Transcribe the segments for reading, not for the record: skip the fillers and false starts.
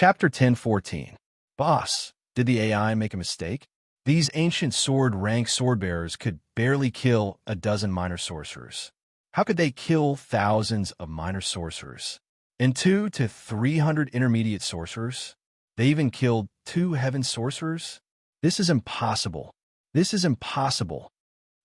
Chapter 10:14. Boss, did the AI make a mistake? These ancient sword rank swordbearers could barely kill a dozen minor sorcerers. How could they kill thousands of minor sorcerers? And 2 to 300 intermediate sorcerers? They even killed 2 heaven sorcerers? This is impossible. This is impossible.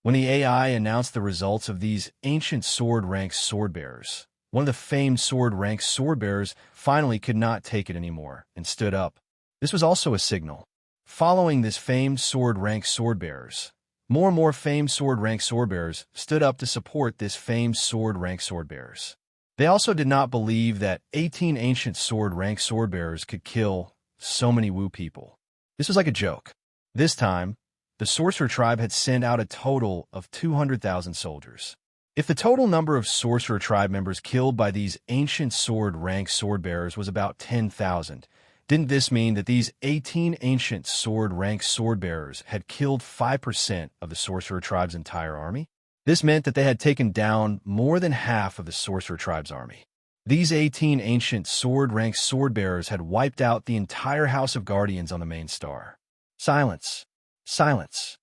When the AI announced the results of these ancient sword rank swordbearers, one of the famed sword rank swordbearers finally could not take it anymore and stood up. This was also a signal. Following this famed sword rank swordbearers, more and more famed sword rank swordbearers stood up to support this famed sword rank swordbearers. They also did not believe that 18 ancient sword rank swordbearers could kill so many Wu people. This was like a joke. This time, the sorcerer tribe had sent out a total of 200,000 soldiers. If the total number of sorcerer tribe members killed by these ancient sword rank swordbearers was about 10,000, didn't this mean that these 18 ancient sword rank swordbearers had killed 5% of the sorcerer tribe's entire army? This meant that they had taken down more than half of the sorcerer tribe's army. These 18 ancient sword rank swordbearers had wiped out the entire house of guardians on the main star. Silence. Silence.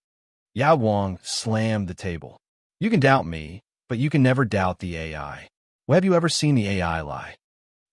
Yao Wang slammed the table. You can doubt me, but you can never doubt the AI. Well, have you ever seen the AI lie?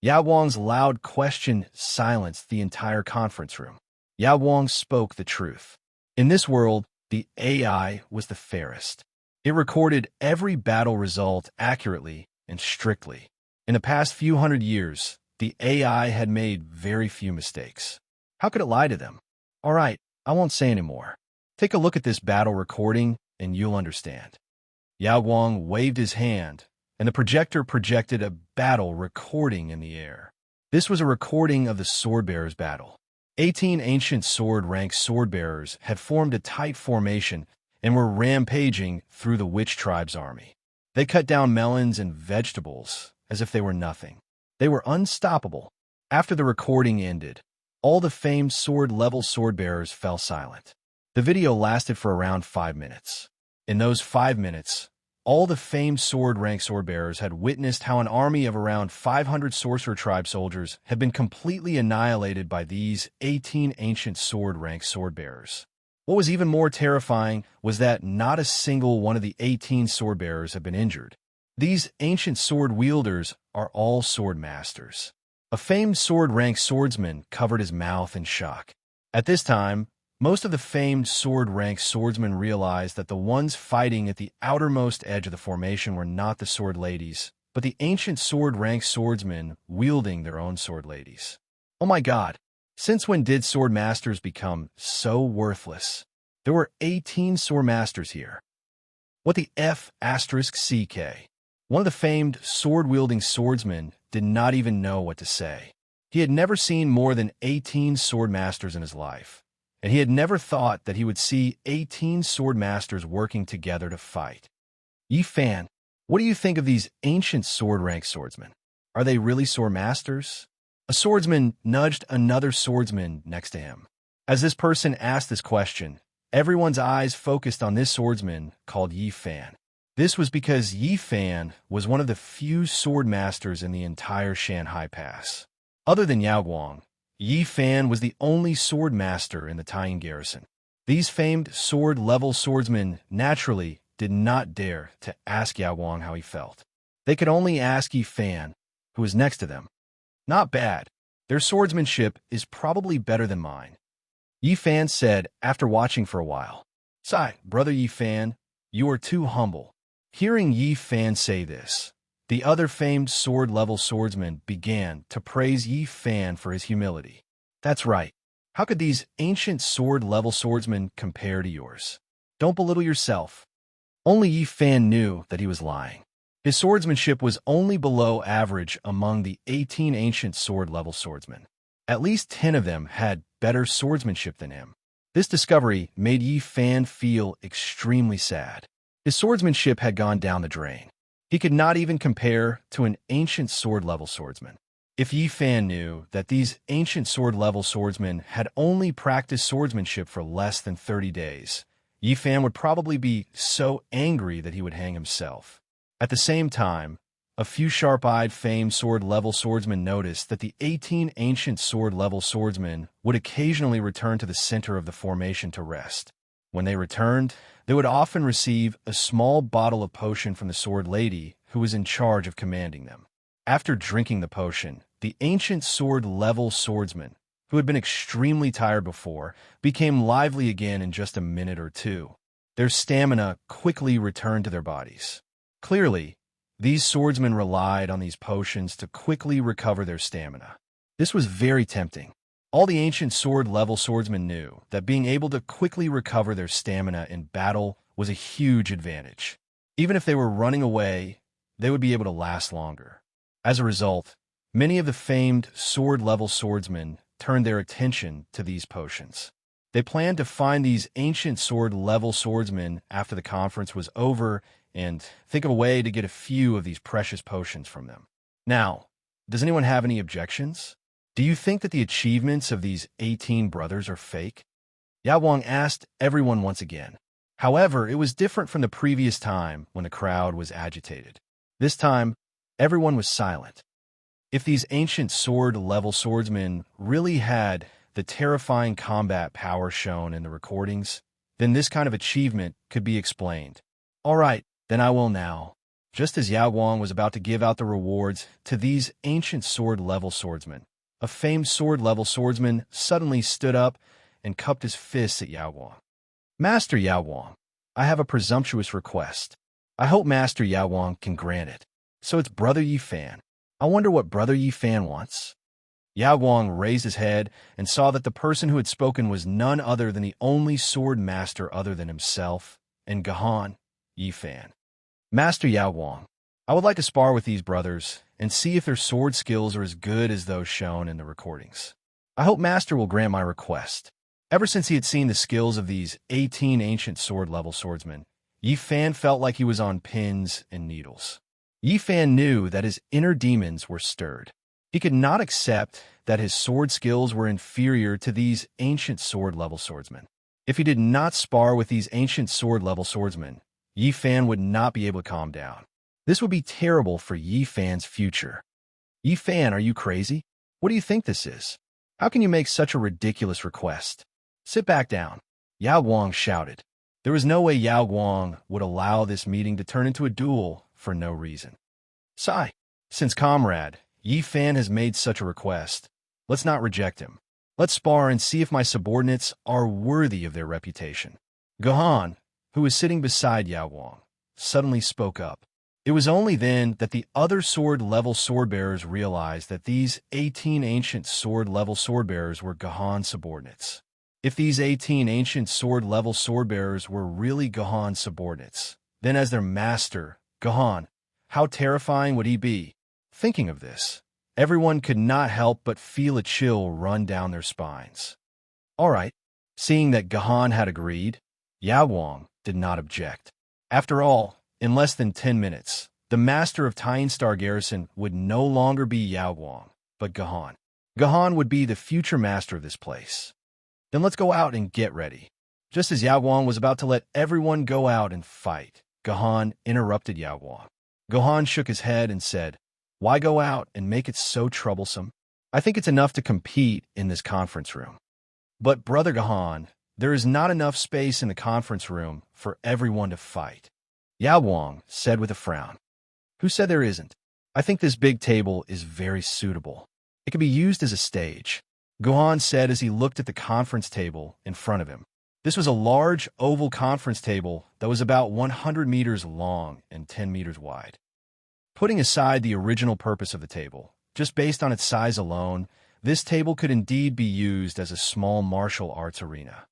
Yao Wang's loud question silenced the entire conference room. Yao Wang spoke the truth. In this world, the AI was the fairest. It recorded every battle result accurately and strictly. In the past few hundred years, the AI had made very few mistakes. How could it lie to them? All right, I won't say anymore. Take a look at this battle recording and you'll understand. Yao Wang waved his hand, and the projector projected a battle recording in the air. This was a recording of the swordbearers' battle. 18 ancient sword rank swordbearers had formed a tight formation and were rampaging through the witch tribe's army. They cut down melons and vegetables as if they were nothing. They were unstoppable. After the recording ended, all the famed sword-level swordbearers fell silent. The video lasted for around 5 minutes. In those 5 minutes, all the famed sword rank swordbearers had witnessed how an army of around 500 sorcerer tribe soldiers had been completely annihilated by these 18 ancient sword rank swordbearers. What was even more terrifying was that not a single one of the 18 swordbearers had been injured. These ancient sword wielders are all sword masters. A famed sword rank swordsman covered his mouth in shock. At this time, most of the famed sword rank swordsmen realized that the ones fighting at the outermost edge of the formation were not the sword ladies, but the ancient sword rank swordsmen wielding their own sword ladies. Oh my God, since when did sword masters become so worthless? There were 18 sword masters here. What the F***CK? One of the famed sword-wielding swordsmen did not even know what to say. He had never seen more than 18 sword masters in his life, and he had never thought that he would see 18 sword masters working together to fight. Yi Fan, what do you think of these ancient sword rank swordsmen? Are they really sword masters? A swordsman nudged another swordsman next to him. As this person asked this question, everyone's eyes focused on this swordsman called Yi Fan. This was because Yi Fan was one of the few sword masters in the entire Shanhai Pass. Other than Yao Guang, Yi Fan was the only sword master in the Taiyin garrison. These famed sword-level swordsmen naturally did not dare to ask Yao Guang how he felt. They could only ask Yi Fan, who was next to them. Not bad. Their swordsmanship is probably better than mine. Yi Fan said after watching for a while. Sigh, brother Yi Fan, you are too humble. Hearing Yi Fan say this, the other famed sword-level swordsman began to praise Yi Fan for his humility. That's right. How could these ancient sword-level swordsmen compare to yours? Don't belittle yourself. Only Yi Fan knew that he was lying. His swordsmanship was only below average among the 18 ancient sword-level swordsmen. At least 10 of them had better swordsmanship than him. This discovery made Yi Fan feel extremely sad. His swordsmanship had gone down the drain. He could not even compare to an ancient sword-level swordsman. If Yi Fan knew that these ancient sword-level swordsmen had only practiced swordsmanship for less than 30 days, Yi Fan would probably be so angry that he would hang himself. At the same time, A few sharp-eyed famed sword-level swordsmen noticed that the 18 ancient sword-level swordsmen would occasionally return to the center of the formation to rest. When they returned, they would often receive a small bottle of potion from the sword lady who was in charge of commanding them. After drinking the potion, the ancient sword-level swordsmen, who had been extremely tired before, became lively again in just a minute or two. Their stamina quickly returned to their bodies. Clearly, these swordsmen relied on these potions to quickly recover their stamina. This was very tempting. All the ancient sword-level swordsmen knew that being able to quickly recover their stamina in battle was a huge advantage. Even if they were running away, they would be able to last longer. As a result, many of the famed sword-level swordsmen turned their attention to these potions. They planned to find these ancient sword-level swordsmen after the conference was over and think of a way to get a few of these precious potions from them. Now, does anyone have any objections? Do you think that the achievements of these 18 brothers are fake? Yao Guang asked everyone once again. However, it was different from the previous time when the crowd was agitated. This time, everyone was silent. If these ancient sword-level swordsmen really had the terrifying combat power shown in the recordings, then this kind of achievement could be explained. All right, then I will now. Just as Yao Guang was about to give out the rewards to these ancient sword-level swordsmen, a famed sword-level swordsman suddenly stood up and cupped his fists at Yao Guang. Master Yao Guang, I have a presumptuous request. I hope Master Yao Guang can grant it. So it's Brother Yi Fan. I wonder what Brother Yi Fan wants. Yao Guang raised his head and saw that the person who had spoken was none other than the only sword master other than himself and Gahan, Yi Fan. Master Yao Guang, I would like to spar with these brothers and see if their sword skills are as good as those shown in the recordings. I hope Master will grant my request. Ever since he had seen the skills of these 18 ancient sword-level swordsmen, Yi Fan felt like he was on pins and needles. Yi Fan knew that his inner demons were stirred. He could not accept that his sword skills were inferior to these ancient sword-level swordsmen. If he did not spar with these ancient sword-level swordsmen, Yi Fan would not be able to calm down. This would be terrible for Yi Fan's future. Yi Fan, are you crazy? What do you think this is? How can you make such a ridiculous request? Sit back down, Yao Guang shouted. There was no way Yao Guang would allow this meeting to turn into a duel for no reason. Sigh, since Comrade Yi Fan has made such a request, let's not reject him. Let's spar and see if my subordinates are worthy of their reputation. Gahan, who was sitting beside Yao Guang, suddenly spoke up. It was only then that the other sword-level sword-bearers realized that these 18 ancient sword-level sword-bearers were Gahan's subordinates. If these 18 ancient sword-level sword-bearers were really Gahan's subordinates, then as their master, Gahan, how terrifying would he be? Thinking of this, everyone could not help but feel a chill run down their spines. All right, seeing that Gahan had agreed, Yao Guang did not object. After all, in less than 10 minutes, the master of Tyne Star Garrison would no longer be Yao Guang, but Gahan. Gahan would be the future master of this place. Then let's go out and get ready. Just as Yao Guang was about to let everyone go out and fight, Gahan interrupted Yao Guang. Gahan shook his head and said, "Why go out and make it so troublesome? I think it's enough to compete in this conference room." But Brother Gahan, there is not enough space in the conference room for everyone to fight. Yao Guang said with a frown. Who said there isn't? I think this big table is very suitable. It could be used as a stage. Gahan said as he looked at the conference table in front of him. This was a large oval conference table that was about 100 meters long and 10 meters wide. Putting aside the original purpose of the table, just based on its size alone, this table could indeed be used as a small martial arts arena.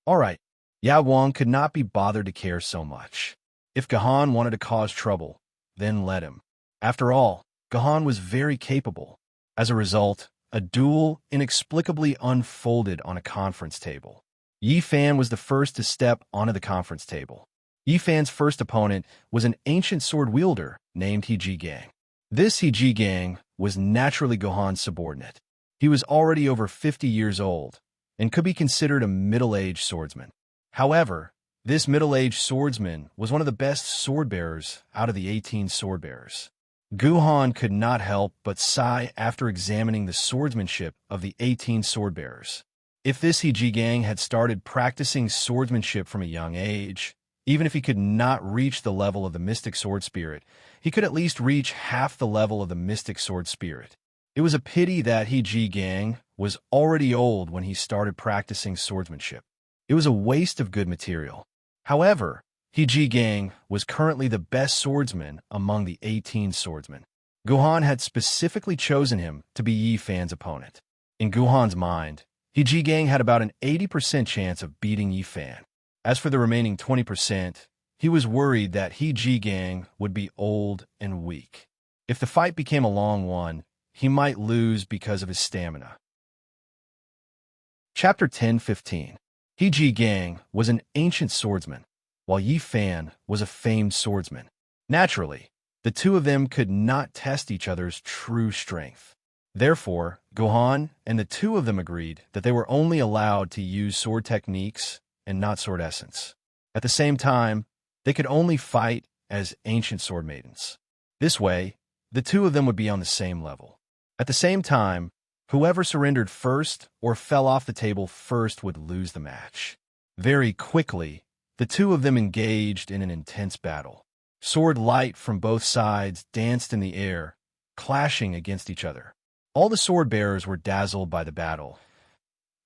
All right, Yao Guang could not be bothered to care so much. If Gahan wanted to cause trouble, then let him. After all, Gahan was very capable. As a result, a duel inexplicably unfolded on a conference table. Yi Fan was the first to step onto the conference table. Yi Fan's first opponent was an ancient sword wielder named He Ji Gang. This He Ji Gang was naturally Gahan's subordinate. He was already over 50 years old and could be considered a middle-aged swordsman. However, This middle-aged swordsman was one of the best sword-bearers out of the 18 sword-bearers. Guhan could not help but sigh after examining the swordsmanship of the 18 sword-bearers. If this Hejigang had started practicing swordsmanship from a young age, even if he could not reach the level of the mystic sword spirit, he could at least reach half the level of the mystic sword spirit. It was a pity that Hejigang was already old when he started practicing swordsmanship. It was a waste of good material. However, Hejigang was currently the best swordsman among the 18 swordsmen. Guhan had specifically chosen him to be Yi Fan's opponent. In Guhan's mind, Hejigang had about an 80% chance of beating Yi Fan. As for the remaining 20%, he was worried that Hejigang would be old and weak. If the fight became a long one, he might lose because of his stamina. Chapter 10:15. Hejigang was an ancient swordsman, while Yi Fan was a famed swordsman. Naturally, the two of them could not test each other's true strength. Therefore, Guhan and the two of them agreed that they were only allowed to use sword techniques and not sword essence. At the same time, they could only fight as ancient sword maidens. This way, the two of them would be on the same level. At the same time, whoever surrendered first or fell off the table first would lose the match. Very quickly, the two of them engaged in an intense battle. Sword light from both sides danced in the air, clashing against each other. All the sword bearers were dazzled by the battle.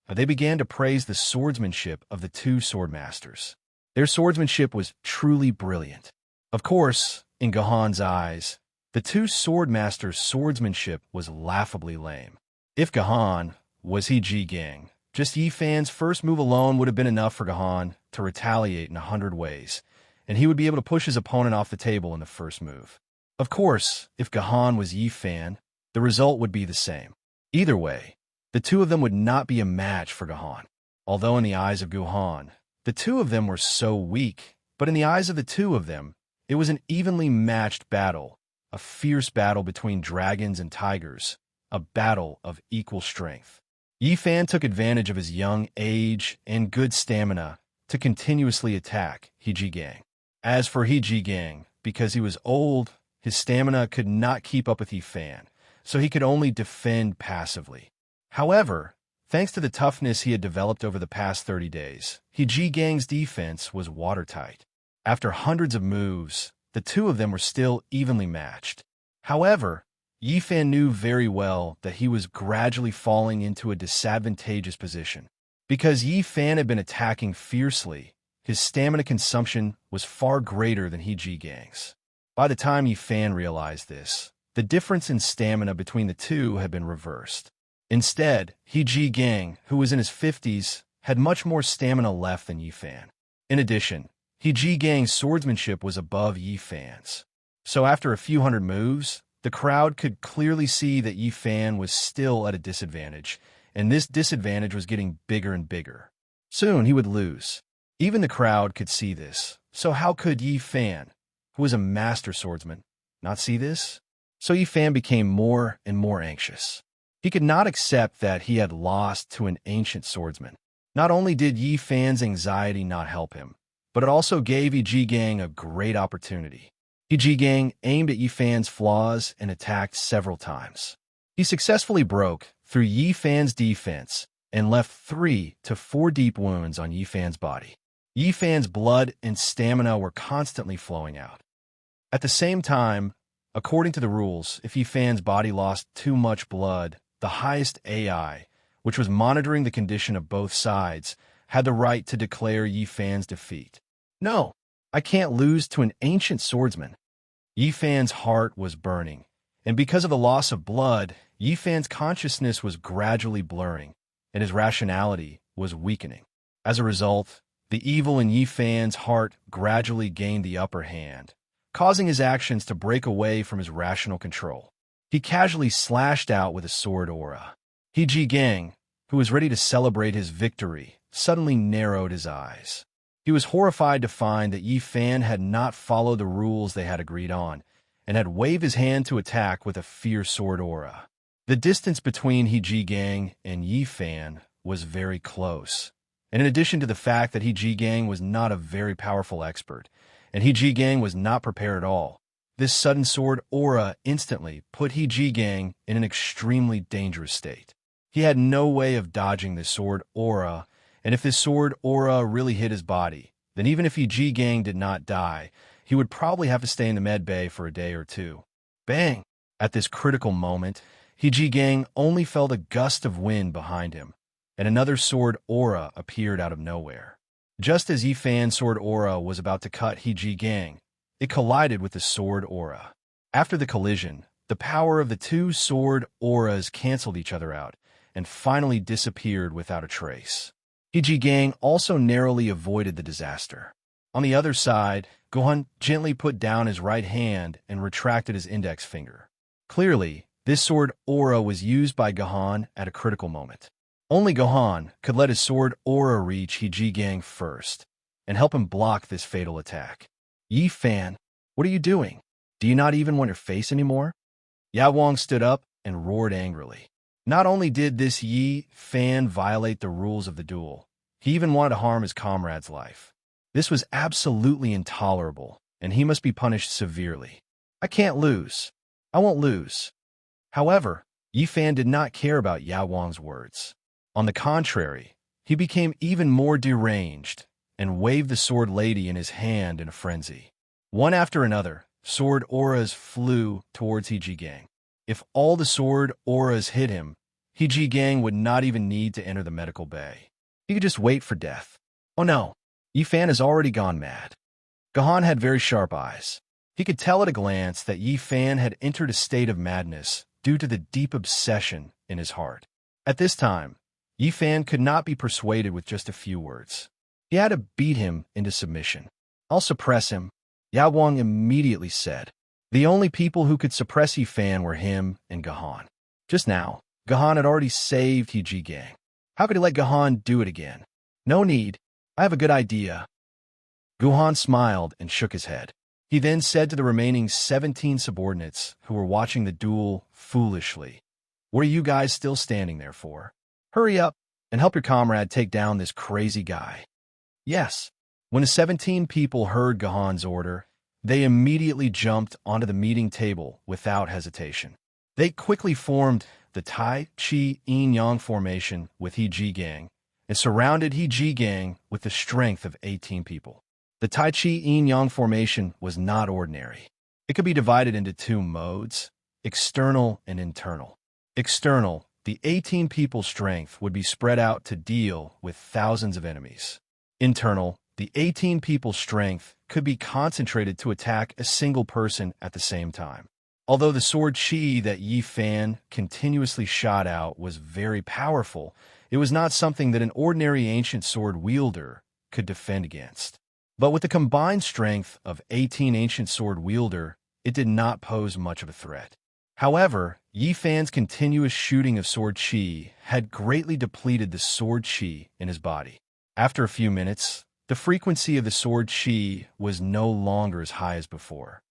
They began to praise the swordsmanship of the two swordmasters. Their swordsmanship was truly brilliant. Of course, in Guhan's eyes, the two swordmasters' swordsmanship was laughably lame. If Guhan was Hejigang, just Yi Fan's first move alone would have been enough for Guhan to retaliate in 100 ways, and he would be able to push his opponent off the table in the first move. Of course, if Guhan was Yi Fan, the result would be the same. Either way, the two of them would not be a match for Guhan. Although in the eyes of Guhan, the two of them were so weak, but in the eyes of the two of them, it was an evenly matched battle, a fierce battle between dragons and tigers, a battle of equal strength. Yi Fan took advantage of his young age and good stamina to continuously attack Hejigang. As for Hejigang, because he was old, his stamina could not keep up with Yi Fan, so he could only defend passively. However, thanks to the toughness he had developed over the past 30 days, Hejigang's defense was watertight. After hundreds of moves, the two of them were still evenly matched. However, Yi Fan knew very well that he was gradually falling into a disadvantageous position. Because Yi Fan had been attacking fiercely, his stamina consumption was far greater than Hejigang's. By the time Yi Fan realized this, the difference in stamina between the two had been reversed. Instead, Hejigang, who was in his 50s, had much more stamina left than Yi Fan. In addition, Hejigang's swordsmanship was above Yi Fan's. So after a few hundred moves, the crowd could clearly see that Yi Fan was still at a disadvantage, and this disadvantage was getting bigger and bigger. Soon he would lose. Even the crowd could see this, so how could Yi Fan, who was a master swordsman, not see this? So Yi Fan became more and more anxious. He could not accept that he had lost to an ancient swordsman. Not only did Yi Fan's anxiety not help him, but it also gave Hejigang a great opportunity. Hejigang aimed at Yi Fan's flaws and attacked several times. He successfully broke through Yi Fan's defense and left 3 to 4 deep wounds on Yi Fan's body. Yi Fan's blood and stamina were constantly flowing out. At the same time, according to the rules, if Yi Fan's body lost too much blood, the highest AI, which was monitoring the condition of both sides, had the right to declare Yi Fan's defeat. No, I can't lose to an ancient swordsman. Yi Fan's heart was burning, and because of the loss of blood, Yi Fan's consciousness was gradually blurring, and his rationality was weakening. As a result, the evil in Yi Fan's heart gradually gained the upper hand, causing his actions to break away from his rational control. He casually slashed out with a sword aura. Hejigang, who was ready to celebrate his victory, suddenly narrowed his eyes. He was horrified to find that Yi Fan had not followed the rules they had agreed on, and had waved his hand to attack with a fierce sword aura. The distance between Hejigang and Yi Fan was very close, And in addition to the fact that He Ji-gang was not a very powerful expert, and He Ji-gang was not prepared at all, this sudden sword aura instantly put He Ji-gang in an extremely dangerous state. He had no way of dodging this sword aura, and if this sword aura really hit his body, then even if He Ji-gang did not die, he would probably have to stay in the med bay for a day or two. Bang! At this critical moment, He Ji-gang only felt a gust of wind behind him, and another sword aura appeared out of nowhere. Just as Yi Fan's sword aura was about to cut He Ji-gang, it collided with the sword aura. After the collision, the power of the two sword auras canceled each other out and finally disappeared without a trace. He Ji-gang also narrowly avoided the disaster. On the other side, Gohan gently put down his right hand and retracted his index finger. Clearly, this sword aura was used by Gohan at a critical moment. Only Gohan could let his sword aura reach He Ji-gang first and help him block this fatal attack. Yi Fan, what are you doing? Do you not even want your face anymore? Yao Wang stood up and roared angrily. Not only did this Yi Fan violate the rules of the duel, he even wanted to harm his comrade's life. This was absolutely intolerable, and he must be punished severely. I can't lose. I won't lose. However, Yi Fan did not care about Yao Wang's words. On the contrary, he became even more deranged and waved the sword lady in his hand in a frenzy. One after another, sword auras flew towards He Ji-gang. If all the sword auras hit him, He Ji-gang would not even need to enter the medical bay. He could just wait for death. Oh no, Yi Fan has already gone mad. Gohan had very sharp eyes. He could tell at a glance that Yi Fan had entered a state of madness due to the deep obsession in his heart. At this time, Yi Fan could not be persuaded with just a few words. He had to beat him into submission. I'll suppress him, Yao Wang immediately said. The only people who could suppress Yi Fan were him and Gohan. Just now, Gohan had already saved He Ji-gang. How could he let Gohan do it again? No need. I have a good idea. Gohan smiled and shook his head. He then said to the remaining 17 subordinates who were watching the duel foolishly, "What are you guys still standing there for? Hurry up and help your comrade take down this crazy guy." Yes. When the 17 people heard Gohan's order, they immediately jumped onto the meeting table without hesitation. They quickly formed the Tai Chi Yin Yang formation with He Ji-gang and surrounded He Ji-gang with the strength of 18 people. The Tai Chi Yin Yang formation was not ordinary. It could be divided into two modes, external and internal. External, the 18 people's strength would be spread out to deal with thousands of enemies. Internal, the 18 people's strength could be concentrated to attack a single person at the same time. Although the sword chi that Yi Fan continuously shot out was very powerful, it was not something that an ordinary ancient sword wielder could defend against. But with the combined strength of 18 ancient sword wielder, it did not pose much of a threat. However, Yi Fan's continuous shooting of sword chi had greatly depleted the sword chi in his body. After a few minutes, the frequency of the sword chi was no longer as high as before.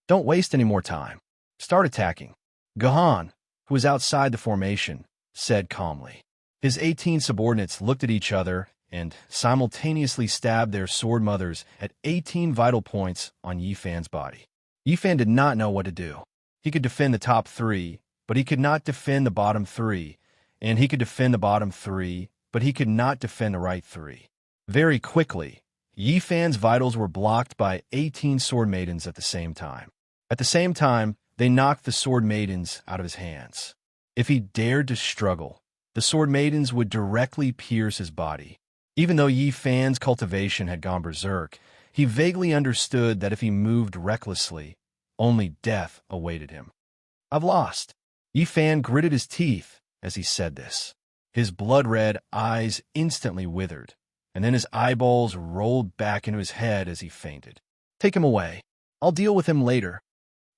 Don't waste any more time. Start attacking. Gohan, who was outside the formation, said calmly. His 18 subordinates looked at each other and simultaneously stabbed their sword mothers at 18 vital points on Yi Fan's body. Yi Fan did not know what to do. He could defend the top 3, but he could not defend the bottom 3, and he could defend the bottom 3, but he could not defend the right 3. Very quickly, Yi Fan's vitals were blocked by 18 sword maidens at the same time. At the same time, they knocked the sword maidens out of his hands. If he dared to struggle, the sword maidens would directly pierce his body. Even though Yi Fan's cultivation had gone berserk, he vaguely understood that if he moved recklessly, only death awaited him. I've lost. Yi Fan gritted his teeth as he said this. His blood-red eyes instantly withered, and then his eyeballs rolled back into his head as he fainted. Take him away. I'll deal with him later.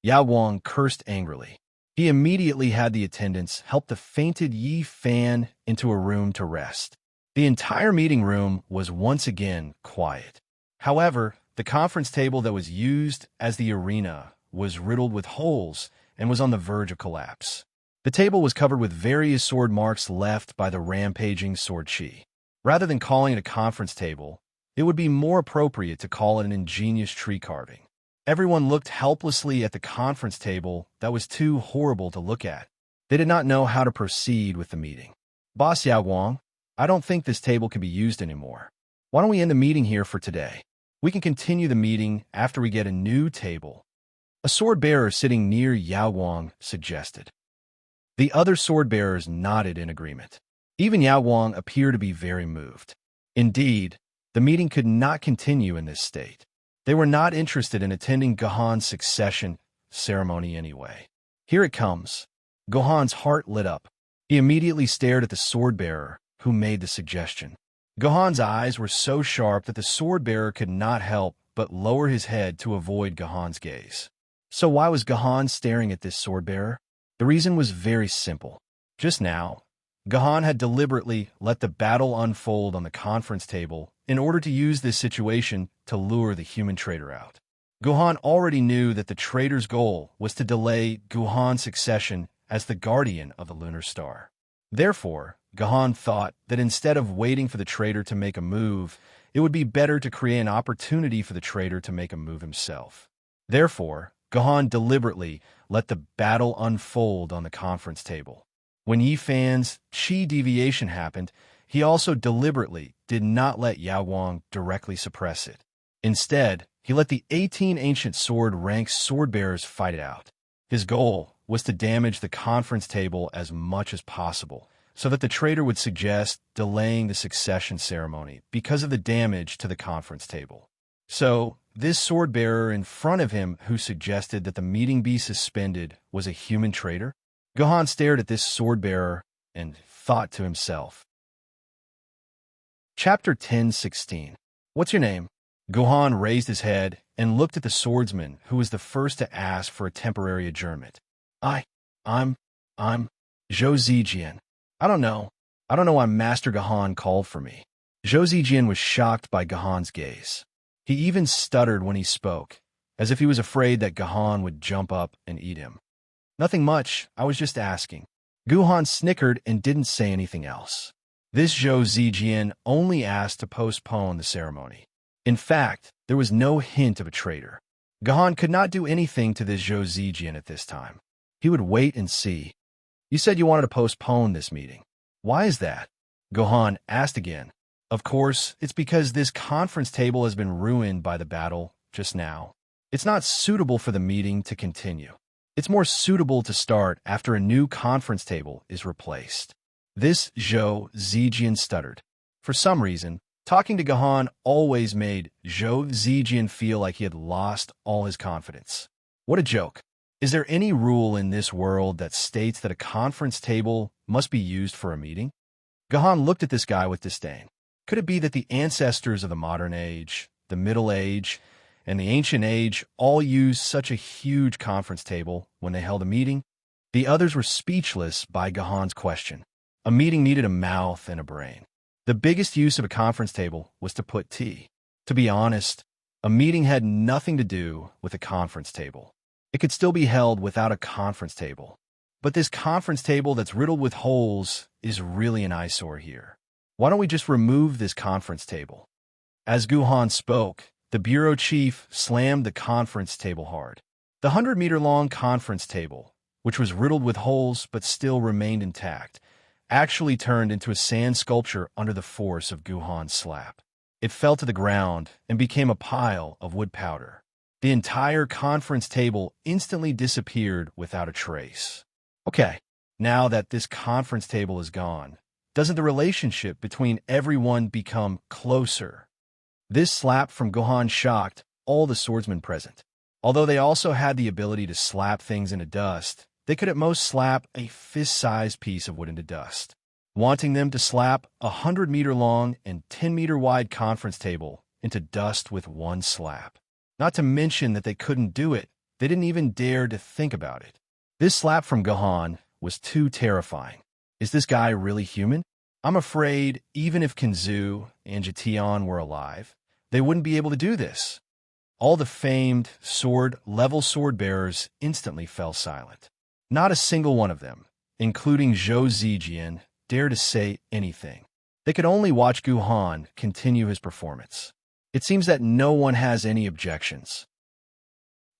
Yao Wang cursed angrily. He immediately had the attendants help the fainted Yi Fan into a room to rest. The entire meeting room was once again quiet. However, the conference table that was used as the arena was riddled with holes and was on the verge of collapse. The table was covered with various sword marks left by the rampaging sword chi. Rather than calling it a conference table, it would be more appropriate to call it an ingenious tree carving. Everyone looked helplessly at the conference table that was too horrible to look at. They did not know how to proceed with the meeting. Boss Yao Guang, I don't think this table can be used anymore. Why don't we end the meeting here for today? We can continue the meeting after we get a new table. A sword bearer sitting near Yao Guang suggested. The other sword bearers nodded in agreement. Even Yao Guang appeared to be very moved. Indeed, the meeting could not continue in this state. They were not interested in attending Gohan's succession ceremony anyway. Here it comes. Gohan's heart lit up. He immediately stared at the sword bearer who made the suggestion. Gohan's eyes were so sharp that the sword bearer could not help but lower his head to avoid Gohan's gaze. So why was Gohan staring at this sword bearer? The reason was very simple. Just now, Gohan had deliberately let the battle unfold on the conference table in order to use this situation to lure the human traitor out. Gohan already knew that the traitor's goal was to delay Gohan's succession as the guardian of the lunar star. Therefore, Gohan thought that instead of waiting for the traitor to make a move, it would be better to create an opportunity for the traitor to make a move himself. Therefore, Gohan deliberately let the battle unfold on the conference table. When Yi Fan's chi deviation happened, he also deliberately did not let Yao Guang directly suppress it. Instead, he let the 18 ancient sword rank sword bearers fight it out. His goal was to damage the conference table as much as possible, so that the traitor would suggest delaying the succession ceremony because of the damage to the conference table. So, this sword bearer in front of him who suggested that the meeting be suspended was a human traitor? Gohan stared at this sword bearer and thought to himself. Chapter 10:16. What's your name? Gohan raised his head and looked at the swordsman who was the first to ask for a temporary adjournment. I'm Zhou Zijian. I don't know why Master Gohan called for me. Zhou Zijian was shocked by Gohan's gaze. He even stuttered when he spoke, as if he was afraid that Gohan would jump up and eat him. Nothing much, I was just asking. Gohan snickered and didn't say anything else. This Zhou Zijian only asked to postpone the ceremony. In fact, there was no hint of a traitor. Gohan could not do anything to this Zhou Zijian at this time. He would wait and see. You said you wanted to postpone this meeting. Why is that? Gohan asked again. Of course, it's because this conference table has been ruined by the battle just now. It's not suitable for the meeting to continue. It's more suitable to start after a new conference table is replaced. This Zhou Zijian stuttered. For some reason, talking to Gohan always made Zhou Zijian feel like he had lost all his confidence. What a joke. Is there any rule in this world that states that a conference table must be used for a meeting? Gohan looked at this guy with disdain. Could it be that the ancestors of the modern age, the Middle Age, and the Ancient Age all used such a huge conference table when they held a meeting? The others were speechless by Gohan's question. A meeting needed a mouth and a brain. The biggest use of a conference table was to put tea. To be honest, a meeting had nothing to do with a conference table. It could still be held without a conference table. But this conference table that's riddled with holes is really an eyesore here. Why don't we just remove this conference table? As Gohan spoke, the bureau chief slammed the conference table hard. The 100-meter-long conference table, which was riddled with holes but still remained intact, actually turned into a sand sculpture under the force of Gohan's slap. It fell to the ground and became a pile of wood powder. The entire conference table instantly disappeared without a trace. Okay, now that this conference table is gone, doesn't the relationship between everyone become closer? This slap from Gohan shocked all the swordsmen present. Although they also had the ability to slap things into dust, they could at most slap a fist-sized piece of wood into dust. Wanting them to slap a 100-meter-long and 10-meter-wide conference table into dust with one slap. Not to mention that they couldn't do it, they didn't even dare to think about it. This slap from Gohan was too terrifying. Is this guy really human? I'm afraid even if Kinzu and Jatian were alive, they wouldn't be able to do this. All the famed level sword bearers instantly fell silent. Not a single one of them, including Zhou Zijian, dared to say anything. They could only watch Guhan continue his performance. It seems that no one has any objections.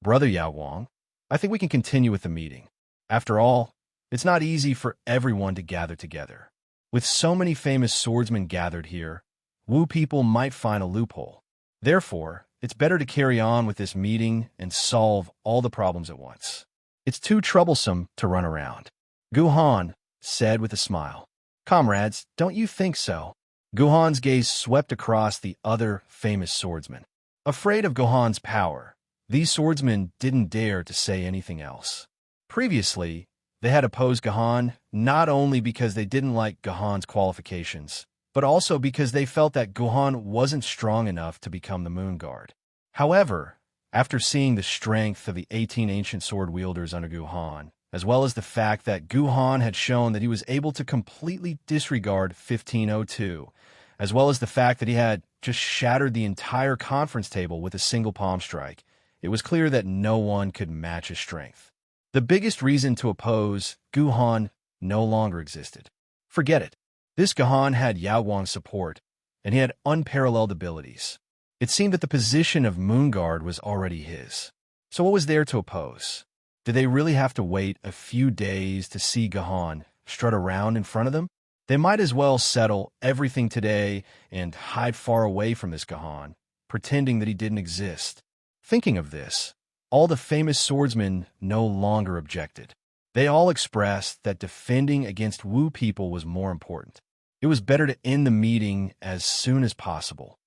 Brother Yao Wang, I think we can continue with the meeting. After all, it's not easy for everyone to gather together. With so many famous swordsmen gathered here, Wu people might find a loophole. Therefore, it's better to carry on with this meeting and solve all the problems at once. It's too troublesome to run around. Guhan said with a smile. Comrades, don't you think so? Guhan's gaze swept across the other famous swordsmen. Afraid of Guhan's power, these swordsmen didn't dare to say anything else. Previously, they had opposed Guhan not only because they didn't like Guhan's qualifications, but also because they felt that Guhan wasn't strong enough to become the Moon Guard. However, after seeing the strength of the 18 ancient sword wielders under Guhan, as well as the fact that Guhan had shown that he was able to completely disregard 1502, as well as the fact that he had just shattered the entire conference table with a single palm strike, it was clear that no one could match his strength. The biggest reason to oppose Guhan no longer existed. Forget it. This Guhan had Yao Wang's support, and he had unparalleled abilities. It seemed that the position of Moon Guard was already his. So what was there to oppose? Did they really have to wait a few days to see Guhan strut around in front of them? They might as well settle everything today and hide far away from this Guhan, pretending that he didn't exist. Thinking of this, all the famous swordsmen no longer objected. They all expressed that defending against Wu people was more important. It was better to end the meeting as soon as possible.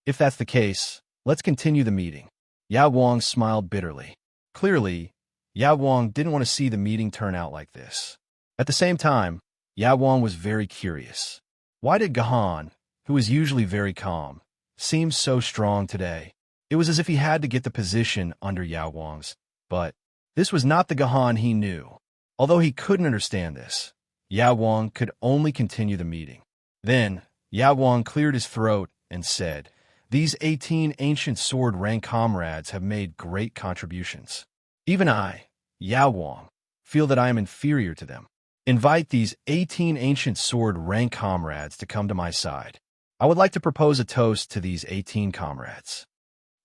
If that's the case, let's continue the meeting. Yao Wang smiled bitterly. Clearly, Yao Wang didn't want to see the meeting turn out like this. At the same time, Yao Wang was very curious. Why did Guhan, who is usually very calm, seem so strong today? It was as if he had to get the position under Yao Wang's, but this was not the Guhan he knew. Although he couldn't understand this, Yao Wang could only continue the meeting. Then, Yao Wang cleared his throat and said, "These 18 ancient sword rank comrades have made great contributions. Even I, Yao Wang, feel that I am inferior to them. Invite these 18 ancient sword rank comrades to come to my side. I would like to propose a toast to these 18 comrades."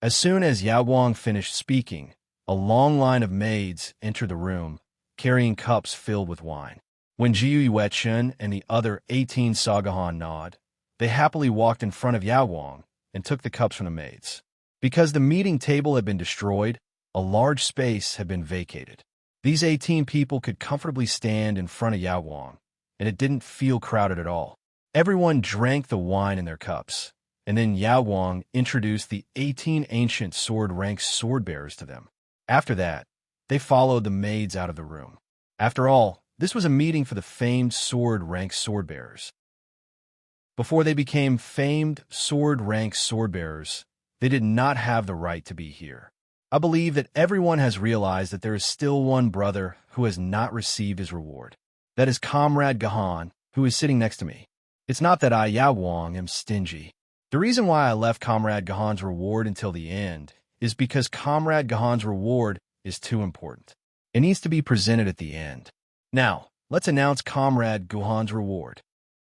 As soon as Yao Wang finished speaking, a long line of maids entered the room, carrying cups filled with wine. When Jiu Yuechen and the other 18 saw Guhan nod, they happily walked in front of Yao Wang and took the cups from the maids. Because the meeting table had been destroyed, a large space had been vacated. These 18 people could comfortably stand in front of Yao Wang, and it didn't feel crowded at all. Everyone drank the wine in their cups, and then Yao Wang introduced the 18 ancient sword-ranked sword-bearers to them. After that, they followed the maids out of the room. After all, this was a meeting for the famed sword-ranked sword-bearers. Before they became famed sword-ranked sword-bearers, they did not have the right to be here. I believe that everyone has realized that there is still one brother who has not received his reward. That is Comrade Guhan, who is sitting next to me. It's not that I, Yao Wang, am stingy. The reason why I left Comrade Guhan's reward until the end is because Comrade Guhan's reward is too important. It needs to be presented at the end. Now, let's announce Comrade Guhan's reward.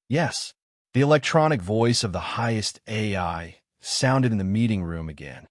Yes, the electronic voice of the highest AI sounded in the meeting room again.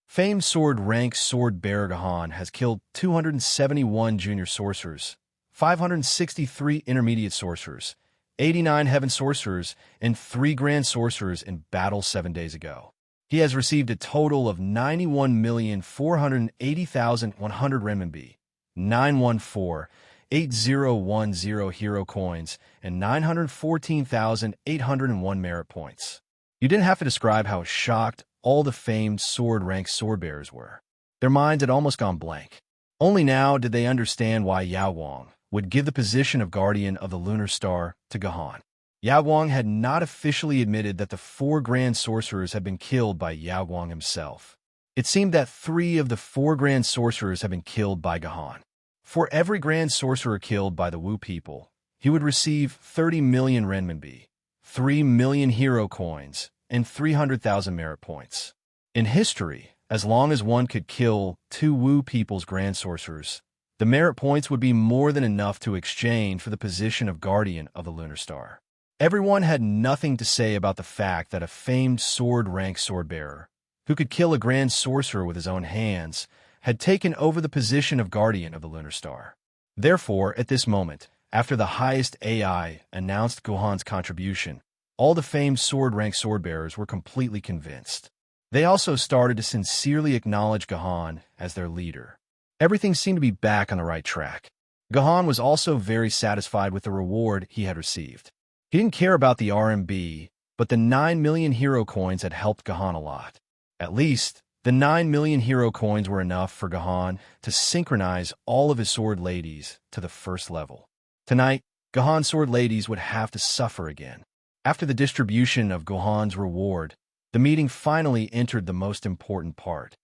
Famed sword-ranked sword-bearer Guhan has killed 271 junior sorcerers, 563 intermediate sorcerers, 89 heaven sorcerers, and 3 grand sorcerers in battle 7 days ago. He has received a total of 91,480,100 renminbi, 914,8010 hero coins, and 914,801 merit points. You didn't have to describe how shocked all the famed sword-ranked sword-bearers were. Their minds had almost gone blank. Only now did they understand why Yao Wang would give the position of Guardian of the Lunar Star to Guhan. Yao Wang had not officially admitted that the 4 grand sorcerers had been killed by Yao Wang himself. It seemed that 3 of the 4 grand sorcerers had been killed by Guhan. For every grand sorcerer killed by the Wu people, he would receive 30 million renminbi, 3 million hero coins, and 300,000 merit points. In history, as long as one could kill 2 Wu people's grand sorcerers, the merit points would be more than enough to exchange for the position of Guardian of the Lunar Star. Everyone had nothing to say about the fact that a famed sword-rank swordbearer, who could kill a grand sorcerer with his own hands, had taken over the position of guardian of the lunar star. Therefore, at this moment, after the highest AI announced Gohan's contribution, all the famed sword-rank swordbearers were completely convinced. They also started to sincerely acknowledge Gohan as their leader. Everything seemed to be back on the right track. Gohan was also very satisfied with the reward he had received. He didn't care about the RMB, but the 9 million hero coins had helped Gohan a lot. At least, the 9 million hero coins were enough for Gohan to synchronize all of his sword ladies to the first level. Tonight, Gohan's sword ladies would have to suffer again. After the distribution of Gohan's reward, the meeting finally entered the most important part.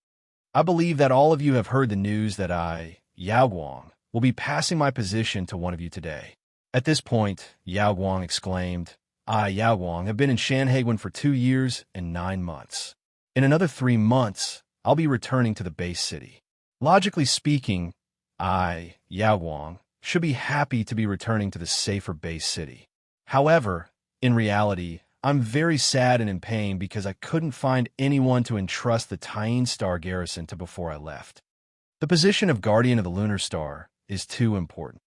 I believe that all of you have heard the news that I, Yao Guang, will be passing my position to one of you today. At this point, Yao Guang exclaimed, I, Yao Guang, have been in Shanhaiguan for 2 years and 9 months. In another 3 months, I'll be returning to the base city. Logically speaking, I, Yao Guang, should be happy to be returning to the safer base city. However, in reality, I'm very sad and in pain because I couldn't find anyone to entrust the Tyene Star garrison to before I left. The position of Guardian of the Lunar Star is too important.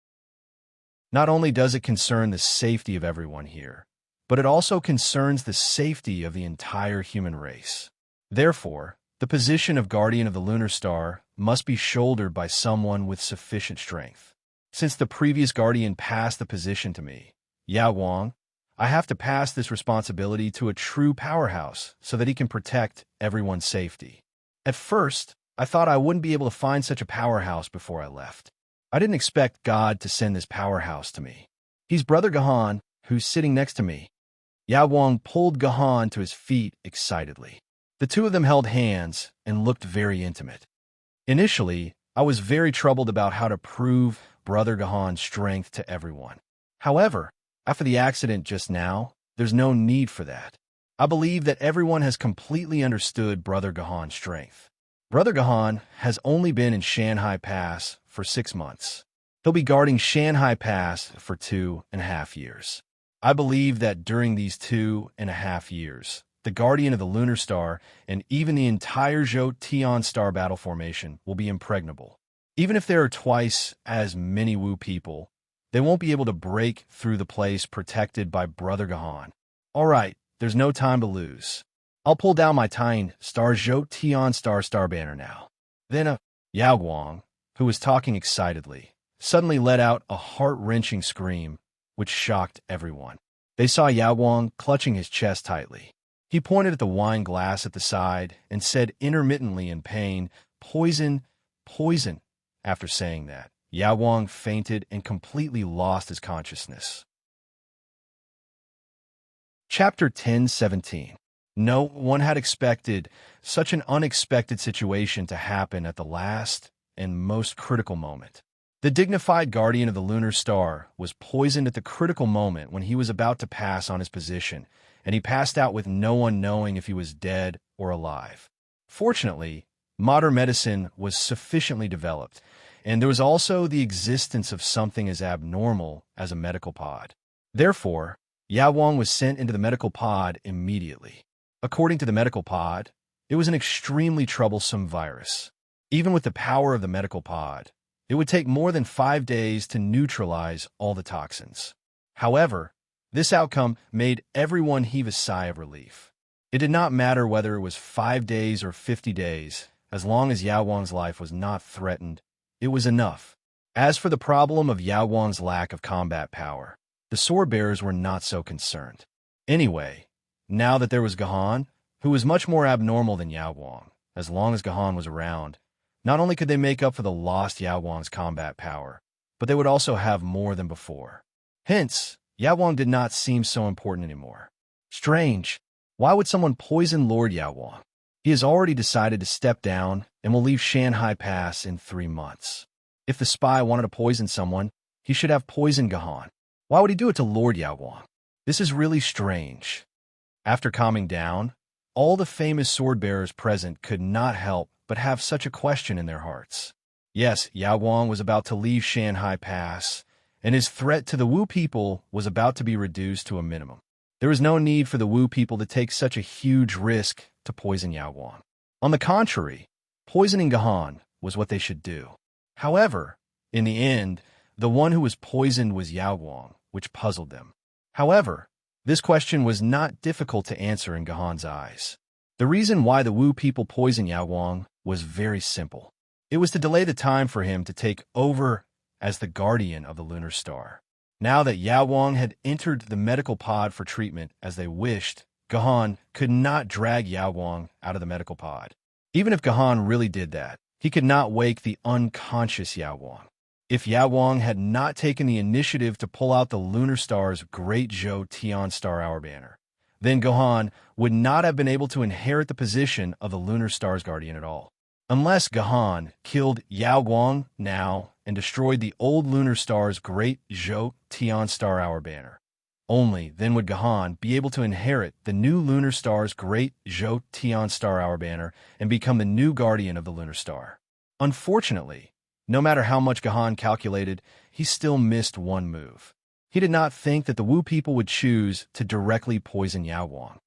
Not only does it concern the safety of everyone here, but it also concerns the safety of the entire human race. Therefore, the position of Guardian of the Lunar Star must be shouldered by someone with sufficient strength. Since the previous Guardian passed the position to me, Yao Guang, I have to pass this responsibility to a true powerhouse so that he can protect everyone's safety. At first, I thought I wouldn't be able to find such a powerhouse before I left. I didn't expect God to send this powerhouse to me. He's Brother Gohan, who's sitting next to me. Yao Guang pulled Gohan to his feet excitedly. The two of them held hands and looked very intimate. Initially, I was very troubled about how to prove Brother Gohan's strength to everyone. However, after the accident just now, there's no need for that. I believe that everyone has completely understood Brother Gohan's strength. Brother Gohan has only been in Shanghai Pass for 6 months. He'll be guarding Shanghai Pass for 2.5 years. I believe that during these 2.5 years, the Guardian of the Lunar Star and even the entire Zhou Tian Star battle formation will be impregnable. Even if there are twice as many Wu people, they won't be able to break through the place protected by Brother Gohan. All right, there's no time to lose. I'll pull down my Tyene Star Zhou Tian Star banner now. Then Yao Guang, who was talking excitedly, suddenly let out a heart-wrenching scream, which shocked everyone. They saw Yao Guang clutching his chest tightly. He pointed at the wine glass at the side and said intermittently in pain, "Poison, poison." After saying that, Yao Guang fainted and completely lost his consciousness. Chapter 10:17. No one had expected such an unexpected situation to happen at the last and most critical moment. The dignified Guardian of the Lunar Star was poisoned at the critical moment when he was about to pass on his position, and he passed out with no one knowing if he was dead or alive. Fortunately, modern medicine was sufficiently developed, and there was also the existence of something as abnormal as a medical pod. Therefore, Yao Guang was sent into the medical pod immediately. According to the medical pod, it was an extremely troublesome virus. Even with the power of the medical pod, it would take more than 5 days to neutralize all the toxins. However, this outcome made everyone heave a sigh of relief. It did not matter whether it was 5 days or 50 days, as long as Yao Guang's life was not threatened, it was enough. As for the problem of Yao Guang's lack of combat power, the sword bearers were not so concerned. Anyway, now that there was Gohan, who was much more abnormal than Yao Guang, as long as Gohan was around, not only could they make up for the lost Yao Guang's combat power, but they would also have more than before. Hence, Yao Guang did not seem so important anymore. Strange. Why would someone poison Lord Yao Guang? He has already decided to step down and will leave Shanghai Pass in 3 months. If the spy wanted to poison someone, he should have poisoned Gohan. Why would he do it to Lord Yao Guang? This is really strange. After calming down, all the famous sword-bearers present could not help but have such a question in their hearts. Yes, Yao Guang was about to leave Shanghai Pass, and his threat to the Wu people was about to be reduced to a minimum. There was no need for the Wu people to take such a huge risk to poison Yao Guang. On the contrary, poisoning Gahan was what they should do. However, in the end, the one who was poisoned was Yao Guang, which puzzled them. However, this question was not difficult to answer in Gahan's eyes. The reason why the Wu people poisoned Yao Guang was very simple. It was to delay the time for him to take over as the guardian of the lunar star. Now that Yao Guang had entered the medical pod for treatment as they wished, Gahan could not drag Yao Guang out of the medical pod. Even if Gahan really did that, he could not wake the unconscious Yao Guang. If Yao Guang had not taken the initiative to pull out the lunar star's great Zhou Tian Star Hour banner, then Gahan would not have been able to inherit the position of the lunar star's guardian at all. Unless Gahan killed Yao Guang now and destroyed the old lunar star's great Zhou Tian Star Hour banner, only then would Gahan be able to inherit the new lunar star's great Zhou Tian Star Hour banner and become the new guardian of the lunar star. Unfortunately, no matter how much Gahan calculated, he still missed one move. He did not think that the Wu people would choose to directly poison Yao Guang.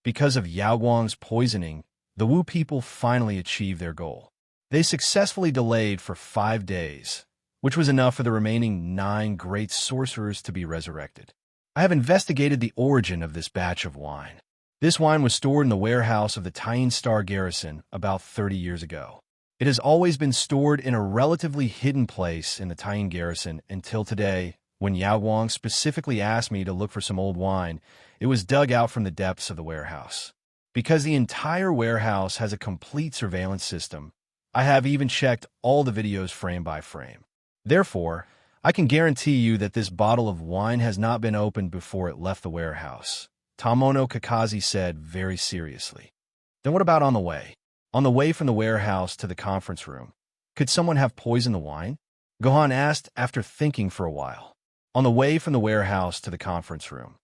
Because of Yao Guang's poisoning, the Wu people finally achieved their goal. They successfully delayed for 5 days, which was enough for the remaining 9 great sorcerers to be resurrected. I have investigated the origin of this batch of wine. This wine was stored in the warehouse of the Tian Star garrison about 30 years ago. It has always been stored in a relatively hidden place in the Tian garrison until today, when Yao Guang specifically asked me to look for some old wine. It was dug out from the depths of the warehouse. Because the entire warehouse has a complete surveillance system, I have even checked all the videos frame by frame. Therefore, I can guarantee you that this bottle of wine has not been opened before it left the warehouse, Tamono Kakazi said very seriously. Then what about on the way? On the way from the warehouse to the conference room, could someone have poisoned the wine? Gahan asked after thinking for a while. On the way from the warehouse to the conference room,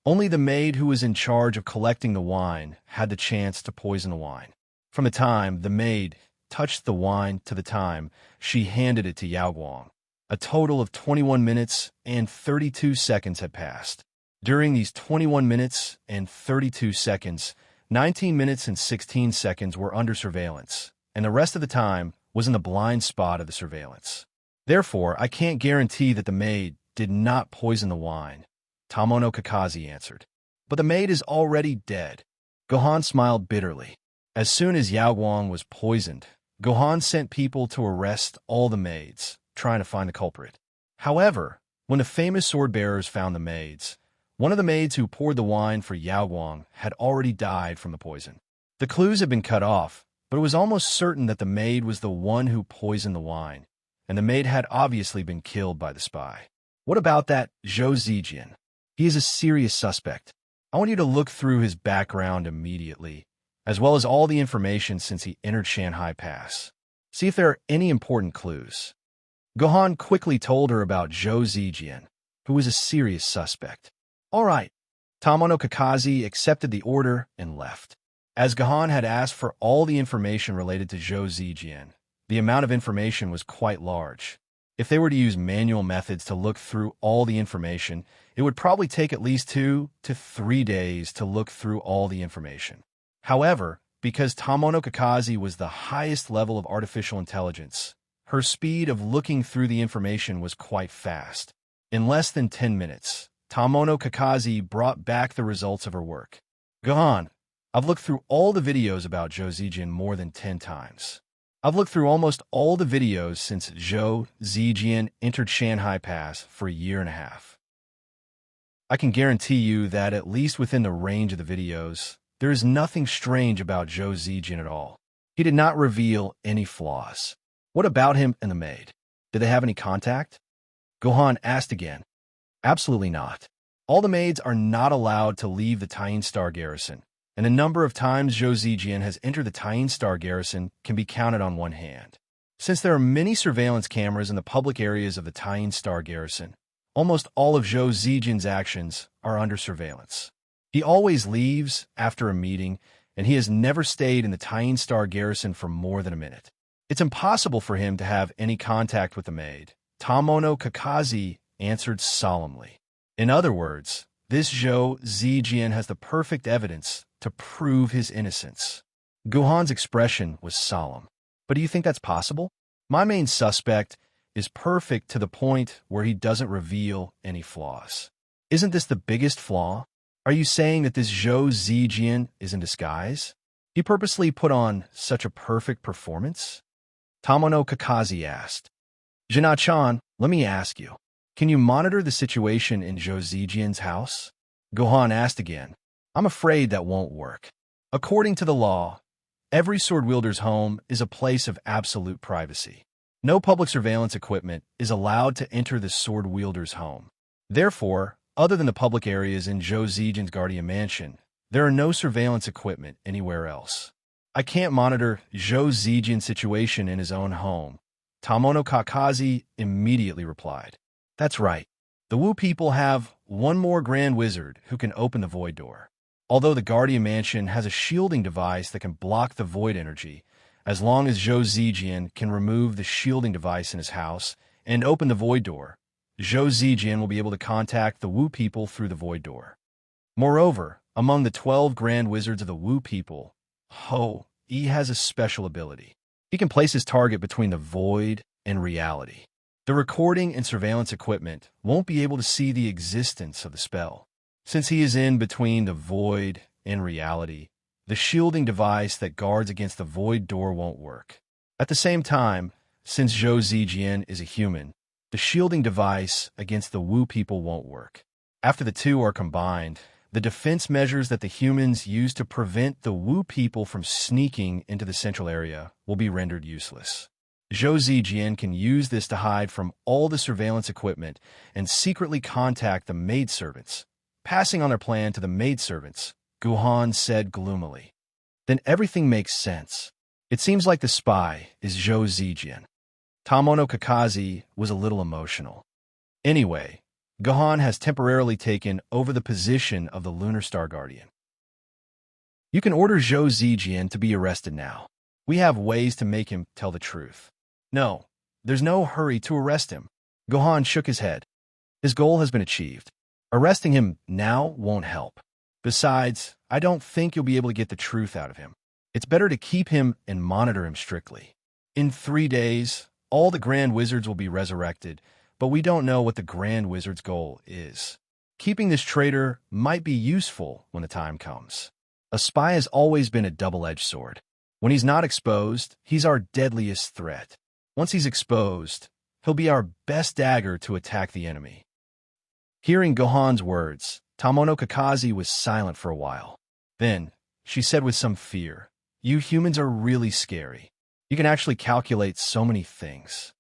only the maid who was in charge of collecting the wine had the chance to poison the wine. From the time the maid touched the wine to the time she handed it to Yao Guang, a total of 21 minutes and 32 seconds had passed. During these 21 minutes and 32 seconds, 19 minutes and 16 seconds were under surveillance, and the rest of the time was in the blind spot of the surveillance. Therefore, I can't guarantee that the maid did not poison the wine, Tamono Kakazi answered. But the maid is already dead. Gahan smiled bitterly. As soon as Yao Guang was poisoned, Gahan sent people to arrest all the maids, trying to find the culprit. However, when the famous sword-bearers found the maids, one of the maids who poured the wine for Yao Guang had already died from the poison. The clues had been cut off, but it was almost certain that the maid was the one who poisoned the wine, and the maid had obviously been killed by the spy. What about that Zhou Zijian? He is a serious suspect. I want you to look through his background immediately, as well as all the information since he entered Shanghai Pass. See if there are any important clues. Gahan quickly told her about Zhou Zijian, who was a serious suspect. All right. Tamono Kakazi accepted the order and left. As Gahan had asked for all the information related to Zhou Zijian, the amount of information was quite large. If they were to use manual methods to look through all the information, it would probably take at least 2 to 3 days to look through all the information. However, because Tamono Kakazi was the highest level of artificial intelligence, her speed of looking through the information was quite fast. In less than 10 minutes, Tamono Kakazi brought back the results of her work. Gahan, I've looked through all the videos about Zhou Zijian more than 10 times. I've looked through almost all the videos since Zhou Zijian entered Shanghai Pass for 1.5 years. I can guarantee you that at least within the range of the videos, there is nothing strange about Zhou Zijian at all. He did not reveal any flaws. What about him and the maid? Did they have any contact? Gahan asked again. Absolutely not. All the maids are not allowed to leave the Tian Star garrison, and the number of times Zhou Zijian has entered the Tian Star garrison can be counted on one hand. Since there are many surveillance cameras in the public areas of the Tian Star garrison, almost all of Zhou Zijian's actions are under surveillance. He always leaves after a meeting, and he has never stayed in the Tian Star garrison for more than a minute. It's impossible for him to have any contact with the maid, Tamono Kakazi answered solemnly. In other words, this Zhou Zijian has the perfect evidence to prove his innocence. Guhan's expression was solemn. But do you think that's possible? My main suspect is perfect to the point where he doesn't reveal any flaws. Isn't this the biggest flaw? Are you saying that this Zhou Zijian is in disguise? He purposely put on such a perfect performance? Tamono Kakazi asked. Jina-chan, let me ask you. Can you monitor the situation in Zhou Zijian's house? Gohan asked again. I'm afraid that won't work. According to the law, every sword wielder's home is a place of absolute privacy. No public surveillance equipment is allowed to enter the sword wielder's home. Therefore, other than the public areas in Zhou Zijian's guardian mansion, there are no surveillance equipment anywhere else. I can't monitor Zhou Zijian's situation in his own home. Tamono Kakazi immediately replied. That's right. The Wu people have one more Grand Wizard who can open the Void Door. Although the Guardian Mansion has a shielding device that can block the Void energy, as long as Zhou Zijian can remove the shielding device in his house and open the Void Door, Zhou Zijian will be able to contact the Wu people through the Void Door. Moreover, among the 12 Grand Wizards of the Wu people, He has a special ability. He can place his target between the Void and reality. The recording and surveillance equipment won't be able to see the existence of the spell. Since he is in between the Void and reality, the shielding device that guards against the Void Door won't work. At the same time, since Zhou Zijian is a human, the shielding device against the Wu people won't work. After the two are combined, the defense measures that the humans use to prevent the Wu people from sneaking into the central area will be rendered useless. Zhou Zijian can use this to hide from all the surveillance equipment and secretly contact the maidservants. Passing on their plan to the maidservants, Guhan said gloomily. Then everything makes sense. It seems like the spy is Zhou Zijian. Tamono Kakazi was a little emotional. Anyway, Guhan has temporarily taken over the position of the Lunar Star Guardian. You can order Zhou Zijian to be arrested now. We have ways to make him tell the truth. No, there's no hurry to arrest him. Gohan shook his head. His goal has been achieved. Arresting him now won't help. Besides, I don't think you'll be able to get the truth out of him. It's better to keep him and monitor him strictly. In 3 days, all the Grand Wizards will be resurrected, but we don't know what the Grand Wizard's goal is. Keeping this traitor might be useful when the time comes. A spy has always been a double-edged sword. When he's not exposed, he's our deadliest threat. Once he's exposed, he'll be our best dagger to attack the enemy. Hearing Gohan's words, Tamono Kakazi was silent for a while. Then, she said with some fear, You humans are really scary. You can actually calculate so many things.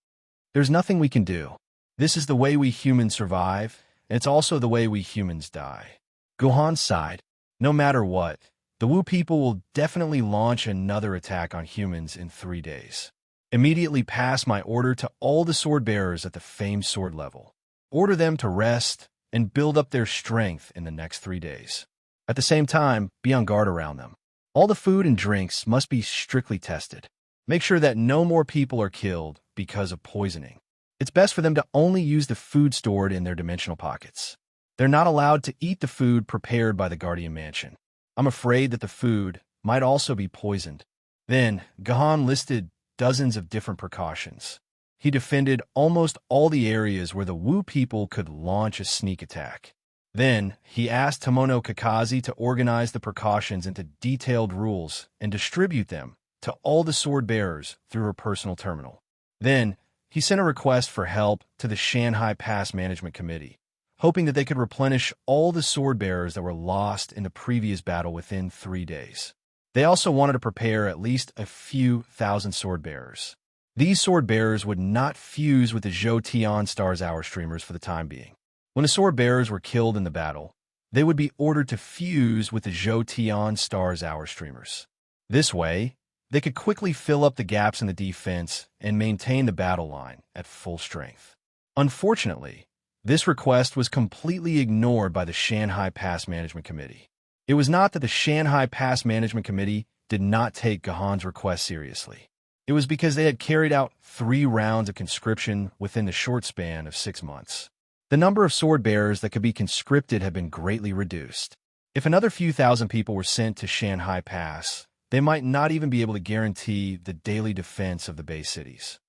There's nothing we can do. This is the way we humans survive, and it's also the way we humans die. Gohan sighed. No matter what, the Wu people will definitely launch another attack on humans in 3 days. Immediately pass my order to all the sword bearers at the famed sword level. Order them to rest and build up their strength in the next 3 days. At the same time, be on guard around them. All the food and drinks must be strictly tested. Make sure that no more people are killed because of poisoning. It's best for them to only use the food stored in their dimensional pockets. They're not allowed to eat the food prepared by the Guardian Mansion. I'm afraid that the food might also be poisoned. Then, Gohan listed dozens of different precautions. He defended almost all the areas where the Wu people could launch a sneak attack. Then, he asked Tamono Kakazi to organize the precautions into detailed rules and distribute them to all the sword bearers through her personal terminal. Then, he sent a request for help to the Shanghai Pass Management Committee, hoping that they could replenish all the sword bearers that were lost in the previous battle within 3 days. They also wanted to prepare at least a few thousand sword bearers. These sword bearers would not fuse with the Zhou Tian Star's Hour streamers for the time being. When the sword bearers were killed in the battle, they would be ordered to fuse with the Zhou Tian Star's Hour streamers. This way, they could quickly fill up the gaps in the defense and maintain the battle line at full strength. Unfortunately, this request was completely ignored by the Shanghai Pass Management Committee. It was not that the Shanghai Pass Management Committee did not take Gohan's request seriously. It was because they had carried out 3 rounds of conscription within the short span of 6 months. The number of sword bearers that could be conscripted had been greatly reduced. If another few thousand people were sent to Shanhai Pass, they might not even be able to guarantee the daily defense of the base cities.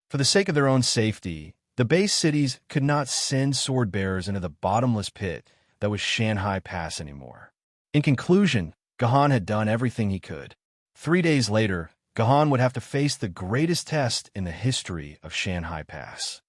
For the sake of their own safety, the base cities could not send sword bearers into the bottomless pit that was Shanhai Pass anymore. In conclusion, Gahan had done everything he could. 3 days later, Gahan would have to face the greatest test in the history of Shanhai Pass.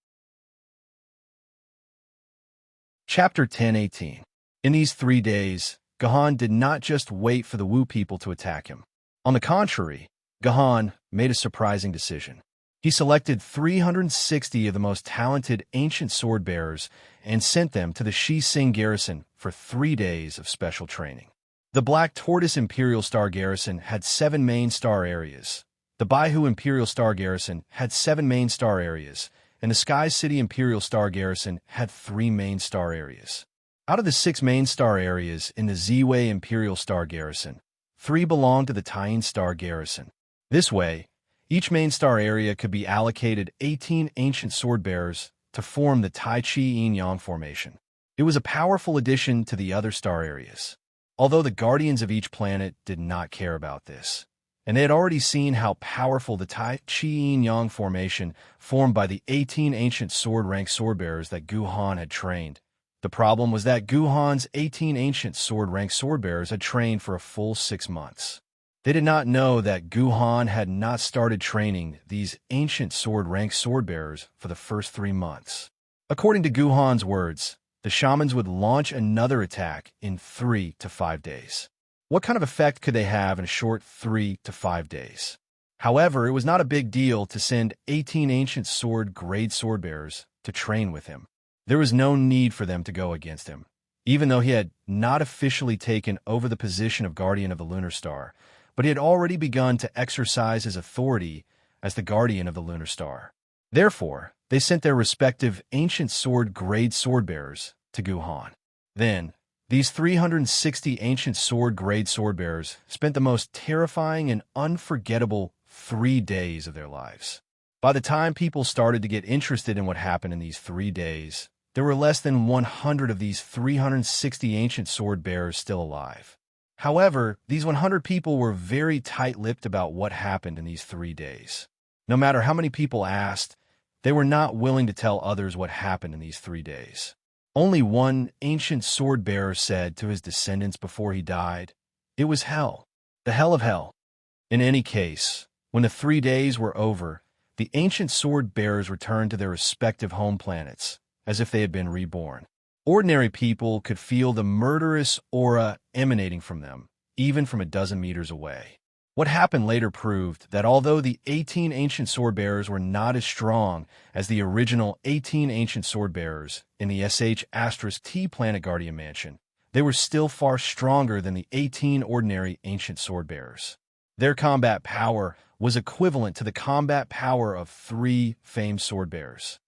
Chapter 10:18. In these 3 days, Gahan did not just wait for the Wu people to attack him. On the contrary, Gahan made a surprising decision. He selected 360 of the most talented ancient sword bearers and sent them to the Shi Sing garrison for 3 days of special training. The Black Tortoise Imperial Star Garrison had 7 main star areas. The Baihu Imperial Star Garrison had 7 main star areas, and the Sky City Imperial Star Garrison had 3 main star areas. Out of the 6 main star areas in the Ziwei Imperial Star Garrison, 3 belonged to the Taiyin Star Garrison. This way, each main star area could be allocated 18 ancient sword bearers to form the Tai Chi Yin Yang formation. It was a powerful addition to the other star areas. Although the guardians of each planet did not care about this, and they had already seen how powerful the Tai Chi Yin Yang formation formed by the 18 ancient sword-rank swordbearers that Guhan had trained. The problem was that Guhan's 18 ancient sword-rank swordbearers had trained for a full 6 months. They did not know that Guhan had not started training these ancient sword-rank swordbearers for the first 3 months. According to Guhan's words, the shamans would launch another attack in 3 to 5 days. What kind of effect could they have in a short 3 to 5 days? However, it was not a big deal to send 18 ancient sword-grade swordbearers to train with him. There was no need for them to go against him, even though he had not officially taken over the position of Guardian of the Lunar Star, but he had already begun to exercise his authority as the Guardian of the Lunar Star. Therefore, they sent their respective ancient sword-grade swordbearers to Guhan. Then, these 360 ancient sword-grade swordbearers spent the most terrifying and unforgettable 3 days of their lives. By the time people started to get interested in what happened in these 3 days, there were less than 100 of these 360 ancient sword-bearers still alive. However, these 100 people were very tight-lipped about what happened in these 3 days. No matter how many people asked, they were not willing to tell others what happened in these 3 days. Only one ancient sword-bearer said to his descendants before he died, "It was hell, the hell of hell." In any case, when the 3 days were over, the ancient sword-bearers returned to their respective home planets, as if they had been reborn. Ordinary people could feel the murderous aura emanating from them, even from a dozen meters away. What happened later proved that although the 18 ancient sword-bearers were not as strong as the original 18 ancient sword-bearers in the SH*T Planet Guardian Mansion, they were still far stronger than the 18 ordinary ancient sword-bearers. Their combat power was equivalent to the combat power of 3 famed sword-bearers.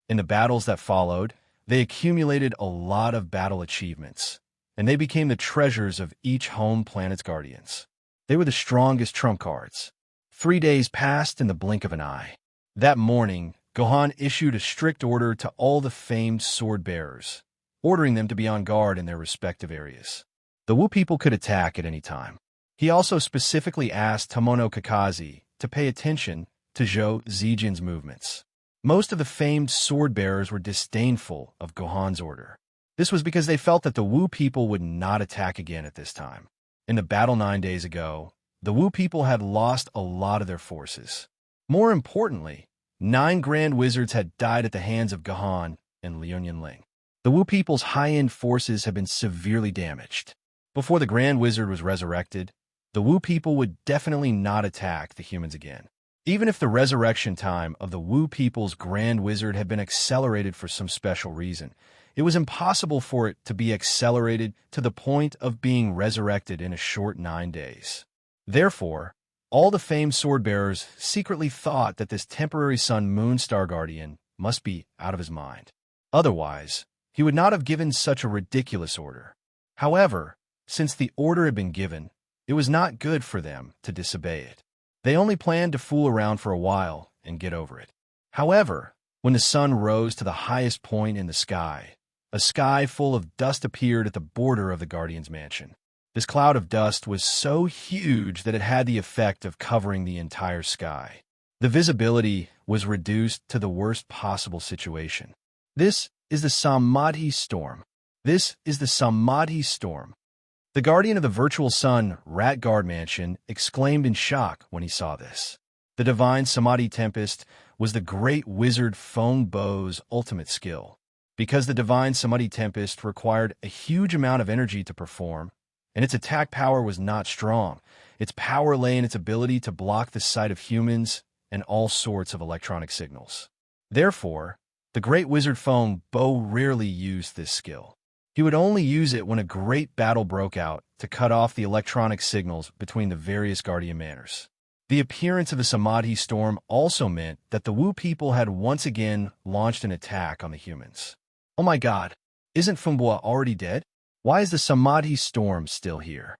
In the battles that followed, they accumulated a lot of battle achievements, and they became the treasures of each home planet's guardians. They were the strongest trump cards. 3 days passed in the blink of an eye. That morning, Gohan issued a strict order to all the famed sword-bearers, ordering them to be on guard in their respective areas. The Wu people could attack at any time. He also specifically asked Tomono Kakaze to pay attention to Zhou Zijin's movements. Most of the famed sword-bearers were disdainful of Gohan's order. This was because they felt that the Wu people would not attack again at this time. In the battle 9 days ago, the Wu people had lost a lot of their forces. More importantly, 9 Grand Wizards had died at the hands of Gahan and Liu Yunling. The Wu people's high-end forces had been severely damaged. Before the Grand Wizard was resurrected, the Wu people would definitely not attack the humans again. Even if the resurrection time of the Wu people's Grand Wizard had been accelerated for some special reason, it was impossible for it to be accelerated to the point of being resurrected in a short 9 days. Therefore, all the famed sword-bearers secretly thought that this temporary Sun-Moon Star Guardian must be out of his mind. Otherwise, he would not have given such a ridiculous order. However, since the order had been given, it was not good for them to disobey it. They only planned to fool around for a while and get over it. However, when the sun rose to the highest point in the sky, a sky full of dust appeared at the border of the Guardian's mansion. This cloud of dust was so huge that it had the effect of covering the entire sky. The visibility was reduced to the worst possible situation. This is the Samadhi storm. This is the Samadhi storm. The guardian of the virtual sun, Rat Guard Mansion, exclaimed in shock when he saw this. The divine Samadhi Tempest was the great wizard Feng Bo's ultimate skill. Because the divine Samadhi Tempest required a huge amount of energy to perform, and its attack power was not strong, its power lay in its ability to block the sight of humans and all sorts of electronic signals. Therefore, the great wizard Feng Bo rarely used this skill. He would only use it when a great battle broke out to cut off the electronic signals between the various guardian manors. The appearance of the Samadhi storm also meant that the Wu people had once again launched an attack on the humans. Oh my god, isn't Fengbo already dead? Why is the Samadhi storm still here?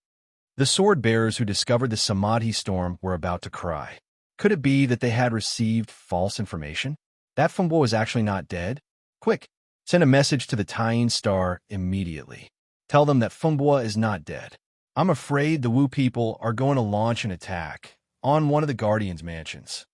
The sword bearers who discovered the Samadhi storm were about to cry. Could it be that they had received false information? That Fengbo is actually not dead? Quick, send a message to the Tying Star immediately. Tell them that Fengbo is not dead. I'm afraid the Wu people are going to launch an attack on one of the Guardian's mansions.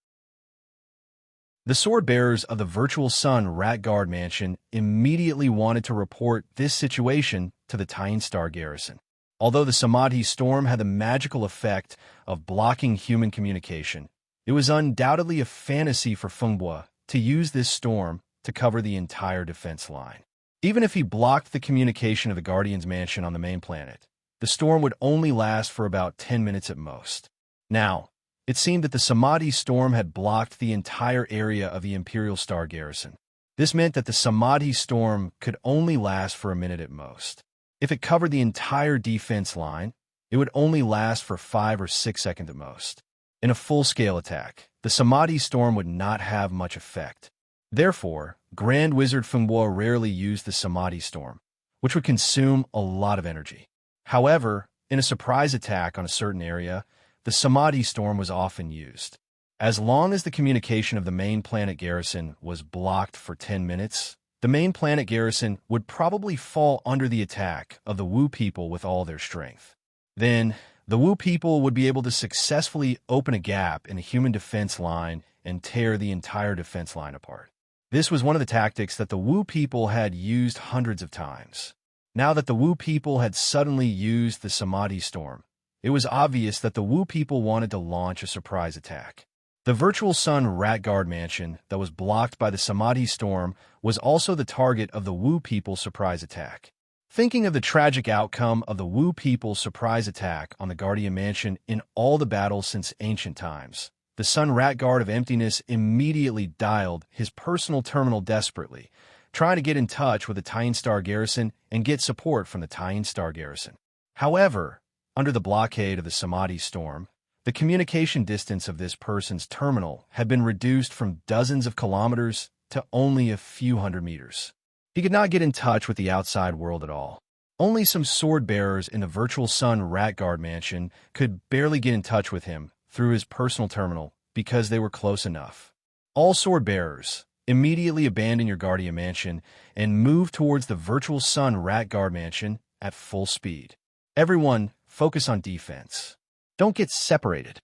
The sword bearers of the Virtual Sun Rat Guard Mansion immediately wanted to report this situation to the Tying Star garrison. Although the Samadhi storm had the magical effect of blocking human communication, it was undoubtedly a fantasy for Fengbo to use this storm to cover the entire defense line. Even if he blocked the communication of the Guardian's mansion on the main planet, the storm would only last for about 10 minutes at most. Now, it seemed that the Samadhi storm had blocked the entire area of the Imperial Star garrison. This meant that the Samadhi storm could only last for a minute at most. If it covered the entire defense line, it would only last for 5 or 6 seconds at most. In a full-scale attack, the Samadhi storm would not have much effect. Therefore, Grand Wizard Fengbo rarely used the Samadhi storm, which would consume a lot of energy. However, in a surprise attack on a certain area, the Samadhi storm was often used. As long as the communication of the main planet garrison was blocked for 10 minutes, the main planet garrison would probably fall under the attack of the Wu people with all their strength. Then, the Wu people would be able to successfully open a gap in the human defense line and tear the entire defense line apart. This was one of the tactics that the Wu people had used hundreds of times. Now that the Wu people had suddenly used the Samadhi storm, it was obvious that the Wu people wanted to launch a surprise attack. The Virtual Sun Rat Guard Mansion that was blocked by the Samadhi storm was also the target of the Wu people's surprise attack. Thinking of the tragic outcome of the Wu people's surprise attack on the Guardian Mansion in all the battles since ancient times, the Sun Rat Guard of Emptiness immediately dialed his personal terminal desperately, trying to get in touch with the Tying Star garrison and get support from the Tying Star garrison. However, under the blockade of the Samadhi storm, the communication distance of this person's terminal had been reduced from dozens of kilometers to only a few hundred meters. He could not get in touch with the outside world at all. Only some sword bearers in the Virtual Sun Rat Guard Mansion could barely get in touch with him through his personal terminal because they were close enough. All sword bearers, immediately abandon your Guardian Mansion and move towards the Virtual Sun Rat Guard Mansion at full speed. Everyone, focus on defense. Don't get separated.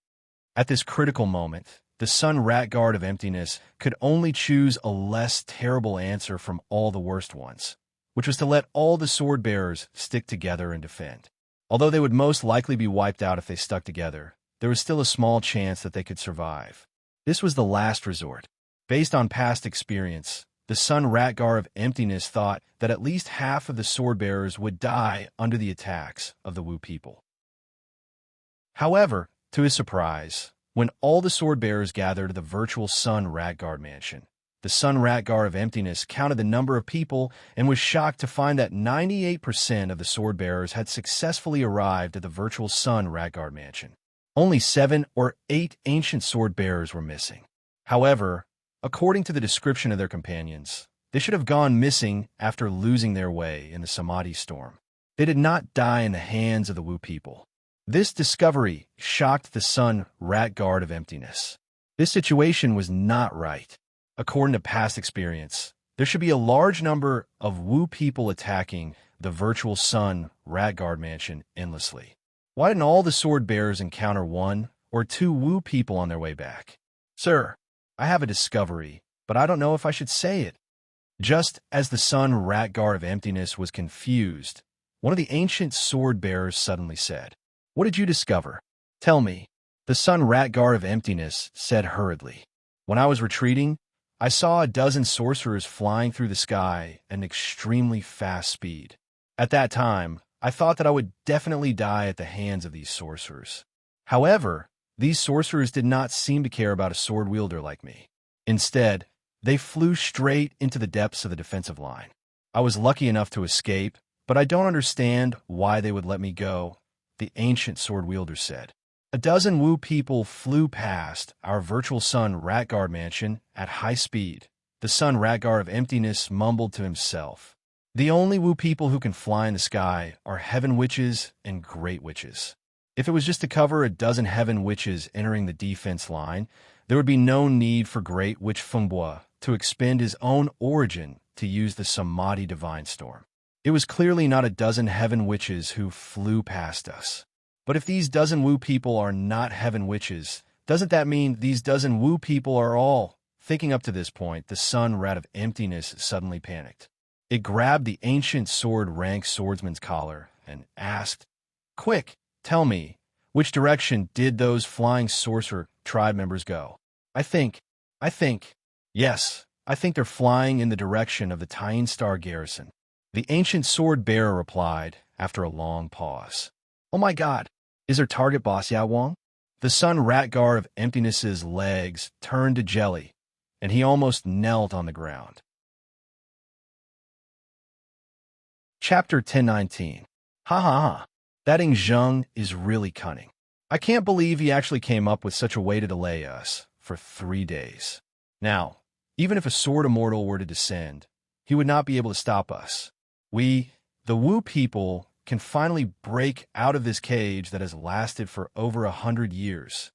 At this critical moment, the Sun Rat Guard of Emptiness could only choose a less terrible answer from all the worst ones, which was to let all the sword bearers stick together and defend. Although they would most likely be wiped out if they stuck together, there was still a small chance that they could survive. This was the last resort. Based on past experience, the Sun Rat Guard of Emptiness thought that at least half of the sword bearers would die under the attacks of the Wu people. However, to his surprise, when all the sword bearers gathered at the Virtual Sun Rat Guard Mansion, the Sun Rat Guard of Emptiness counted the number of people and was shocked to find that 98% of the sword bearers had successfully arrived at the Virtual Sun Rat Guard Mansion. Only 7 or 8 ancient sword bearers were missing. However, according to the description of their companions, they should have gone missing after losing their way in the Samadhi storm. They did not die in the hands of the Wu people. This discovery shocked the Sun Rat Guard of Emptiness. This situation was not right. According to past experience, there should be a large number of Wu people attacking the virtual Sun Rat Guard mansion endlessly. Why didn't all the sword bearers encounter one or two Wu people on their way back? Sir, I have a discovery, but I don't know if I should say it. Just as the Sun Rat Guard of Emptiness was confused, one of the ancient sword bearers suddenly said, "What did you discover? Tell me." The Sun Rat Guard of Emptiness said hurriedly, "When I was retreating, I saw a dozen sorcerers flying through the sky at an extremely fast speed. At that time, I thought that I would definitely die at the hands of these sorcerers. However, these sorcerers did not seem to care about a sword wielder like me. Instead, they flew straight into the depths of the defensive line. I was lucky enough to escape, but I don't understand why they would let me go," the ancient sword wielder said. A dozen Wu people flew past our virtual Sun Rat Guard mansion at high speed. The Sun Rat Guard of Emptiness mumbled to himself, "The only Wu people who can fly in the sky are heaven witches and great witches. If it was just to cover a dozen heaven witches entering the defense line, there would be no need for great witch Fengbo to expend his own origin to use the Samadhi Divine Storm. It was clearly not a dozen heaven witches who flew past us. But if these dozen Wu people are not heaven witches, doesn't that mean these dozen Wu people are all?" Thinking up to this point, the Sun Rat of Emptiness suddenly panicked. It grabbed the ancient sword rank swordsman's collar and asked, "Quick, tell me, which direction did those flying sorcerer tribe members go?" I think, yes, I think they're flying in the direction of the Tying Star garrison," the ancient sword bearer replied after a long pause. "Oh my God, is their target boss Yao Wang?" The Sun Rat Guard of Emptiness's legs turned to jelly, and he almost knelt on the ground. Chapter 1019. Ha ha ha. That Ing Zheng is really cunning. I can't believe he actually came up with such a way to delay us for 3 days. Now, even if a sword immortal were to descend, he would not be able to stop us. We, the Wu people, can finally break out of this cage that has lasted for over 100 years.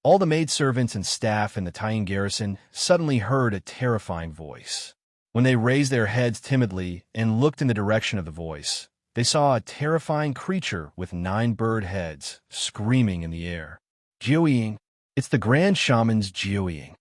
All the maidservants and staff in the Tying garrison suddenly heard a terrifying voice. When they raised their heads timidly and looked in the direction of the voice, they saw a terrifying creature with 9 bird heads screaming in the air. Jiuying. It's the Grand Shaman's Jiuying.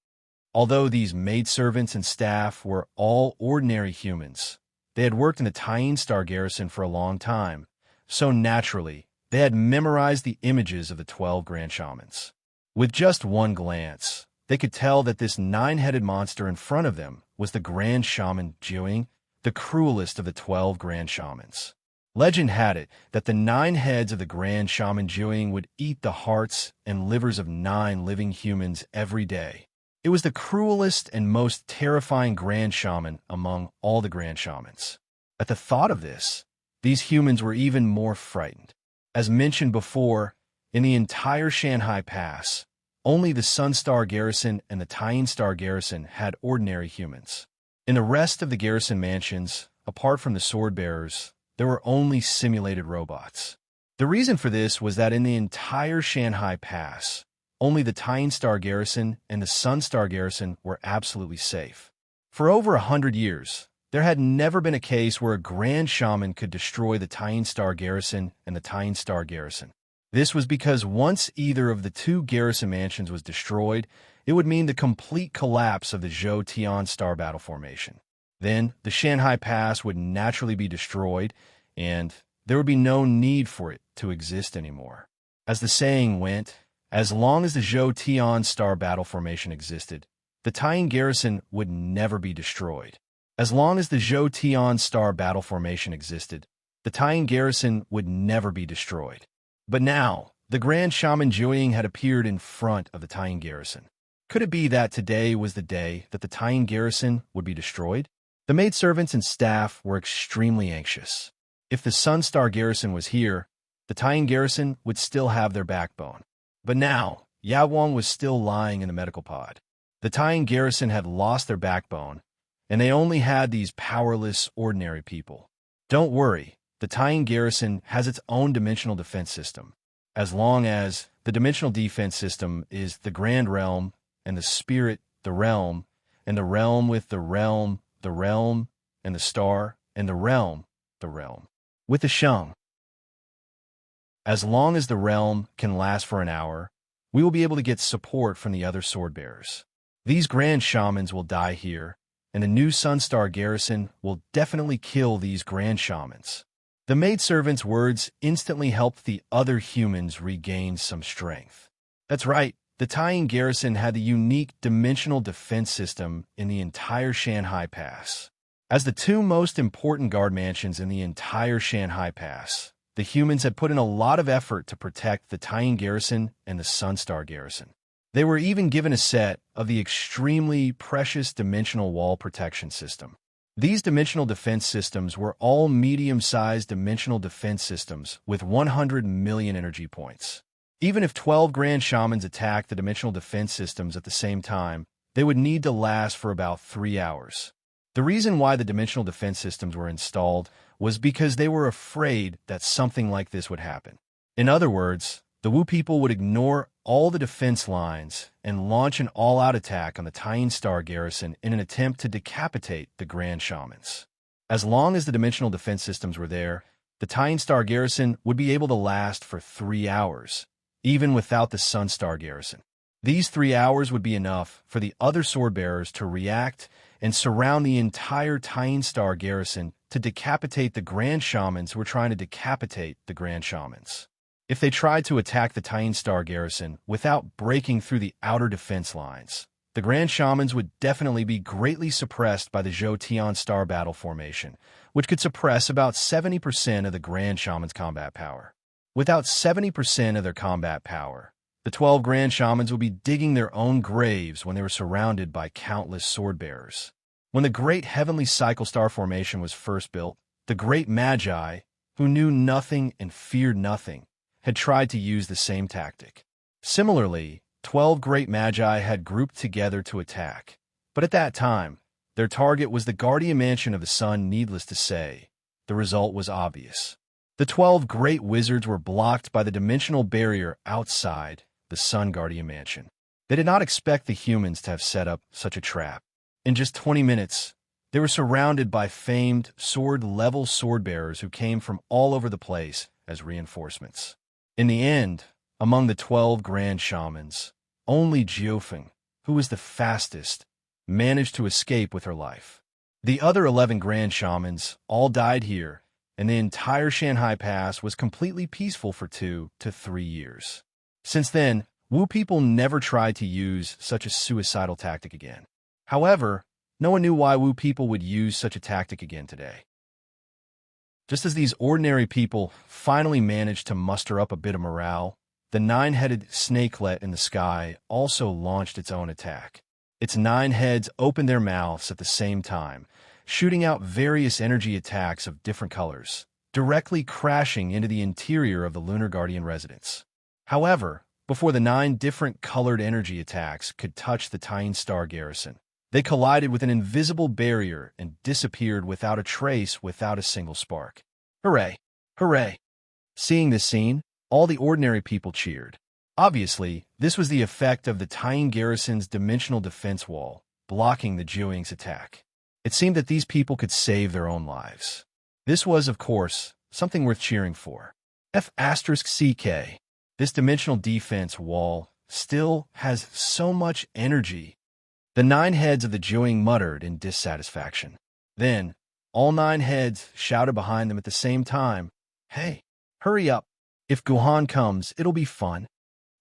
Although these maidservants and staff were all ordinary humans, they had worked in the Tying Star garrison for a long time, so naturally, they had memorized the images of the 12 Grand Shamans. With just one glance, they could tell that this 9-headed monster in front of them was the Grand Shaman Jiuying, the cruelest of the 12 Grand Shamans. Legend had it that the 9 heads of the Grand Shaman Jiuying would eat the hearts and livers of 9 living humans every day. It was the cruelest and most terrifying Grand Shaman among all the Grand Shamans. At the thought of this, these humans were even more frightened. As mentioned before, in the entire Shanhai Pass, only the Sunstar Garrison and the Tying Star Garrison had ordinary humans. In the rest of the garrison mansions, apart from the sword bearers, there were only simulated robots. The reason for this was that in the entire Shanhai Pass, only the Tying Star Garrison and the Sunstar Garrison were absolutely safe. For over 100 years, there had never been a case where a Grand Shaman could destroy the Tying Star Garrison and the Tying Star Garrison. This was because once either of the 2 garrison mansions was destroyed, it would mean the complete collapse of the Zhou Tian Star Battle Formation. Then, the Shanhai Pass would naturally be destroyed, and there would be no need for it to exist anymore. As the saying went, as long as the Zhou Tian Star Battle Formation existed, the Tying Garrison would never be destroyed. As long as the Zhou Tian Star Battle Formation existed, the Tying Garrison would never be destroyed. But now, the Grand Shaman Jiuying had appeared in front of the Tying Garrison. Could it be that today was the day that the Tying Garrison would be destroyed? The maidservants and staff were extremely anxious. If the Sunstar Garrison was here, the Tying Garrison would still have their backbone. But now, Yao Wang was still lying in the medical pod. The Tying Garrison had lost their backbone, and they only had these powerless, ordinary people. Don't worry, the Tying Garrison has its own dimensional defense system. as long as the dimensional defense system is the grand realm, and the spirit, the realm, and the realm with the realm, and the star, and the realm, with the shung. As long as the realm can last for an hour, we will be able to get support from the other sword bearers. These grand shamans will die here, and the new Sunstar garrison will definitely kill these grand shamans. The maidservant's words instantly helped the other humans regain some strength. That's right, the Taiyin garrison had the unique dimensional defense system in the entire Shanghai Pass. As the two most important guard mansions in the entire Shanghai Pass, the humans had put in a lot of effort to protect the Taiyin garrison and the Sunstar garrison. They were even given a set of the extremely precious dimensional wall protection system. These dimensional defense systems were all medium-sized dimensional defense systems with 100 million energy points. Even if 12 grand shamans attacked the dimensional defense systems at the same time, they would need to last for about 3 hours. The reason why the dimensional defense systems were installed was because they were afraid that something like this would happen. In other words, the Wu people would ignore all the defense lines and launch an all-out attack on the Taiyin Star garrison in an attempt to decapitate the Grand Shamans. As long as the dimensional defense systems were there, the Taiyin Star garrison would be able to last for 3 hours, even without the Sunstar garrison. These 3 hours would be enough for the other sword-bearers to react and surround the entire Taiyin Star garrison to decapitate the Grand Shamans who were trying to decapitate the Grand Shamans. If they tried to attack the Taiyin Star garrison without breaking through the outer defense lines, the Grand Shamans would definitely be greatly suppressed by the Zhou Tian Star battle formation, which could suppress about 70% of the Grand Shaman's combat power. Without 70% of their combat power, the 12 Grand Shamans would be digging their own graves when they were surrounded by countless sword-bearers. When the Great Heavenly Cycle Star Formation was first built, the Great Magi, who knew nothing and feared nothing, had tried to use the same tactic. Similarly, 12 Great Magi had grouped together to attack, but at that time, their target was the Guardian Mansion of the Sun. Needless to say, the result was obvious. The 12 Great Wizards were blocked by the dimensional barrier outside the Sun Guardian Mansion. They did not expect the humans to have set up such a trap. In just 20 minutes, they were surrounded by famed sword-level sword-bearers who came from all over the place as reinforcements. In the end, among the 12 Grand Shamans, only Jiufeng, who was the fastest, managed to escape with her life. The other 11 Grand Shamans all died here, and the entire Shanghai Pass was completely peaceful for 2 to 3 years. Since then, Wu people never tried to use such a suicidal tactic again. However, no one knew why Wu people would use such a tactic again today. Just as these ordinary people finally managed to muster up a bit of morale, the 9-headed snakelet in the sky also launched its own attack. Its 9 heads opened their mouths at the same time, shooting out various energy attacks of different colors, directly crashing into the interior of the Lunar Guardian residence. However, before the 9 different colored energy attacks could touch the Taiyin Star garrison, they collided with an invisible barrier and disappeared without a trace, without a single spark. Hooray! Hooray! Seeing this scene, all the ordinary people cheered. Obviously, this was the effect of the Taiyin garrison's dimensional defense wall, blocking the Jiuying's attack. It seemed that these people could save their own lives. This was, of course, something worth cheering for. F***CK. This dimensional defense wall still has so much energy. The 9 heads of the Jiuying muttered in dissatisfaction. Then, all 9 heads shouted behind them at the same time, "Hey, hurry up. If Guhan comes, it'll be fun."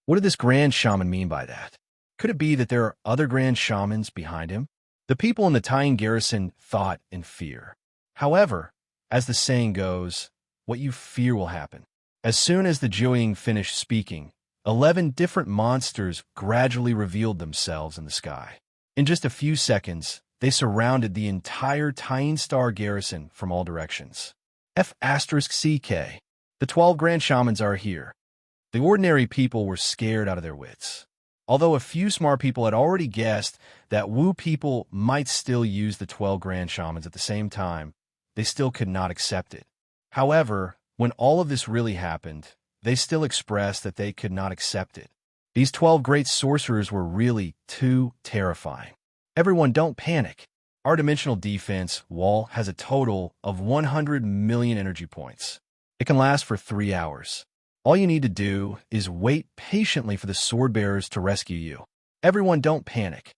What did this Grand Shaman mean by that? Could it be that there are other Grand Shamans behind him? The people in the Taiyin garrison thought in fear. However, as the saying goes, what you fear will happen. As soon as the Jiuying finished speaking, 11 different monsters gradually revealed themselves in the sky. In just a few seconds, they surrounded the entire Taiyin Star garrison from all directions. F***CK. The 12 Grand Shamans are here. The ordinary people were scared out of their wits. Although a few smart people had already guessed that Wu people might still use the 12 Grand Shamans at the same time, they still could not accept it. However, when all of this really happened, they still expressed that they could not accept it. These 12 great sorcerers were really too terrifying. Everyone, don't panic. Our dimensional defense wall has a total of 100 million energy points. It can last for 3 hours. All you need to do is wait patiently for the sword bearers to rescue you. Everyone, don't panic.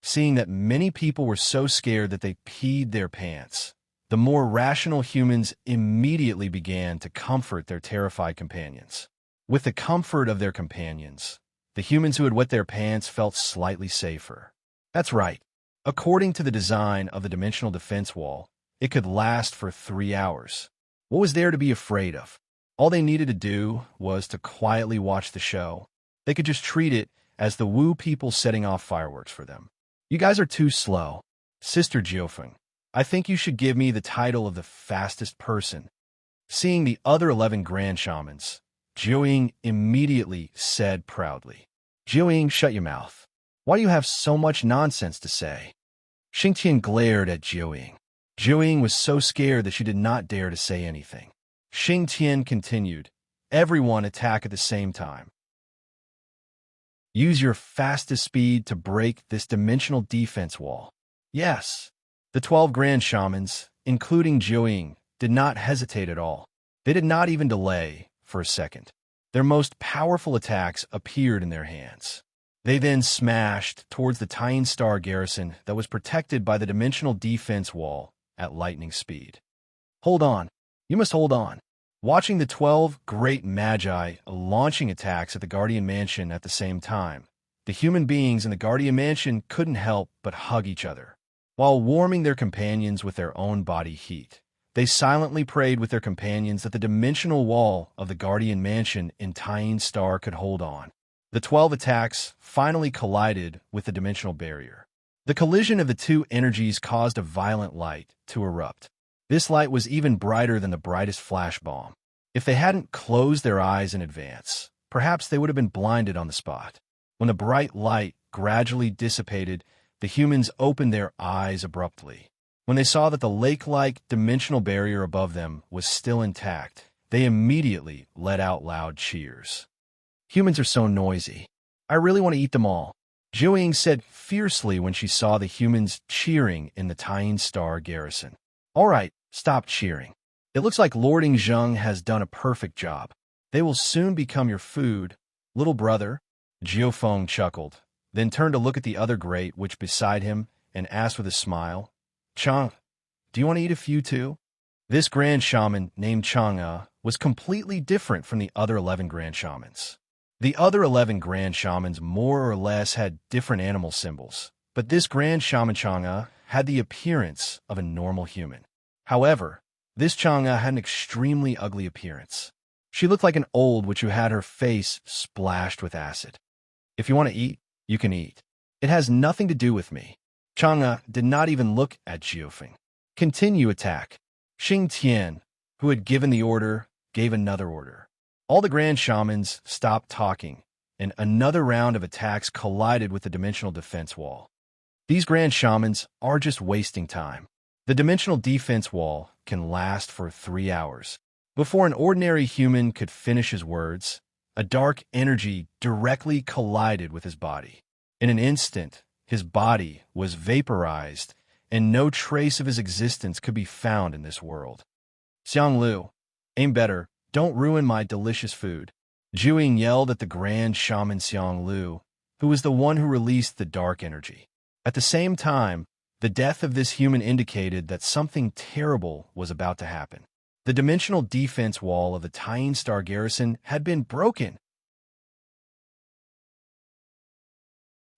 Seeing that many people were so scared that they peed their pants, the more rational humans immediately began to comfort their terrified companions. With the comfort of their companions, the humans who had wet their pants felt slightly safer. That's right. According to the design of the dimensional defense wall, it could last for 3 hours. What was there to be afraid of? All they needed to do was to quietly watch the show. They could just treat it as the Wu people setting off fireworks for them. You guys are too slow. Sister Jiofeng, I think you should give me the title of the fastest person. Seeing the other 11 grand shamans, Jiuying immediately said proudly, Jiuying, shut your mouth. Why do you have so much nonsense to say? Xingtian glared at Jiuying. Jiuying was so scared that she did not dare to say anything. Xingtian continued, everyone attack at the same time. Use your fastest speed to break this dimensional defense wall. Yes, the 12 grand shamans, including Jiuying, did not hesitate at all. They did not even delay for a second. Their most powerful attacks appeared in their hands. They then smashed towards the Tying Star garrison that was protected by the dimensional defense wall at lightning speed. Hold on. You must hold on. Watching the 12 great magi launching attacks at the Guardian Mansion at the same time, the human beings in the Guardian Mansion couldn't help but hug each other. While warming their companions with their own body heat, they silently prayed with their companions that the dimensional wall of the Guardian Mansion in Tying Star could hold on. The 12 attacks finally collided with the dimensional barrier. The collision of the two energies caused a violent light to erupt. This light was even brighter than the brightest flash bomb. If they hadn't closed their eyes in advance, perhaps they would have been blinded on the spot. When the bright light gradually dissipated, the humans opened their eyes abruptly. When they saw that the lake-like dimensional barrier above them was still intact, they immediately let out loud cheers. Humans are so noisy. I really want to eat them all, Jiuying said fiercely when she saw the humans cheering in the Tying Star garrison. All right, stop cheering. It looks like Lord Zheng has done a perfect job. They will soon become your food, little brother. Jiofeng chuckled, then turned to look at the other great witch beside him and asked with a smile, Chang, do you want to eat a few too? This grand shaman named Chang'e was completely different from the other 11 grand shamans. The other 11 grand shamans more or less had different animal symbols, but this grand shaman Chang'e had the appearance of a normal human. However, this Chang'e had an extremely ugly appearance. She looked like an old witch who had her face splashed with acid. If you want to eat, you can eat. It has nothing to do with me. Chang'e did not even look at Jiofeng. Continue attack. Xingtian, who had given the order, gave another order. All the grand shamans stopped talking, and another round of attacks collided with the dimensional defense wall. These grand shamans are just wasting time. The dimensional defense wall can last for 3 hours. Before an ordinary human could finish his words, a dark energy directly collided with his body. In an instant, his body was vaporized, and no trace of his existence could be found in this world. Xiang Lu, aim better. Don't ruin my delicious food. Jiuying yelled at the grand shaman Xiang Lu, who was the one who released the dark energy. At the same time, the death of this human indicated that something terrible was about to happen. The dimensional defense wall of the Tying Star garrison had been broken.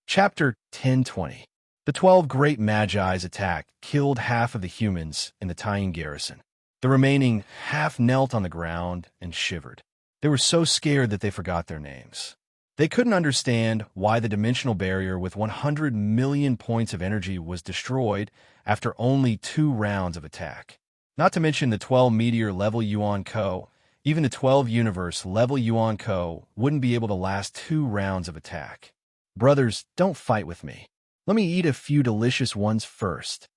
Chapter 1020. The 12 great magi's attack killed half of the humans in the Tying garrison. The remaining half knelt on the ground and shivered. They were so scared that they forgot their names. They couldn't understand why the dimensional barrier with 100 million points of energy was destroyed after only 2 rounds of attack. Not to mention the 12 meteor level Yuan Ko, even the 12 universe level Yuan Ko wouldn't be able to last 2 rounds of attack. Brothers, don't fight with me. Let me eat a few delicious ones first.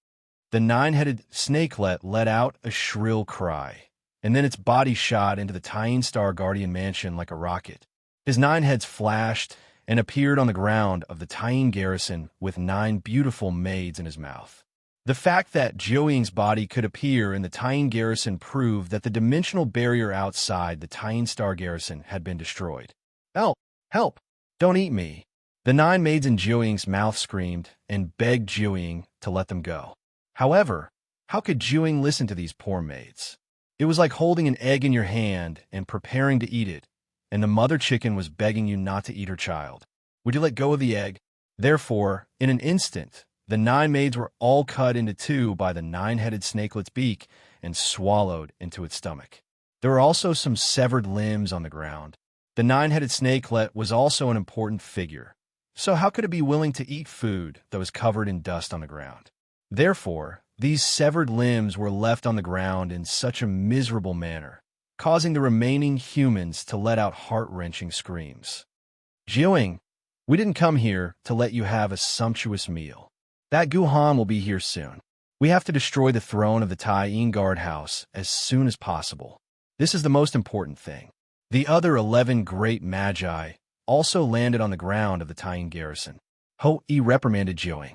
The 9-headed snakelet let out a shrill cry, and then its body shot into the Tyene Star Guardian mansion like a rocket. His 9 heads flashed and appeared on the ground of the Tyene garrison with 9 beautiful maids in his mouth. The fact that Jiuying's body could appear in the Tyene garrison proved that the dimensional barrier outside the Tyene Star garrison had been destroyed. "Help! Help! Don't eat me!" The 9 maids in Jiuying's mouth screamed and begged Jiuying to let them go. However, how could Jiuying listen to these poor maids? It was like holding an egg in your hand and preparing to eat it, and the mother chicken was begging you not to eat her child. Would you let go of the egg? Therefore, in an instant, the 9 maids were all cut into 2 by the 9-headed snakelet's beak and swallowed into its stomach. There were also some severed limbs on the ground. The 9-headed snakelet was also an important figure. So how could it be willing to eat food that was covered in dust on the ground? Therefore, these severed limbs were left on the ground in such a miserable manner, causing the remaining humans to let out heart-wrenching screams. "Jiuying, we didn't come here to let you have a sumptuous meal. That Guhan will be here soon. We have to destroy the throne of the Tyene guardhouse as soon as possible. This is the most important thing." The other 11 great magi also landed on the ground of the Tyene garrison. Ho-E reprimanded Jiuying.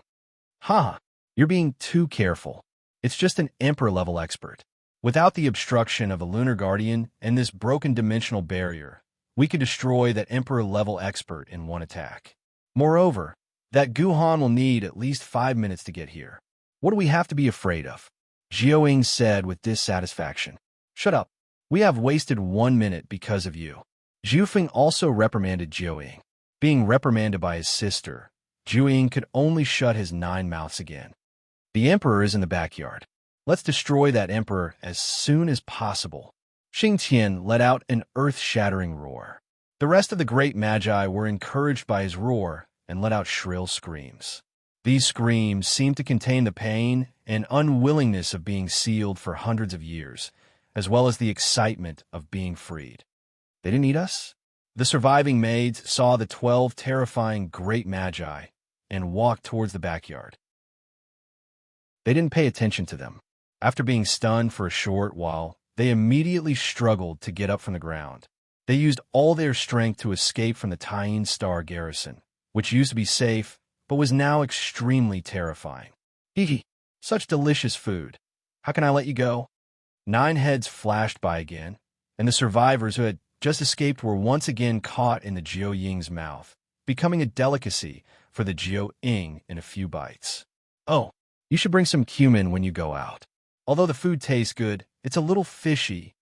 "Ha! You're being too careful. It's just an emperor-level expert. Without the obstruction of a lunar guardian and this broken dimensional barrier, we could destroy that emperor-level expert in one attack. Moreover, that Guhan will need at least 5 minutes to get here. What do we have to be afraid of?" Jiuying said with dissatisfaction. "Shut up. We have wasted 1 minute because of you." Jiufeng also reprimanded Jiuying. Being reprimanded by his sister, Jiuying could only shut his 9 mouths again. "The emperor is in the backyard. Let's destroy that emperor as soon as possible." Xingqian let out an earth-shattering roar. The rest of the great magi were encouraged by his roar and let out shrill screams. These screams seemed to contain the pain and unwillingness of being sealed for hundreds of years, as well as the excitement of being freed. "They didn't eat us?" The surviving maids saw the 12 terrifying great magi and walked towards the backyard. They didn't pay attention to them. After being stunned for a short while, they immediately struggled to get up from the ground. They used all their strength to escape from the Tyene Star garrison, which used to be safe, but was now extremely terrifying. "Hee, such delicious food. How can I let you go?" 9 heads flashed by again, and the survivors who had just escaped were once again caught in the Jiuying's mouth, becoming a delicacy for the Jiuying in a few bites. "Oh, you should bring some cumin when you go out. Although the food tastes good, it's a little fishy,"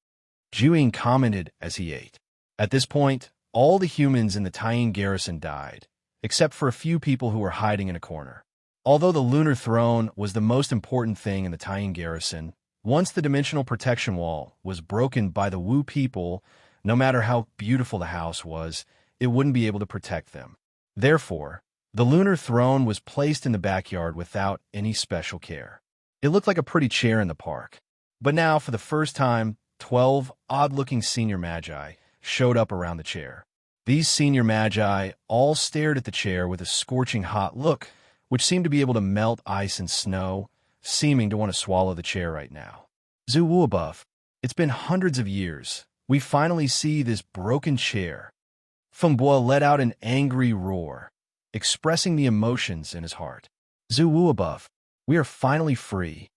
Jiuying commented as he ate. At this point, all the humans in the Tyene garrison died, except for a few people who were hiding in a corner. Although the lunar throne was the most important thing in the Tyene garrison, once the dimensional protection wall was broken by the Wu people, no matter how beautiful the house was, it wouldn't be able to protect them. Therefore, the lunar throne was placed in the backyard without any special care. It looked like a pretty chair in the park. But now, for the first time, 12 odd-looking senior magi showed up around the chair. These senior magi all stared at the chair with a scorching hot look, which seemed to be able to melt ice and snow, seeming to want to swallow the chair right now. "Zhu Wu above, it's been hundreds of years. We finally see this broken chair." Feng Bo let out an angry roar, expressing the emotions in his heart. "Zhu Wu above, we are finally free."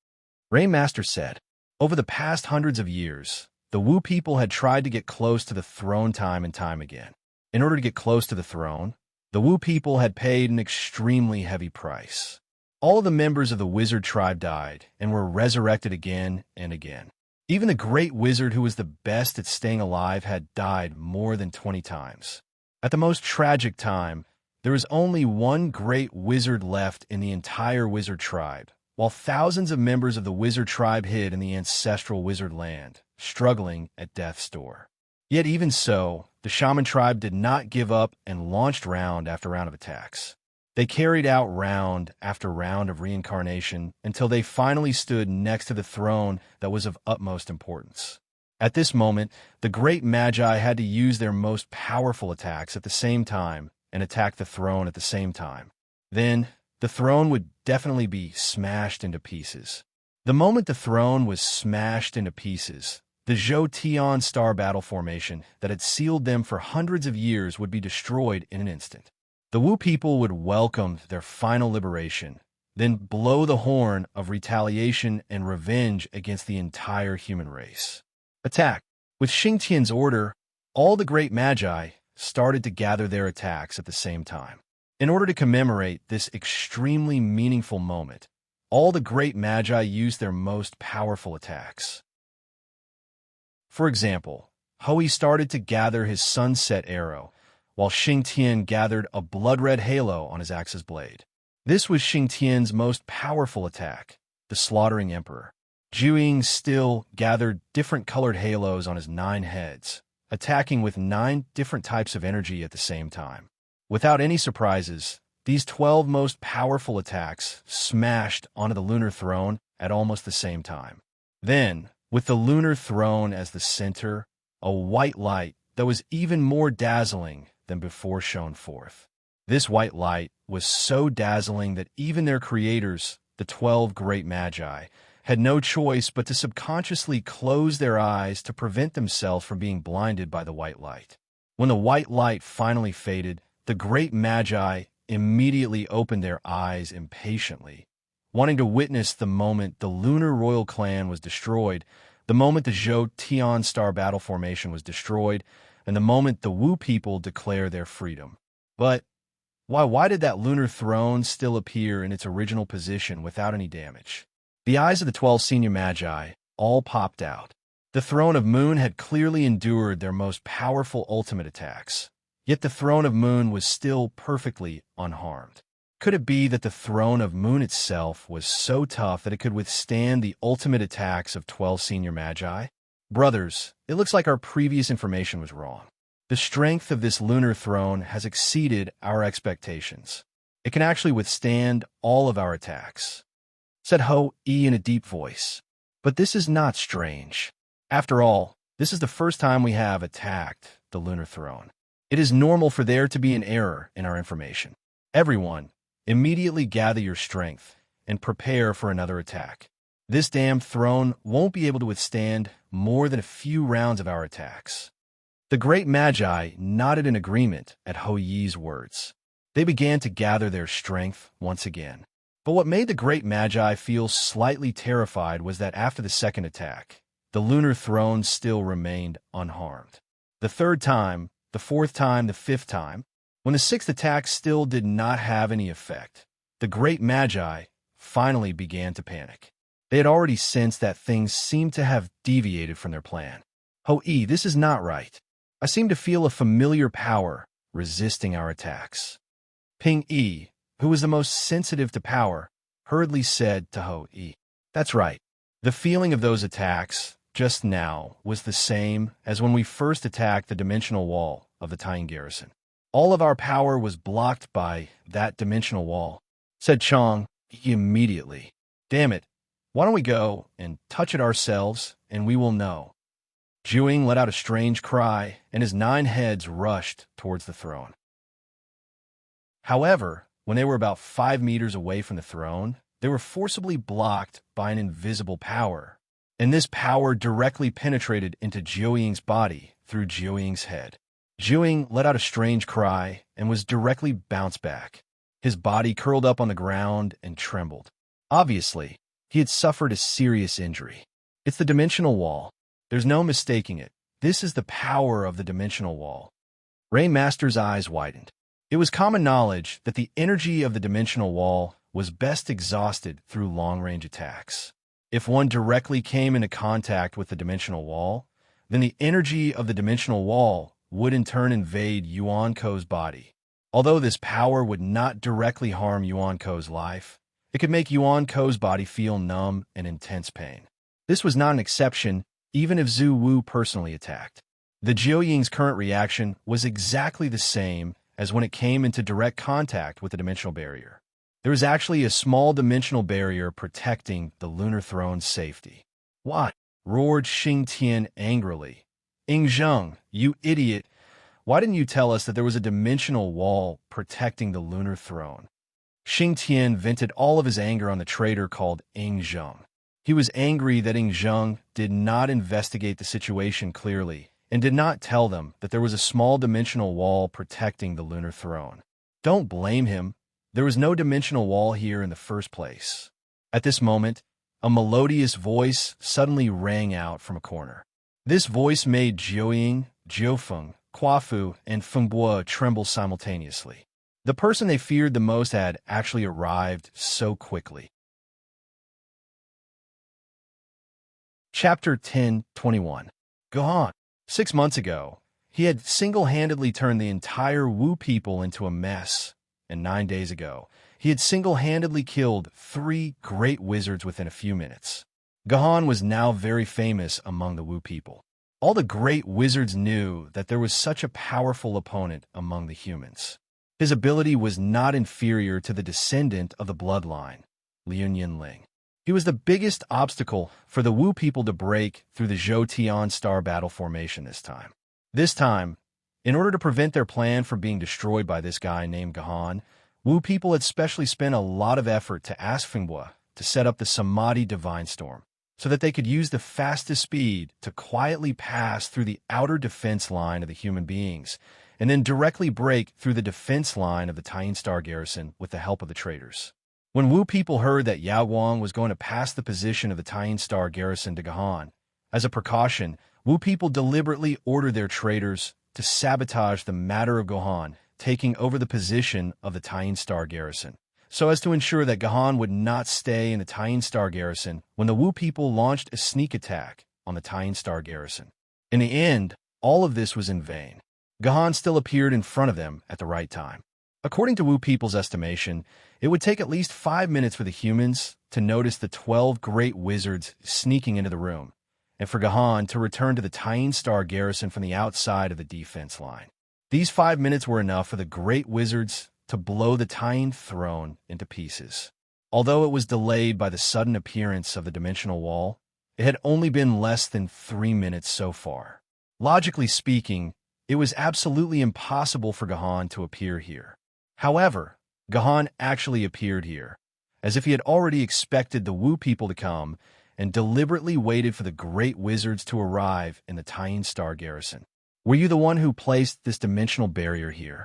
Rainmaster said, "Over the past hundreds of years, the Wu people had tried to get close to the throne time and time again. In order to get close to the throne, the Wu people had paid an extremely heavy price. All the members of the wizard tribe died and were resurrected again and again. Even the great wizard who was the best at staying alive had died more than 20 times. At the most tragic time, there was only one great wizard left in the entire wizard tribe, while thousands of members of the wizard tribe hid in the ancestral wizard land, struggling at death's door. Yet even so, the shaman tribe did not give up and launched round after round of attacks. They carried out round after round of reincarnation until they finally stood next to the throne that was of utmost importance. At this moment, the great magi had to use their most powerful attacks at the same time and attack the throne at the same time. Then, the throne would definitely be smashed into pieces. The moment the throne was smashed into pieces, The Zhou-Tian star battle formation that had sealed them for hundreds of years would be destroyed in an instant. The Wu people would welcome their final liberation, then blow the horn of retaliation and revenge against the entire human race. Attack. With Xingtian's order, all the great magi started to gather their attacks at the same time. In order to commemorate this extremely meaningful moment, all the great magi used their most powerful attacks. For example, Hui started to gather his sunset arrow, while Xingtian gathered a blood-red halo on his axe's blade. This was Xingtian's most powerful attack, the Slaughtering Emperor. Zhu still gathered different colored halos on his 9 heads, attacking with 9 different types of energy at the same time. Without any surprises, these 12 most powerful attacks smashed onto the lunar throne at almost the same time. Then, with the lunar throne as the center, a white light that was even more dazzling than before shone forth. This white light was so dazzling that even their creators, the 12 great magi, had no choice but to subconsciously close their eyes to prevent themselves from being blinded by the white light. When the white light finally faded, the great magi immediately opened their eyes impatiently, wanting to witness the moment the lunar royal clan was destroyed, the moment the Zhou-Tian star battle formation was destroyed, and the moment the Wu people declare their freedom. But why did that lunar throne still appear in its original position without any damage? The eyes of the 12 senior magi all popped out. The throne of Moon had clearly endured their most powerful ultimate attacks, yet the throne of Moon was still perfectly unharmed. Could it be that the throne of Moon itself was so tough that it could withstand the ultimate attacks of 12 senior magi? Brothers, it looks like our previous information was wrong. The strength of this lunar throne has exceeded our expectations. It can actually withstand all of our attacks, said Ho-E in a deep voice. But this is not strange. After all, this is the first time we have attacked the lunar throne. It is normal for there to be an error in our information. Everyone, immediately gather your strength and prepare for another attack. This damn throne won't be able to withstand more than a few rounds of our attacks. The great magi nodded in agreement at Ho-Yi's words. They began to gather their strength once again. But what made the great magi feel slightly terrified was that after the second attack, the lunar throne still remained unharmed. The third time, the fourth time, the fifth time, when the sixth attack still did not have any effect, the great magi finally began to panic. They had already sensed that things seemed to have deviated from their plan. Ho-E, this is not right. I seem to feel a familiar power resisting our attacks. Ping-E, who was the most sensitive to power, hurriedly said to Ho-E, "That's right. The feeling of those attacks just now was the same as when we first attacked the dimensional wall of the Taiyin garrison. All of our power was blocked by that dimensional wall," said Chang immediately. "Damn it. Why don't we go and touch it ourselves, and we will know." Zhu let out a strange cry, and his 9 heads rushed towards the throne. However, when they were about 5 meters away from the throne, they were forcibly blocked by an invisible power, and this power directly penetrated into Zhou body through Zhou's head. Zhu let out a strange cry and was directly bounced back. His body curled up on the ground and trembled. Obviously, he had suffered a serious injury. It's the dimensional wall. There's no mistaking it. This is the power of the dimensional wall. Rainmaster's eyes widened. It was common knowledge that the energy of the dimensional wall was best exhausted through long-range attacks. If one directly came into contact with the dimensional wall, then the energy of the dimensional wall would in turn invade Yuan Ko's body. Although this power would not directly harm Yuan Ko's life, it could make Yuan Ko's body feel numb and intense pain. This was not an exception even if Zhu Wu personally attacked. The Jiuying's current reaction was exactly the same as when it came into direct contact with the dimensional barrier. There was actually a small dimensional barrier protecting the lunar throne's safety. "What?" roared Xingtian angrily. "Ingzheng, you idiot! Why didn't you tell us that there was a dimensional wall protecting the lunar throne?" Xingtian vented all of his anger on the traitor called Ingzheng. He was angry that Zheng did not investigate the situation clearly and did not tell them that there was a small dimensional wall protecting the lunar throne. Don't blame him. There was no dimensional wall here in the first place. At this moment, a melodious voice suddenly rang out from a corner. This voice made Jiuying, Jiufeng, Kuafu, and Fengbo tremble simultaneously. The person they feared the most had actually arrived so quickly. Chapter 10:21. Gahan. 6 months ago, he had single-handedly turned the entire Wu people into a mess, and 9 days ago, he had single-handedly killed 3 great wizards within a few minutes. Gahan was now very famous among the Wu people. All the great wizards knew that there was such a powerful opponent among the humans. His ability was not inferior to the descendant of the bloodline, Liu Yinling. He was the biggest obstacle for the Wu people to break through the Zhou-Tian star battle formation this time. This time, in order to prevent their plan from being destroyed by this guy named Gahan, Wu people had specially spent a lot of effort to ask Fengbo to set up the Samadhi Divine Storm, so that they could use the fastest speed to quietly pass through the outer defense line of the human beings, and then directly break through the defense line of the Taiyin Star garrison with the help of the traders. When Wu people heard that Yao Guang was going to pass the position of the Taiyin Star garrison to Gahan, as a precaution, Wu people deliberately ordered their traders to sabotage the matter of Gahan taking over the position of the Taiyin Star garrison, so as to ensure that Gahan would not stay in the Taiyin Star garrison when the Wu people launched a sneak attack on the Taiyin Star garrison. In the end, all of this was in vain. Gahan still appeared in front of them at the right time. According to Wu people's estimation, it would take at least 5 minutes for the humans to notice the 12 great wizards sneaking into the room, and for Gahan to return to the Taiyin Star garrison from the outside of the defense line. These 5 minutes were enough for the great wizards to blow the Taiyin throne into pieces. Although it was delayed by the sudden appearance of the dimensional wall, it had only been less than 3 minutes so far. Logically speaking, it was absolutely impossible for Gahan to appear here. However, Gahan actually appeared here, as if he had already expected the Wu people to come and deliberately waited for the great wizards to arrive in the Taiyin Star garrison. Were you the one who placed this dimensional barrier here?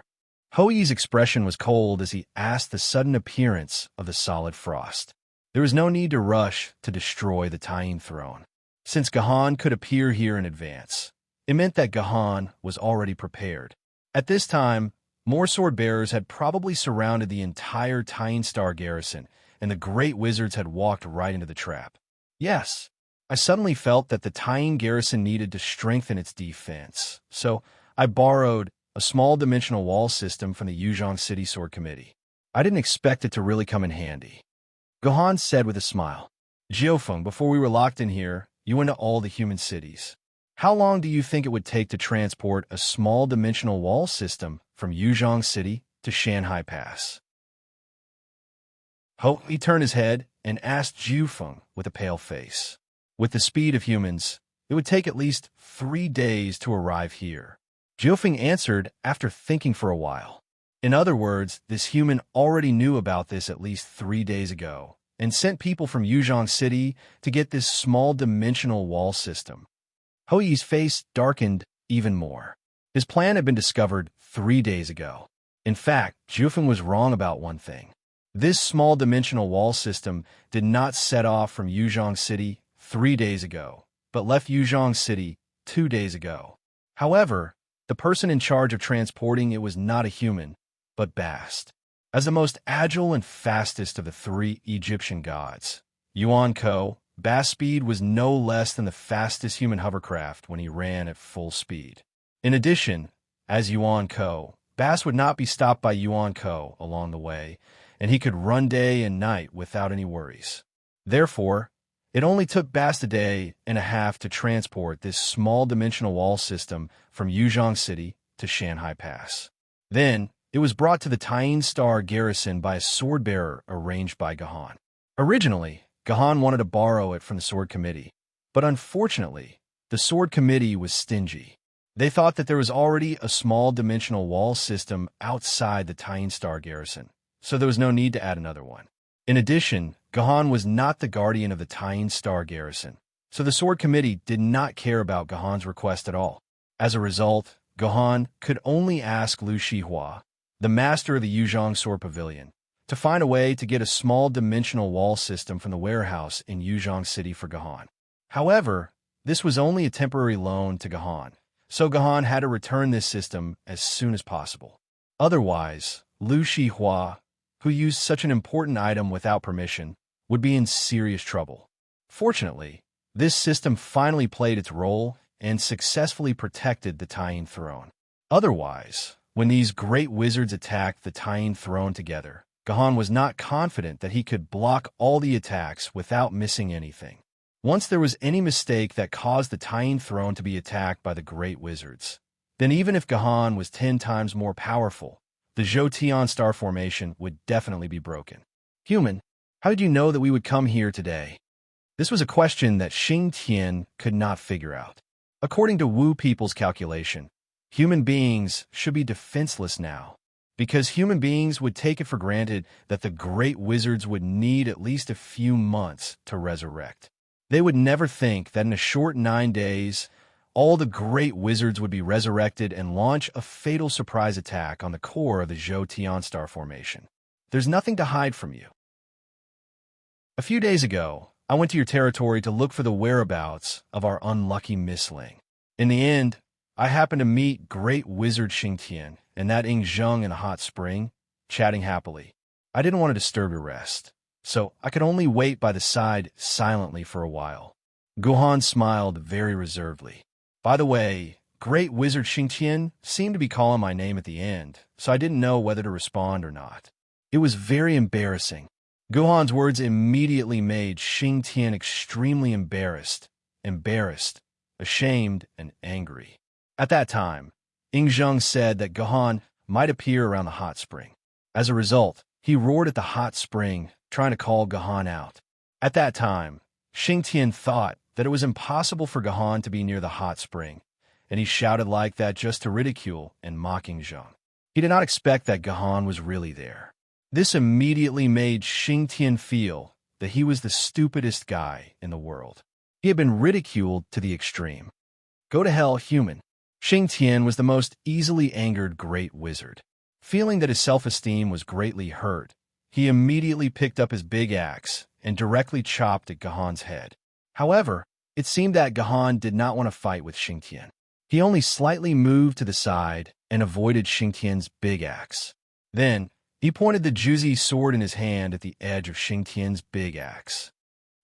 Hoyi's expression was cold as he asked the sudden appearance of the solid frost. There was no need to rush to destroy the Taiyin throne. Since Gahan could appear here in advance, it meant that Gahan was already prepared. At this time, more sword-bearers had probably surrounded the entire Taiyin Star garrison, and the great wizards had walked right into the trap. Yes, I suddenly felt that the Taiyin garrison needed to strengthen its defense, so I borrowed a small dimensional wall system from the Yuzhong City Sword Committee. I didn't expect it to really come in handy. Gahan said with a smile, Jiufeng, before we were locked in here, you went to all the human cities. How long do you think it would take to transport a small dimensional wall system from Yuzhong City to Shanghai Pass? He turned his head and asked Jiufeng with a pale face. With the speed of humans, it would take at least 3 days to arrive here. Jiufeng answered after thinking for a while. In other words, this human already knew about this at least 3 days ago and sent people from Yuzhong City to get this small dimensional wall system. Hoyi's face darkened even more. His plan had been discovered 3 days ago. In fact, Jiufeng was wrong about one thing. This small dimensional wall system did not set off from Yuzhong City 3 days ago, but left Yuzhong City 2 days ago. However, the person in charge of transporting it was not a human, but Bast. As the most agile and fastest of the 3 Egyptian gods, Yuan Ko, Bast's speed was no less than the fastest human hovercraft when he ran at full speed. In addition, as Yuan Ko, Bast would not be stopped by Yuan Ko along the way, and he could run day and night without any worries. Therefore, it only took Bast a day and a half to transport this small dimensional wall system from Yuzhong City to Shanghai Pass. Then, it was brought to the Taiyin Star garrison by a sword-bearer arranged by Gahan. Originally, Gahan wanted to borrow it from the Sword Committee, but unfortunately, the Sword Committee was stingy. They thought that there was already a small dimensional wall system outside the Taiyin Star garrison, so there was no need to add another one. In addition, Gahan was not the guardian of the Tying Star garrison, so the Sword Committee did not care about Gahan's request at all. As a result, Gahan could only ask Lu Shihua, the master of the Yuzhong Sword Pavilion, to find a way to get a small dimensional wall system from the warehouse in Yuzhong City for Gahan. However, this was only a temporary loan to Gahan, so Gahan had to return this system as soon as possible. Otherwise, Lu Shihua, who used such an important item without permission, would be in serious trouble. Fortunately, this system finally played its role and successfully protected the Tying throne. Otherwise, when these great wizards attacked the Tying throne together, Gahan was not confident that he could block all the attacks without missing anything. Once there was any mistake that caused the Tying throne to be attacked by the great wizards, then even if Gahan was 10 times more powerful, the Zhou Star formation would definitely be broken. Human, how did you know that we would come here today? This was a question that Xing Tian could not figure out. According to Wu people's calculation, human beings should be defenseless now, because human beings would take it for granted that the great wizards would need at least a few months to resurrect. They would never think that in a short 9 days, all the great wizards would be resurrected and launch a fatal surprise attack on the core of the Zhou Star formation. There's nothing to hide from you. A few days ago, I went to your territory to look for the whereabouts of our unlucky misling. In the end, I happened to meet great wizard Xingtian and that Ingzheng in a hot spring, chatting happily. I didn't want to disturb your rest, so I could only wait by the side silently for a while. Guhan smiled very reservedly. By the way, great wizard Xingtian seemed to be calling my name at the end, so I didn't know whether to respond or not. It was very embarrassing. Guhan's words immediately made Xingtian extremely embarrassed, ashamed, and angry. At that time, Ingzheng said that Gahan might appear around the hot spring. As a result, he roared at the hot spring, trying to call Gahan out. At that time, Xingtian thought that it was impossible for Gahan to be near the hot spring, and he shouted like that just to ridicule and mock Ingzheng. He did not expect that Gahan was really there. This immediately made Xingtian feel that he was the stupidest guy in the world. He had been ridiculed to the extreme. Go to hell, human. Xingtian was the most easily angered great wizard. Feeling that his self-esteem was greatly hurt, he immediately picked up his big axe and directly chopped at Gahan's head. However, it seemed that Gahan did not want to fight with Xingtian. He only slightly moved to the side and avoided Xingtian's big axe. Then, he pointed the Juzi sword in his hand at the edge of Xingtian's big axe.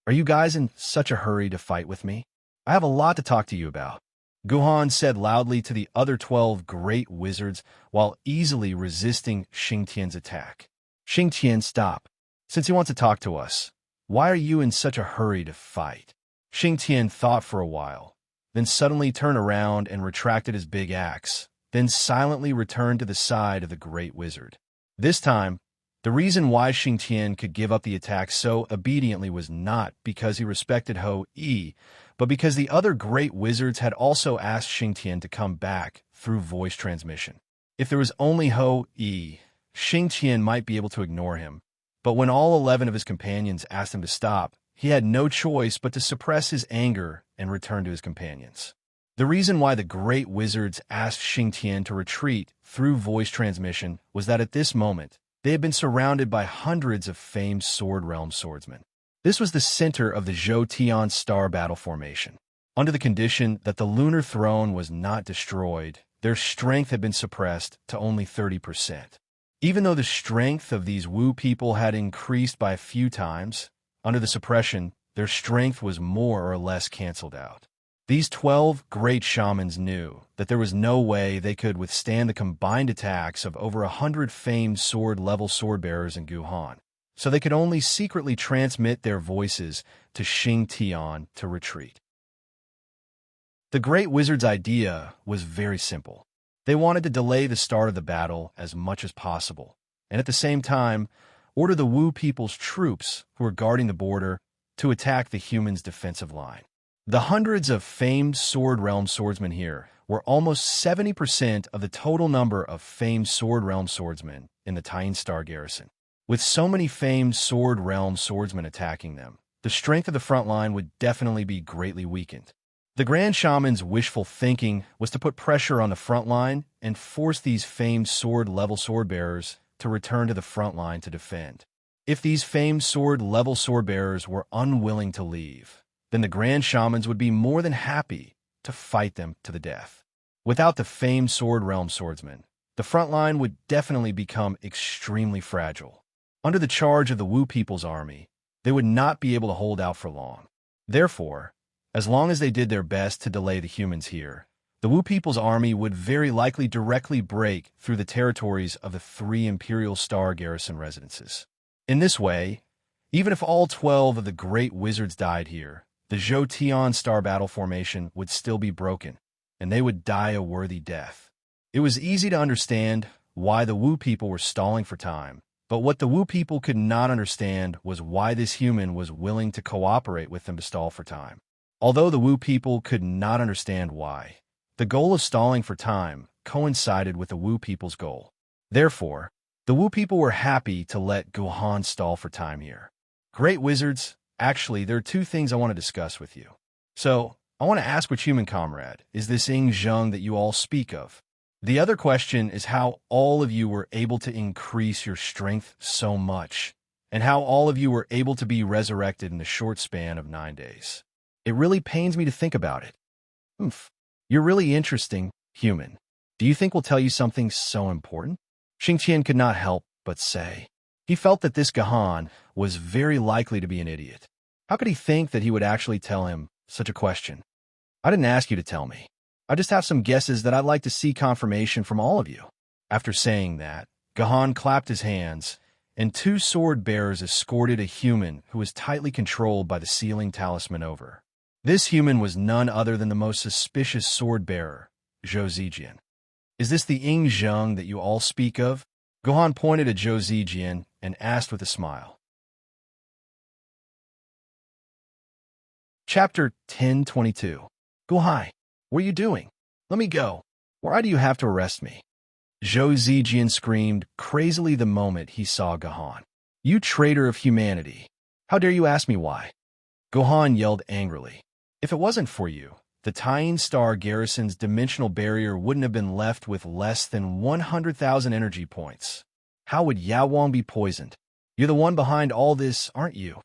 Are you guys in such a hurry to fight with me? I have a lot to talk to you about. Guhan said loudly to the other 12 great wizards while easily resisting Xingtian's attack. Xingtian, stop. Since he wants to talk to us, why are you in such a hurry to fight? Xingtian thought for a while, then suddenly turned around and retracted his big axe, then silently returned to the side of the great wizard. This time, the reason why Xingtian could give up the attack so obediently was not because he respected Ho-Yi, but because the other great wizards had also asked Xingtian to come back through voice transmission. If there was only Ho-Yi, Xingtian might be able to ignore him, but when all 11 of his companions asked him to stop, he had no choice but to suppress his anger and return to his companions. The reason why the great wizards asked Xingtian to retreat through voice transmission was that at this moment, they had been surrounded by hundreds of famed Sword Realm swordsmen. This was the center of the Zhou Star battle formation. Under the condition that the lunar throne was not destroyed, their strength had been suppressed to only 30%. Even though the strength of these Wu people had increased by a few times, under the suppression, their strength was more or less canceled out. These 12 great shamans knew that there was no way they could withstand the combined attacks of over 100 famed sword-level sword-bearers in Guhan, so they could only secretly transmit their voices to Xingtian to retreat. The great wizard's idea was very simple. They wanted to delay the start of the battle as much as possible, and at the same time, order the Wu people's troops who were guarding the border to attack the humans' defensive line. The hundreds of famed Sword Realm swordsmen here were almost 70% of the total number of famed Sword Realm swordsmen in the Tying Star garrison. With so many famed Sword Realm swordsmen attacking them, the strength of the front line would definitely be greatly weakened. The Grand Shaman's wishful thinking was to put pressure on the front line and force these famed sword-level sword-bearers to return to the front line to defend. If these famed sword-level sword-bearers were unwilling to leave, then the Grand Shamans would be more than happy to fight them to the death. Without the famed Sword Realm swordsmen, the front line would definitely become extremely fragile. Under the charge of the Wu People's army, they would not be able to hold out for long. Therefore, as long as they did their best to delay the humans here, the Wu People's army would very likely directly break through the territories of the 3 Imperial Star Garrison residences. In this way, even if all 12 of the great wizards died here, the Zhou Tian Star Battle Formation would still be broken, and they would die a worthy death. It was easy to understand why the Wu people were stalling for time, but what the Wu people could not understand was why this human was willing to cooperate with them to stall for time. Although the Wu people could not understand why, the goal of stalling for time coincided with the Wu people's goal. Therefore, the Wu people were happy to let Guhan stall for time here. Great wizards, actually, there are 2 things I want to discuss with you. So, I want to ask which human comrade is this Ying Zheng that you all speak of? The other question is how all of you were able to increase your strength so much, and how all of you were able to be resurrected in the short span of 9 days. It really pains me to think about it. You're really interesting, human. Do you think we'll tell you something so important? Xingqian could not help but say. He felt that this Gahan was very likely to be an idiot. How could he think that he would actually tell him such a question? I didn't ask you to tell me. I just have some guesses that I'd like to see confirmation from all of you. After saying that, Gahan clapped his hands, and 2 sword bearers escorted a human who was tightly controlled by the sealing talisman over. This human was none other than the most suspicious sword bearer, Zhou Zijian. Is this the Ying Zheng that you all speak of? Gahan pointed at Zhou Zijian and asked with a smile. Chapter 1022. Guhai, what are you doing? Let me go. Why do you have to arrest me? Zhou Zijian screamed crazily the moment he saw Gahan. You traitor of humanity! How dare you ask me why? Gahan yelled angrily. If it wasn't for you, the Tian Star Garrison's dimensional barrier wouldn't have been left with less than 100,000 energy points. How would Yawang be poisoned? You're the one behind all this, aren't you?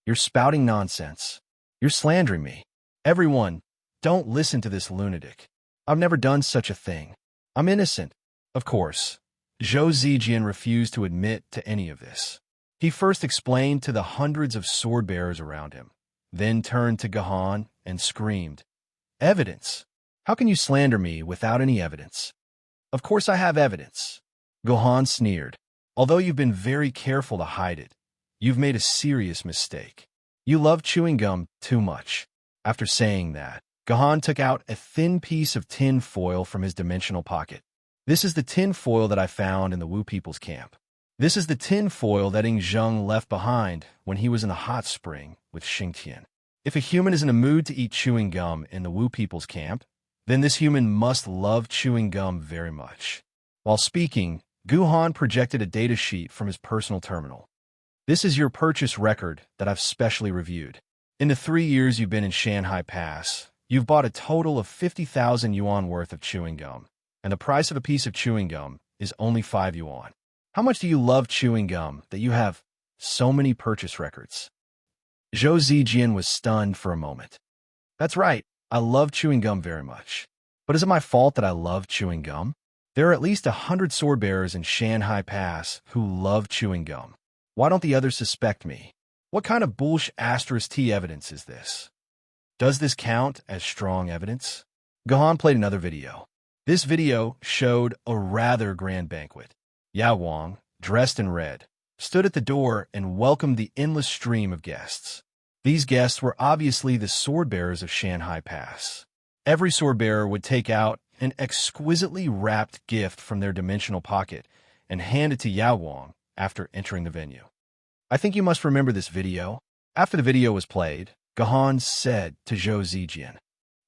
You're spouting nonsense. You're slandering me. Everyone, don't listen to this lunatic. I've never done such a thing. I'm innocent. Of course, Zhou Zijian refused to admit to any of this. He first explained to the hundreds of sword bearers around him, then turned to Gahan and screamed, Evidence! How can you slander me without any evidence? Of course I have evidence. Gahan sneered. Although you've been very careful to hide it, you've made a serious mistake. You love chewing gum too much. After saying that, Gahan took out a thin piece of tin foil from his dimensional pocket. This is the tin foil that I found in the Wu people's camp. This is the tin foil that Ying Zheng left behind when he was in the hot spring with Xingqian. If a human is in a mood to eat chewing gum in the Wu people's camp, then this human must love chewing gum very much. While speaking, Guhan projected a data sheet from his personal terminal. This is your purchase record that I've specially reviewed. In the 3 years you've been in Shanghai Pass, you've bought a total of 50,000 yuan worth of chewing gum, and the price of a piece of chewing gum is only 5 yuan. How much do you love chewing gum that you have so many purchase records? Zhou Zijian was stunned for a moment. That's right, I love chewing gum very much. But is it my fault that I love chewing gum? There are at least 100 sword bearers in Shanghai Pass who love chewing gum. Why don't the others suspect me? What kind of bullsh** T evidence is this? Does this count as strong evidence? Gahan played another video. This video showed a rather grand banquet. Yawang, dressed in red, stood at the door and welcomed the endless stream of guests. These guests were obviously the sword bearers of Shanghai Pass. Every sword bearer would take out an exquisitely wrapped gift from their dimensional pocket and hand it to Yawang after entering the venue. I think you must remember this video. After the video was played, Gahan said to Zhou Zijian,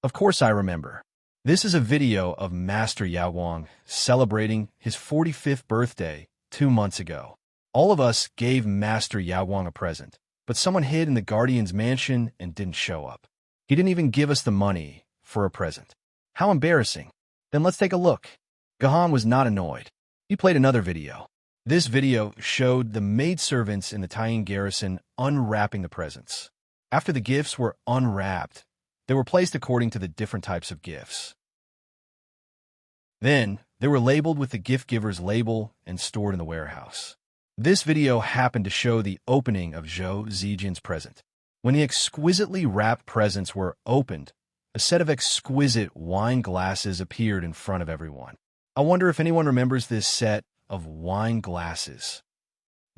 Of course I remember. This is a video of Master Yawang celebrating his 45th birthday 2 months ago. All of us gave Master Yao Guang a present, but someone hid in the Guardian's mansion and didn't show up. He didn't even give us the money for a present. How embarrassing. Then let's take a look. Gahan was not annoyed. He played another video. This video showed the maidservants in the Taiyin garrison unwrapping the presents. After the gifts were unwrapped, they were placed according to the different types of gifts. Then, they were labeled with the gift giver's label and stored in the warehouse. This video happened to show the opening of Zhou Zijian's present. When the exquisitely wrapped presents were opened, a set of exquisite wine glasses appeared in front of everyone. I wonder if anyone remembers this set of wine glasses.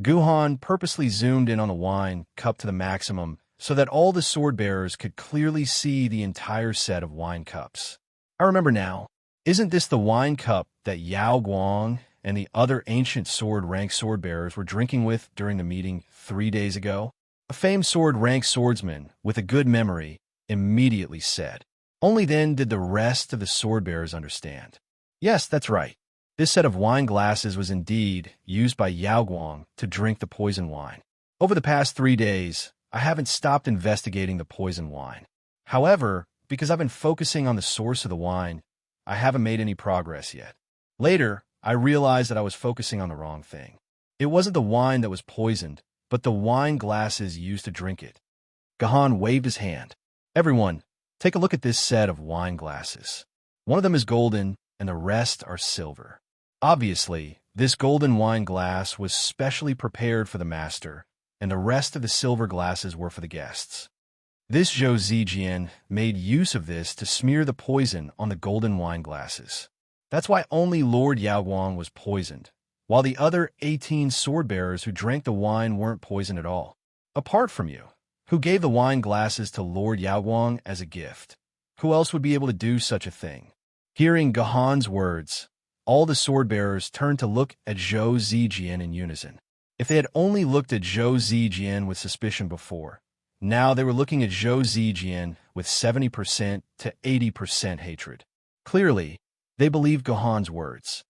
Guhan purposely zoomed in on the wine cup to the maximum so that all the sword bearers could clearly see the entire set of wine cups. I remember now. Isn't this the wine cup that Yao Guang and the other ancient sword rank sword bearers were drinking with during the meeting 3 days ago? A famed sword rank swordsman with a good memory immediately said. Only then did the rest of the sword bearers understand. Yes, that's right. This set of wine glasses was indeed used by Yao Guang to drink the poison wine. Over the past 3 days, I haven't stopped investigating the poison wine. However, because I've been focusing on the source of the wine, I haven't made any progress yet. Later, I realized that I was focusing on the wrong thing. It wasn't the wine that was poisoned, but the wine glasses used to drink it. Gahan waved his hand. Everyone, take a look at this set of wine glasses. One of them is golden, and the rest are silver. Obviously, this golden wine glass was specially prepared for the master, and the rest of the silver glasses were for the guests. This Zhou Zijian made use of this to smear the poison on the golden wine glasses. That's why only Lord Yao Guang was poisoned, while the other 18 sword bearers who drank the wine weren't poisoned at all. Apart from you, who gave the wine glasses to Lord Yao Guang as a gift. Who else would be able to do such a thing? Hearing Gahan's words, all the sword bearers turned to look at Zhou Zijian in unison. If they had only looked at Zhou Zijian with suspicion before, now they were looking at Zhou Zijian with 70% to 80% hatred. Clearly, they believed Gahan's words.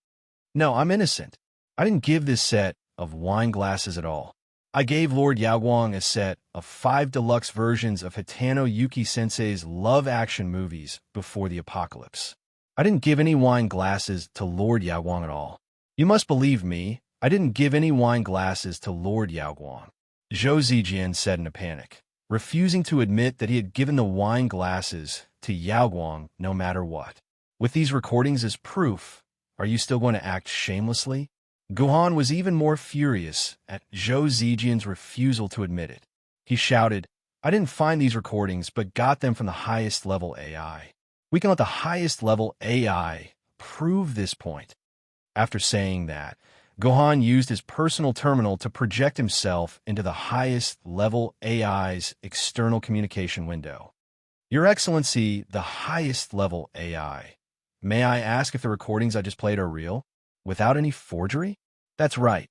No, I'm innocent. I didn't give this set of wine glasses at all. I gave Lord Yao Guang a set of 5 deluxe versions of Hitano Yuki-sensei's love action movies before the apocalypse. I didn't give any wine glasses to Lord Yao Guang at all. You must believe me, I didn't give any wine glasses to Lord Yao Guang. Zhou Zijian said in a panic, refusing to admit that he had given the wine glasses to Yao Guang no matter what. With these recordings as proof, are you still going to act shamelessly? Guhan was even more furious at Zhou Zijian's refusal to admit it. He shouted, I didn't find these recordings but got them from the highest level AI. We can let the highest level AI prove this point. After saying that, Guhan used his personal terminal to project himself into the highest level AI's external communication window. Your Excellency, the highest level AI. May I ask if the recordings I just played are real? Without any forgery? That's right.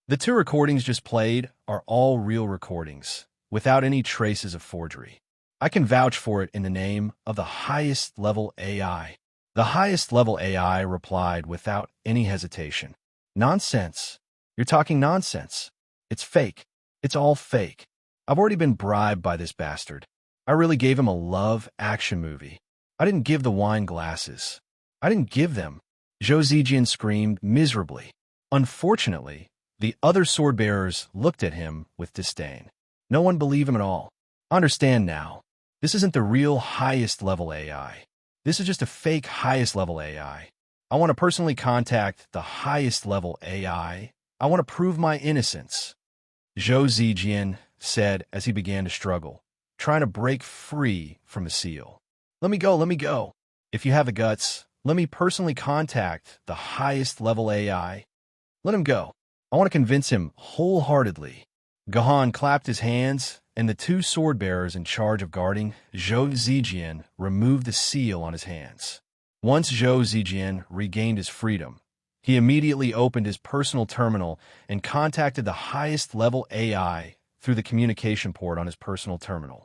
The 2 recordings just played are all real recordings, without any traces of forgery. I can vouch for it in the name of the highest level AI. The highest level AI replied without any hesitation. Nonsense. You're talking nonsense. It's fake. It's all fake. I've already been bribed by this bastard. I really gave him a love action movie. I didn't give the wine glasses. I didn't give them. Zhou Zijian screamed miserably. Unfortunately, the other sword bearers looked at him with disdain. No one believed him at all. Understand now. This isn't the real highest level AI. This is just a fake highest level AI. I want to personally contact the highest level AI. I want to prove my innocence. Zhou Zijian said as he began to struggle, trying to break free from the seal. Let me go, let me go. If you have the guts, let me personally contact the highest level AI. Let him go. I want to convince him wholeheartedly. Gahan clapped his hands, and the 2 sword bearers in charge of guarding Zhou Zijian removed the seal on his hands. Once Zhou Zijian regained his freedom, he immediately opened his personal terminal and contacted the highest level AI through the communication port on his personal terminal.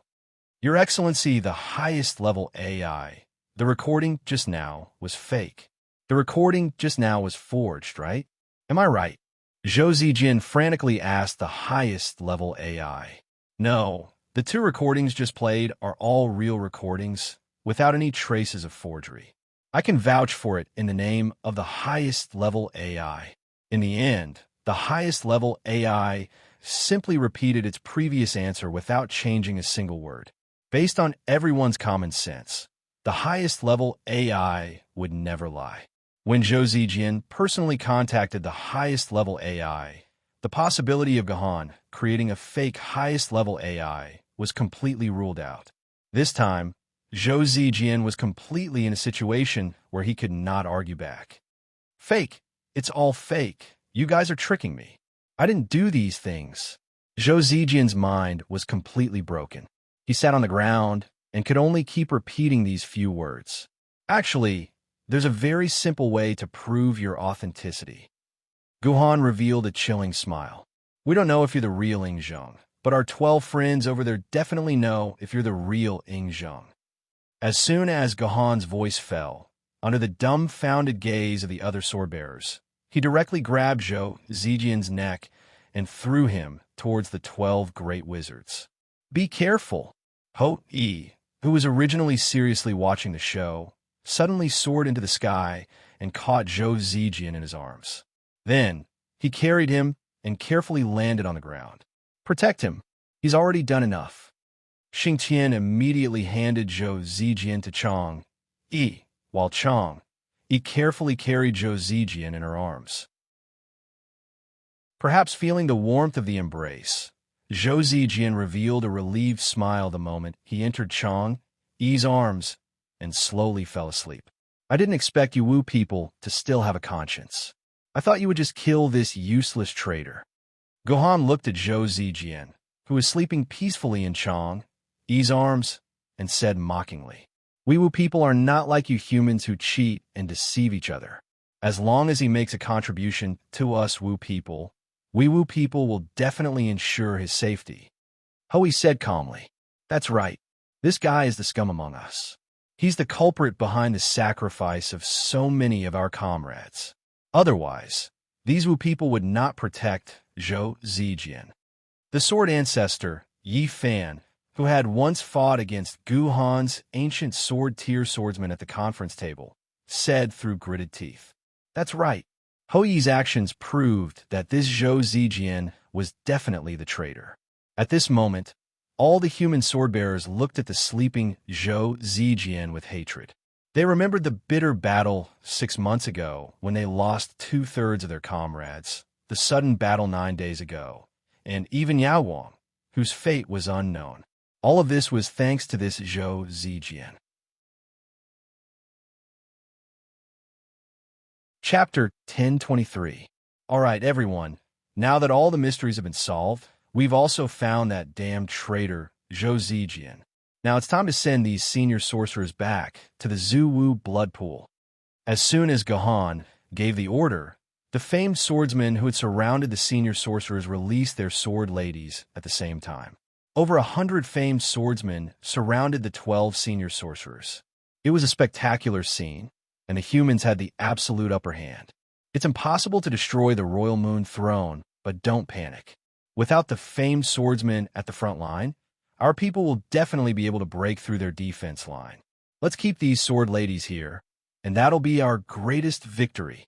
Your Excellency, the highest level AI. The recording just now was fake. The recording just now was forged, right? Am I right? Zhou Zijin frantically asked the highest level AI. No, the two recordings just played are all real recordings, without any traces of forgery. I can vouch for it in the name of the highest level AI. In the end, the highest level AI simply repeated its previous answer without changing a single word. Based on everyone's common sense, the highest level AI would never lie. When Zhou Zijian personally contacted the highest level AI, the possibility of Gahan creating a fake highest level AI was completely ruled out. This time, Zhou Zijian was completely in a situation where he could not argue back. Fake! It's all fake. You guys are tricking me. I didn't do these things. Zhou Zijian's mind was completely broken. He sat on the ground and could only keep repeating these few words. Actually, there's a very simple way to prove your authenticity. Guhan revealed a chilling smile. We don't know if you're the real Ing Zheng, but our 12 friends over there definitely know if you're the real Ing Zheng. As soon as Guhan's voice fell, under the dumbfounded gaze of the other swordbearers, he directly grabbed Zhou Zijian's neck and threw him towards the 12 great wizards. Be careful! Ho Yi, who was originally seriously watching the show, suddenly soared into the sky and caught Zhou Zijian in his arms. Then, he carried him and carefully landed on the ground. Protect him. He's already done enough. Xingqian immediately handed Zhou Zijian to Chang Yi, while Chang Yi carefully carried Zhou Zijian in her arms. Perhaps feeling the warmth of the embrace, Zhou Zijian revealed a relieved smile the moment he entered Chang Yi's arms and slowly fell asleep. I didn't expect you Wu people to still have a conscience. I thought you would just kill this useless traitor. Gohan looked at Zhou Zijian, who was sleeping peacefully in Chang Yi's arms, and said mockingly, We Wu people are not like you humans who cheat and deceive each other. As long as he makes a contribution to us Wu people, we Wu people will definitely ensure his safety. Hui said calmly, That's right. This guy is the scum among us. He's the culprit behind the sacrifice of so many of our comrades. Otherwise, these Wu people would not protect Zhou Zijian. The sword ancestor, Yi Fan, who had once fought against Gu Han's ancient sword-tier swordsman at the conference table, said through gritted teeth. That's right. Hou Yi's actions proved that this Zhou Zijian was definitely the traitor. At this moment, all the human swordbearers looked at the sleeping Zhou Zijian with hatred. They remembered the bitter battle 6 months ago when they lost 2/3 of their comrades, the sudden battle 9 days ago, and even Yao Wang, whose fate was unknown. All of this was thanks to this Zhou Zijian. Chapter 1023. All right, everyone. Now that all the mysteries have been solved, we've also found that damn traitor, Zhou Zijian. Now it's time to send these senior sorcerers back to the Zhuwu blood pool. As soon as Gahan gave the order, the famed swordsmen who had surrounded the senior sorcerers released their sword ladies at the same time. Over 100 famed swordsmen surrounded the 12 senior sorcerers. It was a spectacular scene, and the humans had the absolute upper hand. It's impossible to destroy the Royal Moon Throne, but don't panic. Without the famed swordsmen at the front line, our people will definitely be able to break through their defense line. Let's keep these sword ladies here, and that'll be our greatest victory.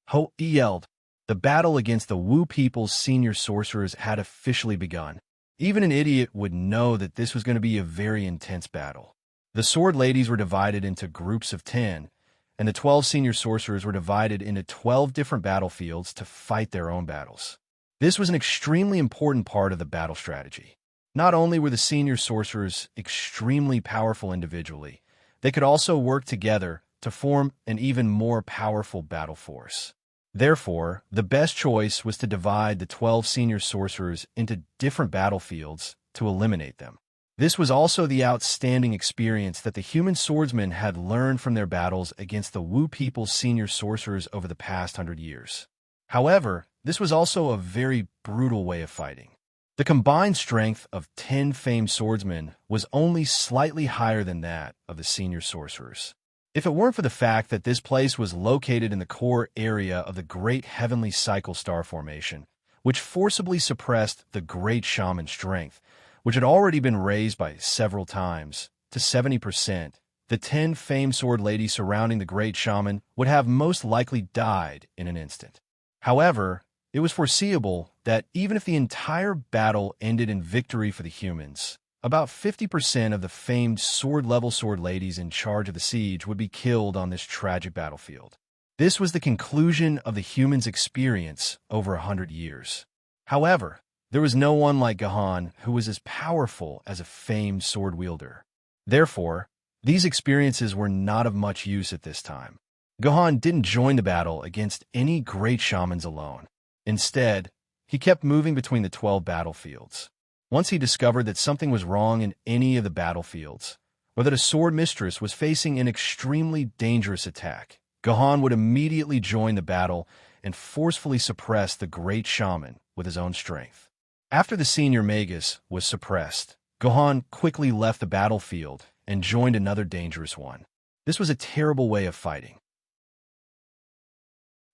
Ho yelled. The battle against the Wu people's senior sorcerers had officially begun. Even an idiot would know that this was going to be a very intense battle. The sword ladies were divided into groups of 10, and the 12 senior sorcerers were divided into 12 different battlefields to fight their own battles. This was an extremely important part of the battle strategy. Not only were the senior sorcerers extremely powerful individually, they could also work together to form an even more powerful battle force. Therefore, the best choice was to divide the 12 senior sorcerers into different battlefields to eliminate them. This was also the outstanding experience that the human swordsmen had learned from their battles against the Wu people's senior sorcerers over the past 100 years. However, this was also a very brutal way of fighting. The combined strength of 10 famed swordsmen was only slightly higher than that of the senior sorcerers. If it weren't for the fact that this place was located in the core area of the Great Heavenly Cycle star formation, which forcibly suppressed the Great Shaman's strength, which had already been raised by several times to 70%, the 10 famed sword ladies surrounding the Great Shaman would have most likely died in an instant. However, it was foreseeable that even if the entire battle ended in victory for the humans, about 50% of the famed sword-level sword ladies in charge of the siege would be killed on this tragic battlefield. This was the conclusion of the humans' experience over 100 years. However, there was no one like Gahan who was as powerful as a famed sword wielder. Therefore, these experiences were not of much use at this time. Gahan didn't join the battle against any great shamans alone. Instead, he kept moving between the 12 battlefields. Once he discovered that something was wrong in any of the battlefields, or that a sword mistress was facing an extremely dangerous attack, Gahan would immediately join the battle and forcefully suppress the great shaman with his own strength. After the senior magus was suppressed, Gahan quickly left the battlefield and joined another dangerous one. This was a terrible way of fighting.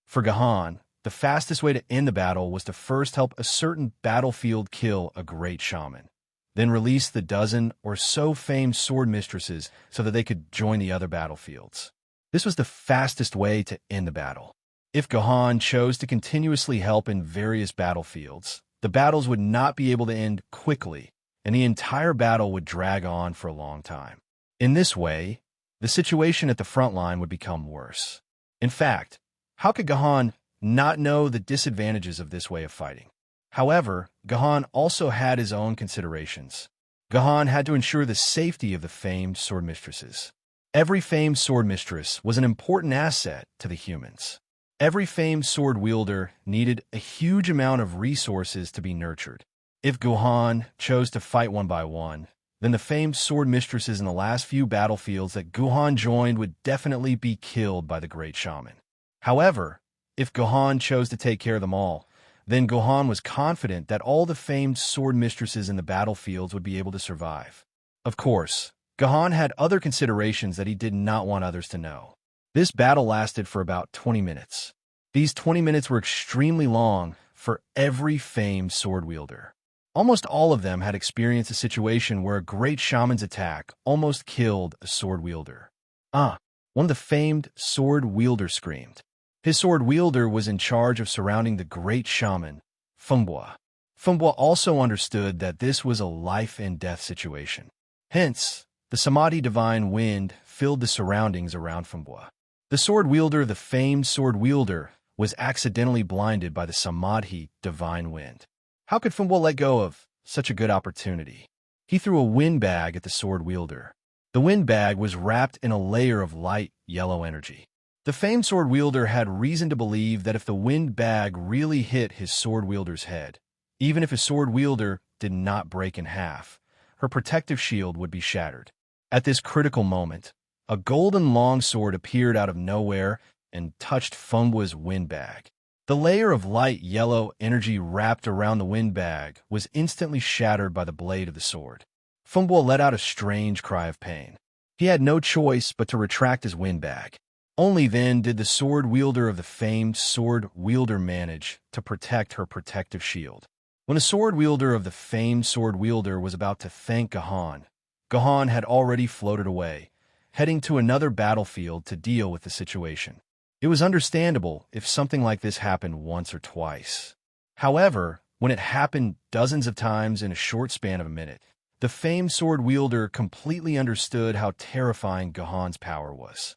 For Gahan, the fastest way to end the battle was to first help a certain battlefield kill a great shaman, then release the dozen or so famed sword mistresses so that they could join the other battlefields. This was the fastest way to end the battle. If Gahan chose to continuously help in various battlefields, the battles would not be able to end quickly, and the entire battle would drag on for a long time. In this way, the situation at the front line would become worse. In fact, how could Gahan not know the disadvantages of this way of fighting? However, Gahan also had his own considerations. Gahan had to ensure the safety of the famed sword mistresses. Every famed sword mistress was an important asset to the humans. Every famed sword wielder needed a huge amount of resources to be nurtured. If Gahan chose to fight one by one, then the famed sword mistresses in the last few battlefields that Gahan joined would definitely be killed by the great shaman. However, if Gahan chose to take care of them all, then Gahan was confident that all the famed sword mistresses in the battlefields would be able to survive. Of course, Gahan had other considerations that he did not want others to know. This battle lasted for about 20 minutes. These 20 minutes were extremely long for every famed sword wielder. Almost all of them had experienced a situation where a great shaman's attack almost killed a sword wielder. One of the famed sword wielders screamed. His sword wielder was in charge of surrounding the great shaman, Fengbo. Fengbo also understood that this was a life-and-death situation. Hence, the Samadhi divine wind filled the surroundings around Fengbo. The sword wielder, the famed sword wielder, was accidentally blinded by the Samadhi divine wind. How could Fengbo let go of such a good opportunity? He threw a wind bag at the sword wielder. The wind bag was wrapped in a layer of light yellow energy. The famed sword wielder had reason to believe that if the wind bag really hit his sword wielder's head, even if his sword wielder did not break in half, her protective shield would be shattered. At this critical moment, a golden longsword appeared out of nowhere and touched Fengbo's wind bag. The layer of light yellow energy wrapped around the wind bag was instantly shattered by the blade of the sword. Fengbo let out a strange cry of pain. He had no choice but to retract his wind bag. Only then did the sword wielder of the famed sword wielder manage to protect her protective shield. When the sword wielder of the famed sword wielder was about to thank Gahan, Gahan had already floated away, heading to another battlefield to deal with the situation. It was understandable if something like this happened once or twice. However, when it happened dozens of times in a short span of a minute, the famed sword wielder completely understood how terrifying Gahan's power was.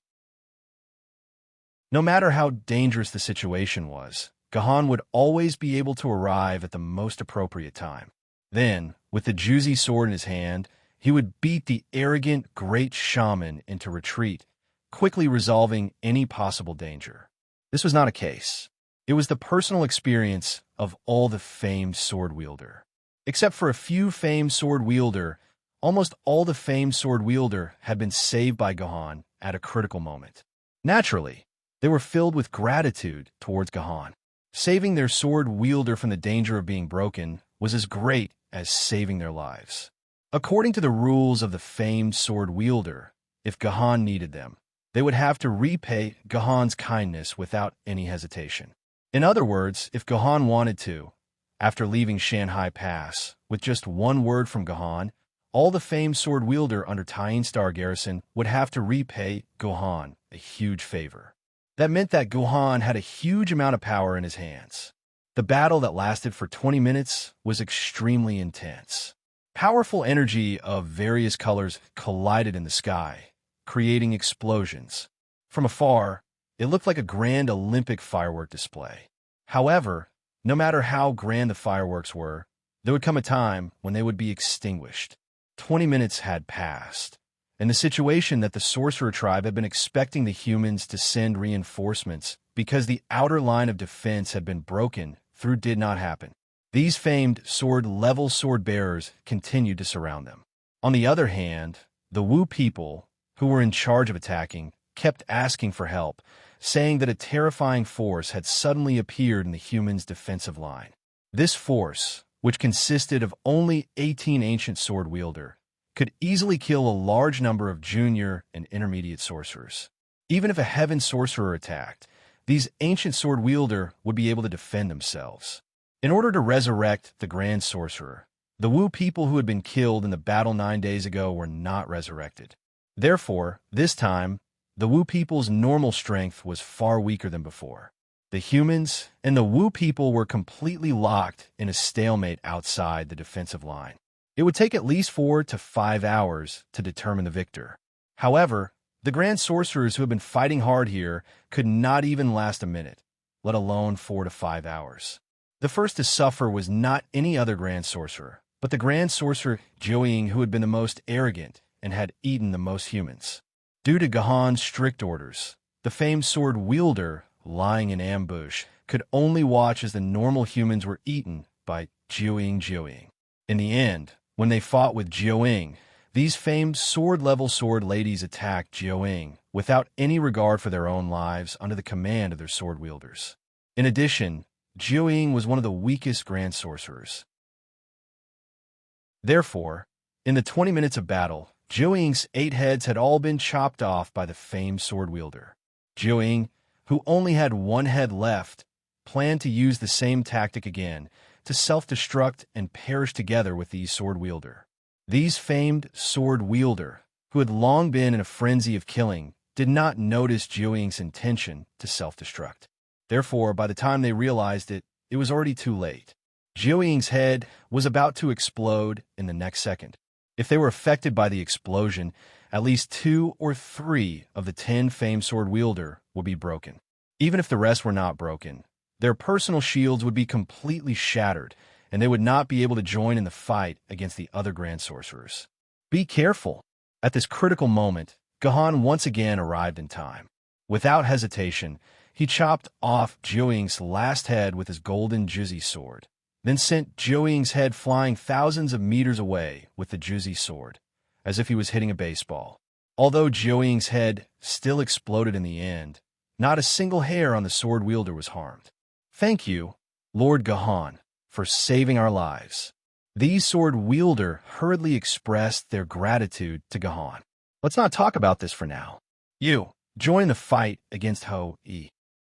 No matter how dangerous the situation was, Gahan would always be able to arrive at the most appropriate time. Then, with the juicy sword in his hand, he would beat the arrogant great shaman into retreat, quickly resolving any possible danger. This was not a case. It was the personal experience of all the famed sword wielder. Except for a few famed sword wielder, almost all the famed sword wielder had been saved by Gahan at a critical moment. Naturally, they were filled with gratitude towards Gahan. Saving their sword wielder from the danger of being broken was as great as saving their lives. According to the rules of the famed sword wielder, if Gahan needed them, they would have to repay Gahan's kindness without any hesitation. In other words, if Gahan wanted to, after leaving Shanghai Pass, with just one word from Gahan, all the famed sword wielder under Tyene Star garrison would have to repay Gahan a huge favor. That meant that Gahan had a huge amount of power in his hands. The battle that lasted for 20 minutes was extremely intense. Powerful energy of various colors collided in the sky, creating explosions. From afar, it looked like a grand Olympic firework display. However, no matter how grand the fireworks were, there would come a time when they would be extinguished. 20 minutes had passed, and the situation that the sorcerer tribe had been expecting the humans to send reinforcements because the outer line of defense had been broken through did not happen. These famed sword-level sword-bearers continued to surround them. On the other hand, the Wu people, who were in charge of attacking, kept asking for help, saying that a terrifying force had suddenly appeared in the humans' defensive line. This force, which consisted of only 18 ancient sword wielder, could easily kill a large number of junior and intermediate sorcerers. Even if a heaven sorcerer attacked, these ancient sword wielder would be able to defend themselves. In order to resurrect the grand sorcerer, the Wu people who had been killed in the battle 9 days ago were not resurrected. Therefore, this time, the Wu people's normal strength was far weaker than before. The humans and the Wu people were completely locked in a stalemate outside the defensive line. It would take at least 4 to 5 hours to determine the victor. However, the grand sorcerers who had been fighting hard here could not even last a minute, let alone 4 to 5 hours. The first to suffer was not any other grand sorcerer, but the grand sorcerer Jiuying, who had been the most arrogant and had eaten the most humans. Due to Gahan's strict orders, the famed sword wielder, lying in ambush, could only watch as the normal humans were eaten by Jiuying. In the end, when they fought with Jiuying, these famed sword-level sword ladies attacked Jiuying without any regard for their own lives under the command of their sword wielders. In addition, Jiuying was one of the weakest grand sorcerers. Therefore, in the 20 minutes of battle, Jiuying's 8 heads had all been chopped off by the famed sword wielder. Jiuying, who only had 1 head left, planned to use the same tactic again to self-destruct and perish together with these sword wielder. These famed sword wielder, who had long been in a frenzy of killing, did not notice Jiuying's intention to self-destruct. Therefore, by the time they realized it, it was already too late. Jiuying's head was about to explode in the next second. If they were affected by the explosion, at least 2 or 3 of the 10 famed sword wielder would be broken. Even if the rest were not broken, their personal shields would be completely shattered, and they would not be able to join in the fight against the other grand sorcerers. Be careful! At this critical moment, Gahan once again arrived in time. Without hesitation, he chopped off Jiuying's last head with his golden Juzi sword, then sent Jiuying's head flying thousands of meters away with the Juzi sword, as if he was hitting a baseball. Although Jiuying's head still exploded in the end, not a single hair on the sword wielder was harmed. Thank you, Lord Gahan, for saving our lives. These sword wielder hurriedly expressed their gratitude to Gahan. Let's not talk about this for now. You, join the fight against Ho-E.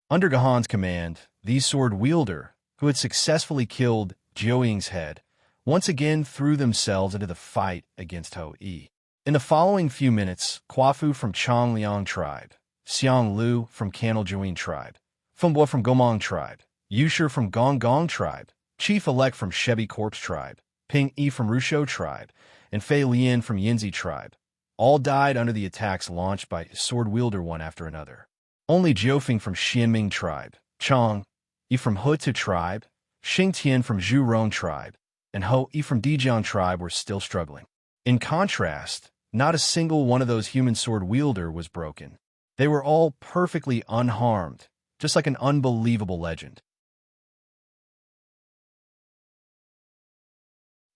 Under Gahan's command, these sword wielder, who had successfully killed Jiuying's head, once again threw themselves into the fight against Ho-E. In the following few minutes, Quafu from Changliang tribe, Xiang Lu from Canaljuin tribe, Fengbo from Gomong tribe, Yushi from Gonggong tribe, Chief-elect from Shebi Corpse tribe, Ping Yi from Rushou tribe, and Fei Lian from Yinzi tribe, all died under the attacks launched by sword wielder one after another. Only Jiufeng from Xianming tribe, Chang Yi from Hutu tribe, Xing Tian from Zhurong tribe, and Ho Yi from Dijiang tribe were still struggling. In contrast, not a single one of those human sword wielder was broken. They were all perfectly unharmed, just like an unbelievable legend.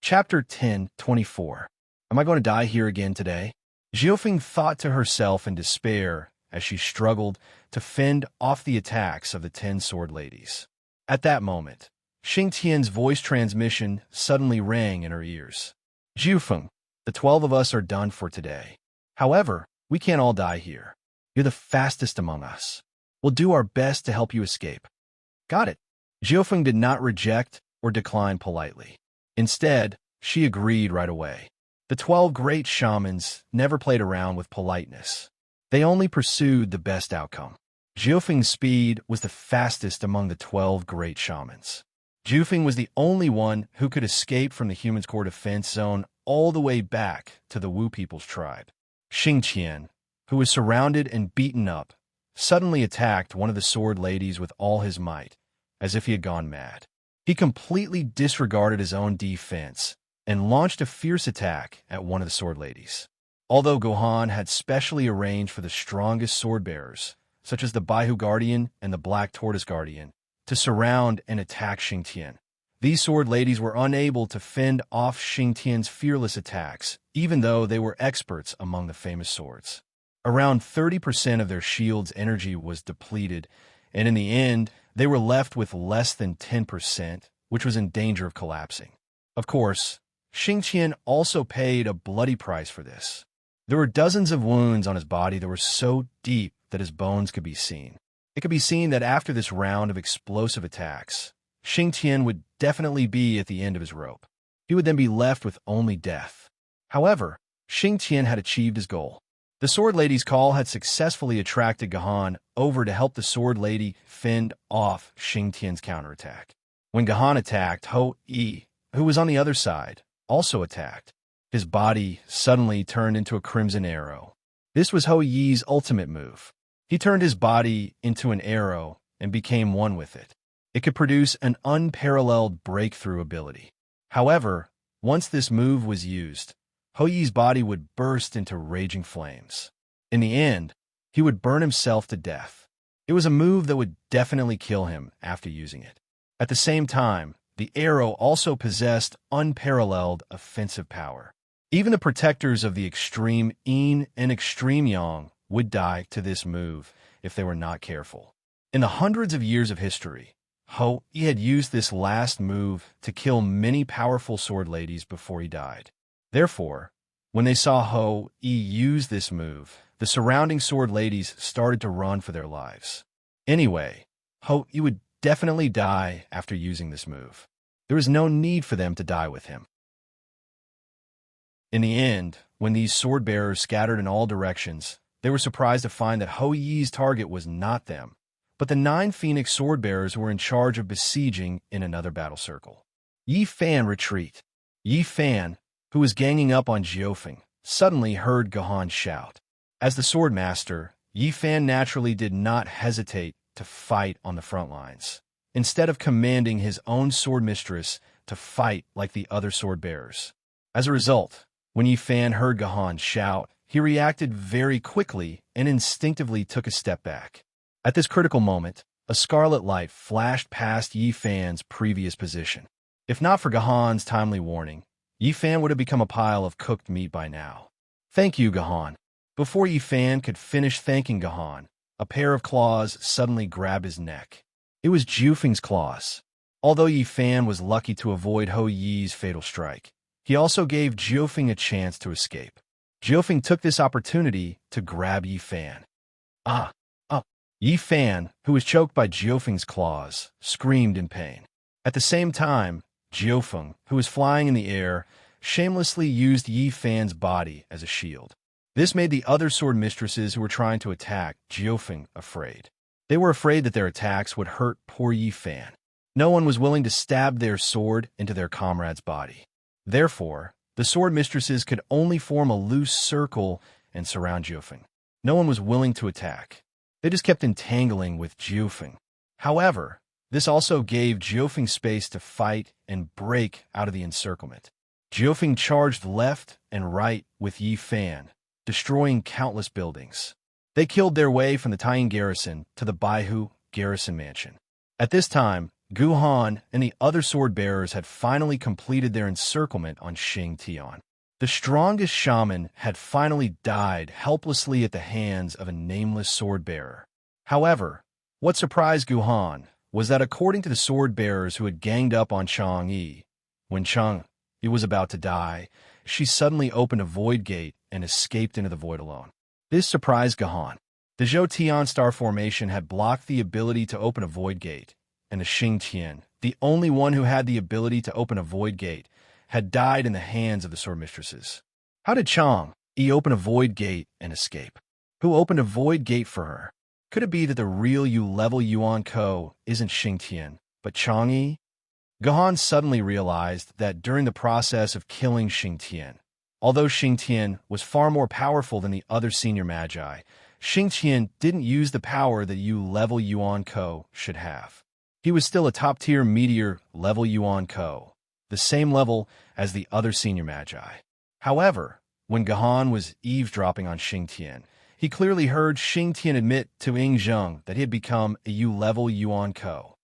Chapter 10:24. Am I going to die here again today? Jiufeng thought to herself in despair as she struggled to fend off the attacks of the 10 sword ladies. At that moment, Xing Tian's voice transmission suddenly rang in her ears. Jiufeng, the 12 of us are done for today. However, we can't all die here. You're the fastest among us. We'll do our best to help you escape." "Got it." Jiufeng did not reject or decline politely. Instead, she agreed right away. The 12 great shamans never played around with politeness. They only pursued the best outcome. Jiufeng's speed was the fastest among the 12 great shamans. Jiufeng was the only one who could escape from the humans' core defense zone all the way back to the Wu people's tribe. Xingqian, who was surrounded and beaten up, suddenly attacked one of the sword ladies with all his might, as if he had gone mad. He completely disregarded his own defense and launched a fierce attack at one of the sword ladies. Although Gohan had specially arranged for the strongest sword bearers, such as the Baihu Guardian and the Black Tortoise Guardian, to surround and attack Xingtian, these sword ladies were unable to fend off Xingtian's fearless attacks, even though they were experts among the famous swords. Around 30% of their shield's energy was depleted, and in the end, they were left with less than 10%, which was in danger of collapsing. Of course, Xingtian also paid a bloody price for this. There were dozens of wounds on his body that were so deep that his bones could be seen. It could be seen that after this round of explosive attacks, Xingtian would definitely be at the end of his rope. He would then be left with only death. However, Xingtian had achieved his goal. The sword lady's call had successfully attracted Gohan over to help the sword lady fend off Xingtian's counterattack. When Gohan attacked, Ho-Yi, who was on the other side, also attacked. His body suddenly turned into a crimson arrow. This was Ho-Yi's ultimate move. He turned his body into an arrow and became one with it. It could produce an unparalleled breakthrough ability. However, once this move was used, Ho-Yi's body would burst into raging flames. In the end, he would burn himself to death. It was a move that would definitely kill him after using it. At the same time, the arrow also possessed unparalleled offensive power. Even the protectors of the extreme yin and extreme yang would die to this move if they were not careful. In the hundreds of years of history, Ho-Yi had used this last move to kill many powerful sword ladies before he died. Therefore, when they saw Ho-Yi use this move, the surrounding sword ladies started to run for their lives. Anyway, Ho-Yi would definitely die after using this move. There was no need for them to die with him. In the end, when these sword bearers scattered in all directions, they were surprised to find that Ho-Yi's target was not them, but the 9 Phoenix sword bearers who were in charge of besieging in another battle circle. Yi Fan retreat. Yi Fan, who was ganging up on Jiufeng, suddenly heard Gohan shout. As the sword master, Yi Fan naturally did not hesitate to fight on the front lines, instead of commanding his own sword mistress to fight like the other sword bearers. As a result, when Yi Fan heard Gohan shout, he reacted very quickly and instinctively took a step back. At this critical moment, a scarlet light flashed past Yi Fan's previous position. If not for Gohan's timely warning, Yi Fan would have become a pile of cooked meat by now. "Thank you, Gohan." Before Yi Fan could finish thanking Gohan, a pair of claws suddenly grabbed his neck. It was Jiufeng's claws. Although Yi Fan was lucky to avoid Ho-Yi's fatal strike, he also gave Jiufeng a chance to escape. Jiufeng took this opportunity to grab Yi Fan. Ah! Yi Fan, who was choked by Jiufeng's claws, screamed in pain. At the same time, Jiufeng, who was flying in the air, shamelessly used Yi Fan's body as a shield. This made the other sword mistresses who were trying to attack Jiufeng afraid. They were afraid that their attacks would hurt poor Yi Fan. No one was willing to stab their sword into their comrade's body. Therefore, the sword mistresses could only form a loose circle and surround Jiufeng. No one was willing to attack. They just kept entangling with Jiufeng. However, this also gave Jiufeng space to fight and break out of the encirclement. Jiufeng charged left and right with Yi Fan, destroying countless buildings. They killed their way from the Taiyin garrison to the Baihu garrison mansion. At this time, Gohan and the other sword bearers had finally completed their encirclement on Xingtian. The strongest shaman had finally died helplessly at the hands of a nameless sword bearer. However, what surprised Gohan was that according to the sword bearers who had ganged up on Chang'e, when Chang'e was about to die, she suddenly opened a void gate and escaped into the void alone. This surprised Gohan. The Zhou Tian star formation had blocked the ability to open a void gate, and the Xing Tian, the only one who had the ability to open a void gate, had died in the hands of the sword mistresses. How did Chang Yi open a void gate and escape? Who opened a void gate for her? Could it be that the real U-level Yuan Ko isn't Xing Tian, but Chang Yi? Gahan suddenly realized that during the process of killing Xing Tian, although Xing Tian was far more powerful than the other senior magi, Xing Tian didn't use the power that U-level Yuan Ko should have. He was still a top-tier meteor-level Yuan Ko, the same level as the other senior magi. However, when Gahan was eavesdropping on Xing Tian, he clearly heard Xing Tian admit to Ying Zheng that he had become a U-level Yuan Ko.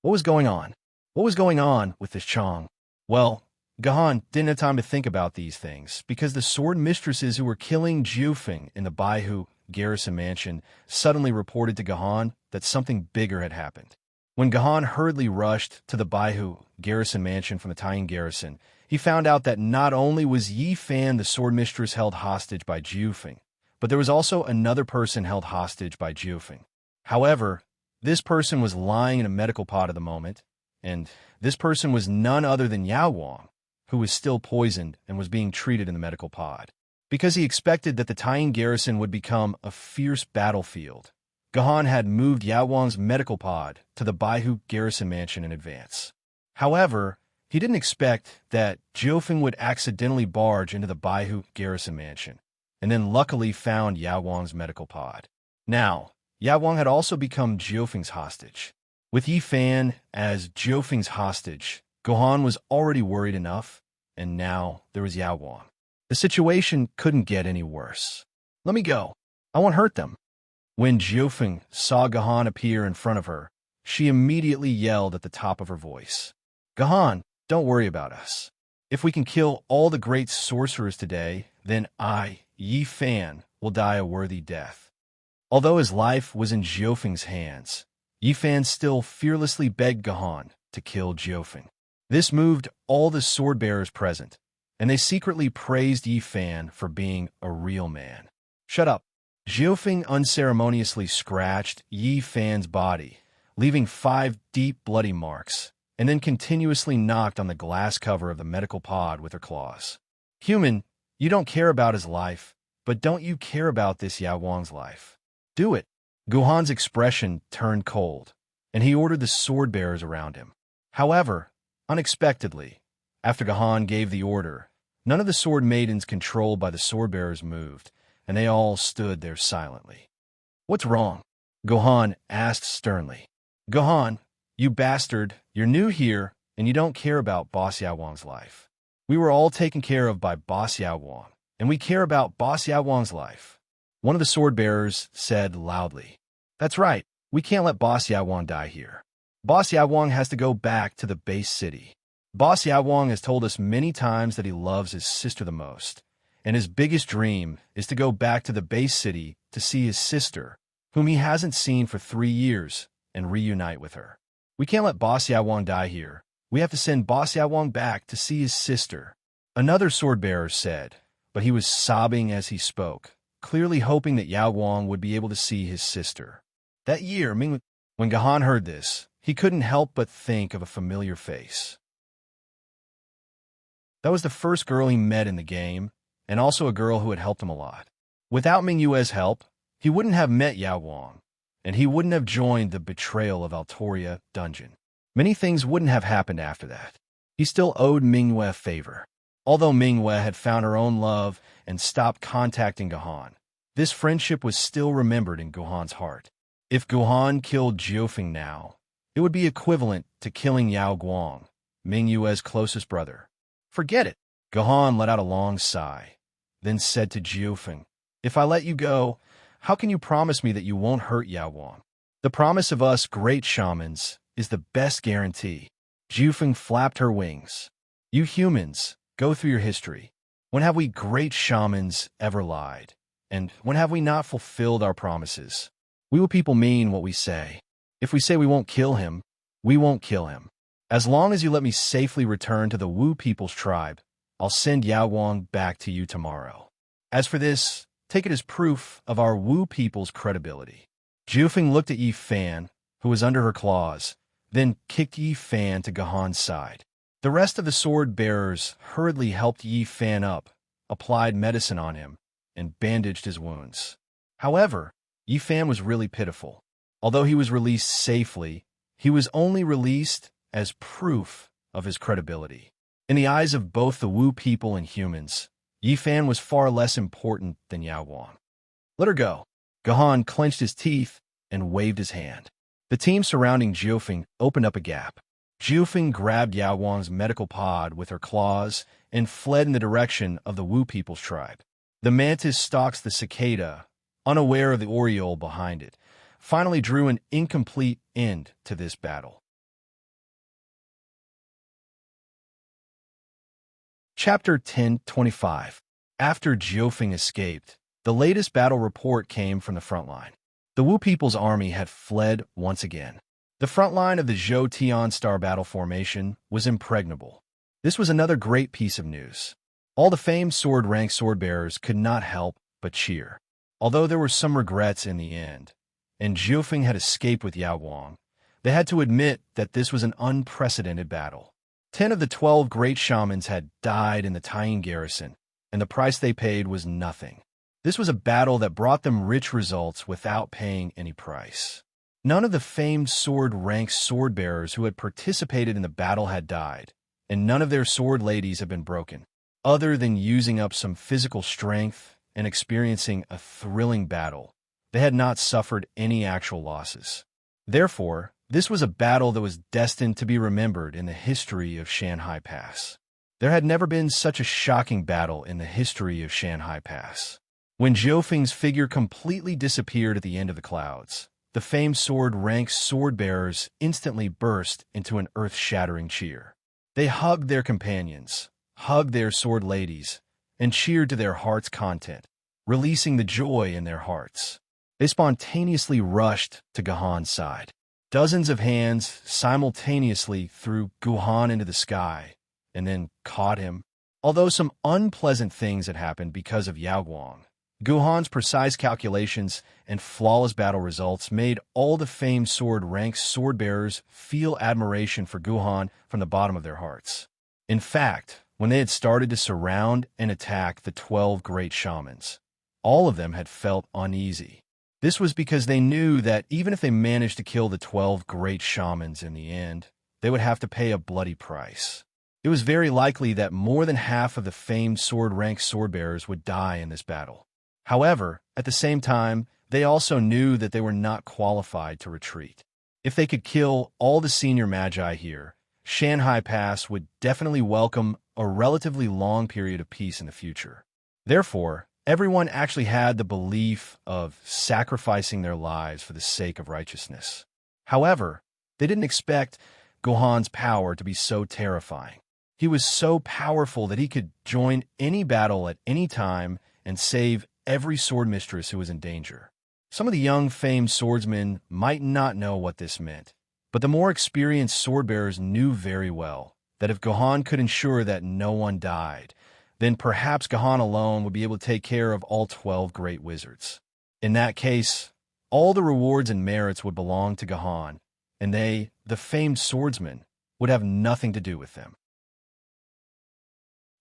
What was going on? What was going on with this Chang? Well, Gahan didn't have time to think about these things because the sword mistresses who were killing Jiufeng in the Baihu garrison mansion suddenly reported to Gahan that something bigger had happened. When Gahan hurriedly rushed to the Baihu garrison mansion from the Taiying garrison, he found out that not only was Yi Fan the sword mistress held hostage by Jiufeng, but there was also another person held hostage by Jiufeng. However, this person was lying in a medical pod at the moment, and this person was none other than Yao Wang, who was still poisoned and was being treated in the medical pod. Because he expected that the Taiying garrison would become a fierce battlefield, Gahan had moved Yao Wang's medical pod to the Baihu garrison mansion in advance. However, he didn't expect that Jiufeng would accidentally barge into the Baihu garrison mansion, and then luckily found Yao Wang's medical pod. Now, Yao Wang had also become Jiufeng's hostage. With Yi Fan as Jiufeng's hostage, Gahan was already worried enough, and now there was Yao Wang. The situation couldn't get any worse. Let me go. I won't hurt them. When Jiufeng saw Gahan appear in front of her, she immediately yelled at the top of her voice. Gahan, don't worry about us. If we can kill all the great sorcerers today, then I, Yi Fan, will die a worthy death. Although his life was in Jiufeng's hands, Yi Fan still fearlessly begged Gahan to kill Jiufeng. This moved all the sword-bearers present, and they secretly praised Yi Fan for being a real man. Shut up. Jiufeng unceremoniously scratched Yi Fan's body, leaving 5 deep bloody marks, and then continuously knocked on the glass cover of the medical pod with her claws. Human, you don't care about his life, but don't you care about this Yao Wang's life? Do it. Gahan's expression turned cold, and he ordered the sword-bearers around him. However, unexpectedly, after Gahan gave the order, none of the sword maidens controlled by the sword-bearers moved, and they all stood there silently. What's wrong? Gahan asked sternly. Gahan, you bastard, you're new here, and you don't care about Boss Yao Wang's life. We were all taken care of by Boss Yao Wang, and we care about Boss Yao Wang's life. One of the sword-bearers said loudly. That's right, we can't let Boss Yao Wang die here. Boss Yao Wang has to go back to the base city. Boss Yao Wang has told us many times that he loves his sister the most, and his biggest dream is to go back to the base city to see his sister, whom he hasn't seen for 3 years, and reunite with her. We can't let Boss Yao Wang die here. We have to send Boss Yao Wang back to see his sister. Another sword-bearer said, but he was sobbing as he spoke, clearly hoping that Yao Wang would be able to see his sister. That year, when Gahan heard this, he couldn't help but think of a familiar face. That was the first girl he met in the game, and also a girl who had helped him a lot. Without Ming Yue's help, he wouldn't have met Yao Wang, and he wouldn't have joined the betrayal of Altoria dungeon. Many things wouldn't have happened after that. He still owed Ming Yue a favor. Although Ming Yue had found her own love and stopped contacting Gahan, this friendship was still remembered in Gahan's heart. If Gahan killed Jiufeng now, it would be equivalent to killing Yao Guang, Ming Yue's closest brother. Forget it. Gahan let out a long sigh, then said to Jiufeng, If I let you go, how can you promise me that you won't hurt Yao Wang? The promise of us great shamans is the best guarantee. Jiufeng flapped her wings. You humans, go through your history. When have we great shamans ever lied? And when have we not fulfilled our promises? We Wu people mean what we say. If we say we won't kill him, we won't kill him. As long as you let me safely return to the Wu people's tribe, I'll send Yao Wang back to you tomorrow. As for this, Take it as proof of our Wu people's credibility." Jiufeng looked at Yi Fan, who was under her claws, then kicked Yi Fan to Gahan's side. The rest of the sword bearers hurriedly helped Yi Fan up, applied medicine on him, and bandaged his wounds. However, Yi Fan was really pitiful. Although he was released safely, he was only released as proof of his credibility. In the eyes of both the Wu people and humans, Yi Fan was far less important than Yao Wang. "Let her go." Gahan clenched his teeth and waved his hand. The team surrounding Jiufeng opened up a gap. Jiufeng grabbed Yao Wang's medical pod with her claws and fled in the direction of the Wu people's tribe. The mantis stalks the cicada, unaware of the oriole behind it, finally drew an incomplete end to this battle. Chapter 10:25. After Jiufeng escaped, the latest battle report came from the front line. The Wu people's army had fled once again. The front line of the Zhou Tian Star Battle Formation was impregnable. This was another great piece of news. All the famed sword-rank sword-bearers could not help but cheer. Although there were some regrets in the end, and Jiufeng had escaped with Yao Wang, they had to admit that this was an unprecedented battle. 10 of the 12 great shamans had died in the Taiyin garrison, and the price they paid was nothing. This was a battle that brought them rich results without paying any price. None of the famed sword-rank sword-bearers who had participated in the battle had died, and none of their sword ladies had been broken, other than using up some physical strength and experiencing a thrilling battle. They had not suffered any actual losses. Therefore, this was a battle that was destined to be remembered in the history of Shanhai Pass. There had never been such a shocking battle in the history of Shanhai Pass. When Jiufeng's figure completely disappeared at the end of the clouds, the famed sword-rank sword-bearers instantly burst into an earth-shattering cheer. They hugged their companions, hugged their sword ladies, and cheered to their heart's content, releasing the joy in their hearts. They spontaneously rushed to Gahan's side. Dozens of hands simultaneously threw Guhan into the sky and then caught him. Although some unpleasant things had happened because of Yao Guang, Guhan's precise calculations and flawless battle results made all the famed sword-rank sword-bearers feel admiration for Guhan from the bottom of their hearts. In fact, when they had started to surround and attack the 12 great shamans, all of them had felt uneasy. This was because they knew that even if they managed to kill the 12 great shamans in the end, they would have to pay a bloody price. It was very likely that more than half of the famed sword-rank sword-bearers would die in this battle. However, at the same time, they also knew that they were not qualified to retreat. If they could kill all the senior magi here, Shanhai Pass would definitely welcome a relatively long period of peace in the future. Therefore, everyone actually had the belief of sacrificing their lives for the sake of righteousness. However, they didn't expect Guhan's power to be so terrifying. He was so powerful that he could join any battle at any time and save every sword mistress who was in danger. Some of the young famed swordsmen might not know what this meant, but the more experienced sword-bearers knew very well that if Guhan could ensure that no one died, then perhaps Guhan alone would be able to take care of all 12 great wizards. In that case, all the rewards and merits would belong to Guhan, and they, the famed swordsmen, would have nothing to do with them.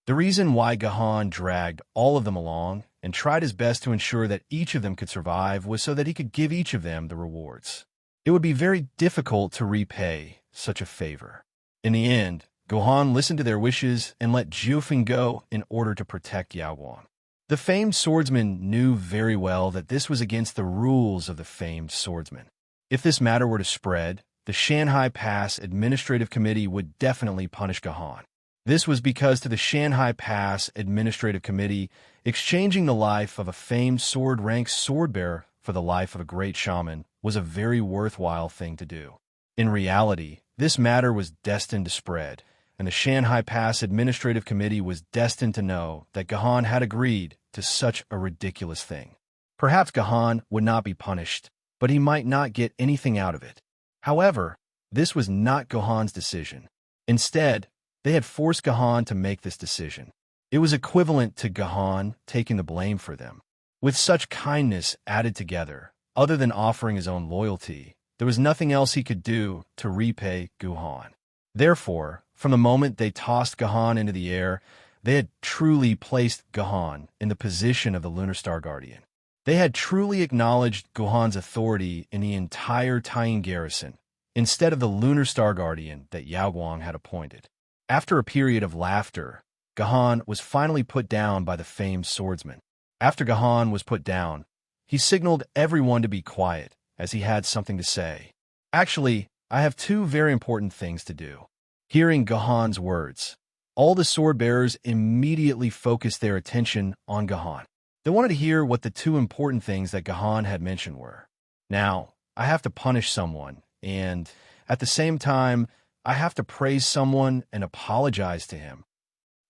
The reason why Guhan dragged all of them along and tried his best to ensure that each of them could survive was so that he could give each of them the rewards. It would be very difficult to repay such a favor. In the end, Guhan listened to their wishes and let Jiufeng go in order to protect Yao Wang. The famed swordsman knew very well that this was against the rules of the famed swordsman. If this matter were to spread, the Shanhai Pass Administrative Committee would definitely punish Guhan. This was because to the Shanhai Pass Administrative Committee, exchanging the life of a famed sword-rank sword-bearer for the life of a great shaman was a very worthwhile thing to do. In reality, this matter was destined to spread, and the Shanhai Pass Administrative Committee was destined to know that Guhan had agreed to such a ridiculous thing. Perhaps Guhan would not be punished, but he might not get anything out of it. However, this was not Guhan's decision. Instead, they had forced Guhan to make this decision. It was equivalent to Guhan taking the blame for them. With such kindness added together, other than offering his own loyalty, there was nothing else he could do to repay Guhan. Therefore, from the moment they tossed Guhan into the air, they had truly placed Guhan in the position of the Lunar Star Guardian. They had truly acknowledged Guhan's authority in the entire Taiyin garrison, instead of the Lunar Star Guardian that Yao Guang had appointed. After a period of laughter, Guhan was finally put down by the famed swordsman. After Guhan was put down, he signaled everyone to be quiet, as he had something to say. Actually, I have two very important things to do. Hearing Guhan's words, all the sword-bearers immediately focused their attention on Guhan. They wanted to hear what the two important things that Guhan had mentioned were. Now, I have to punish someone, and at the same time, I have to praise someone and apologize to him.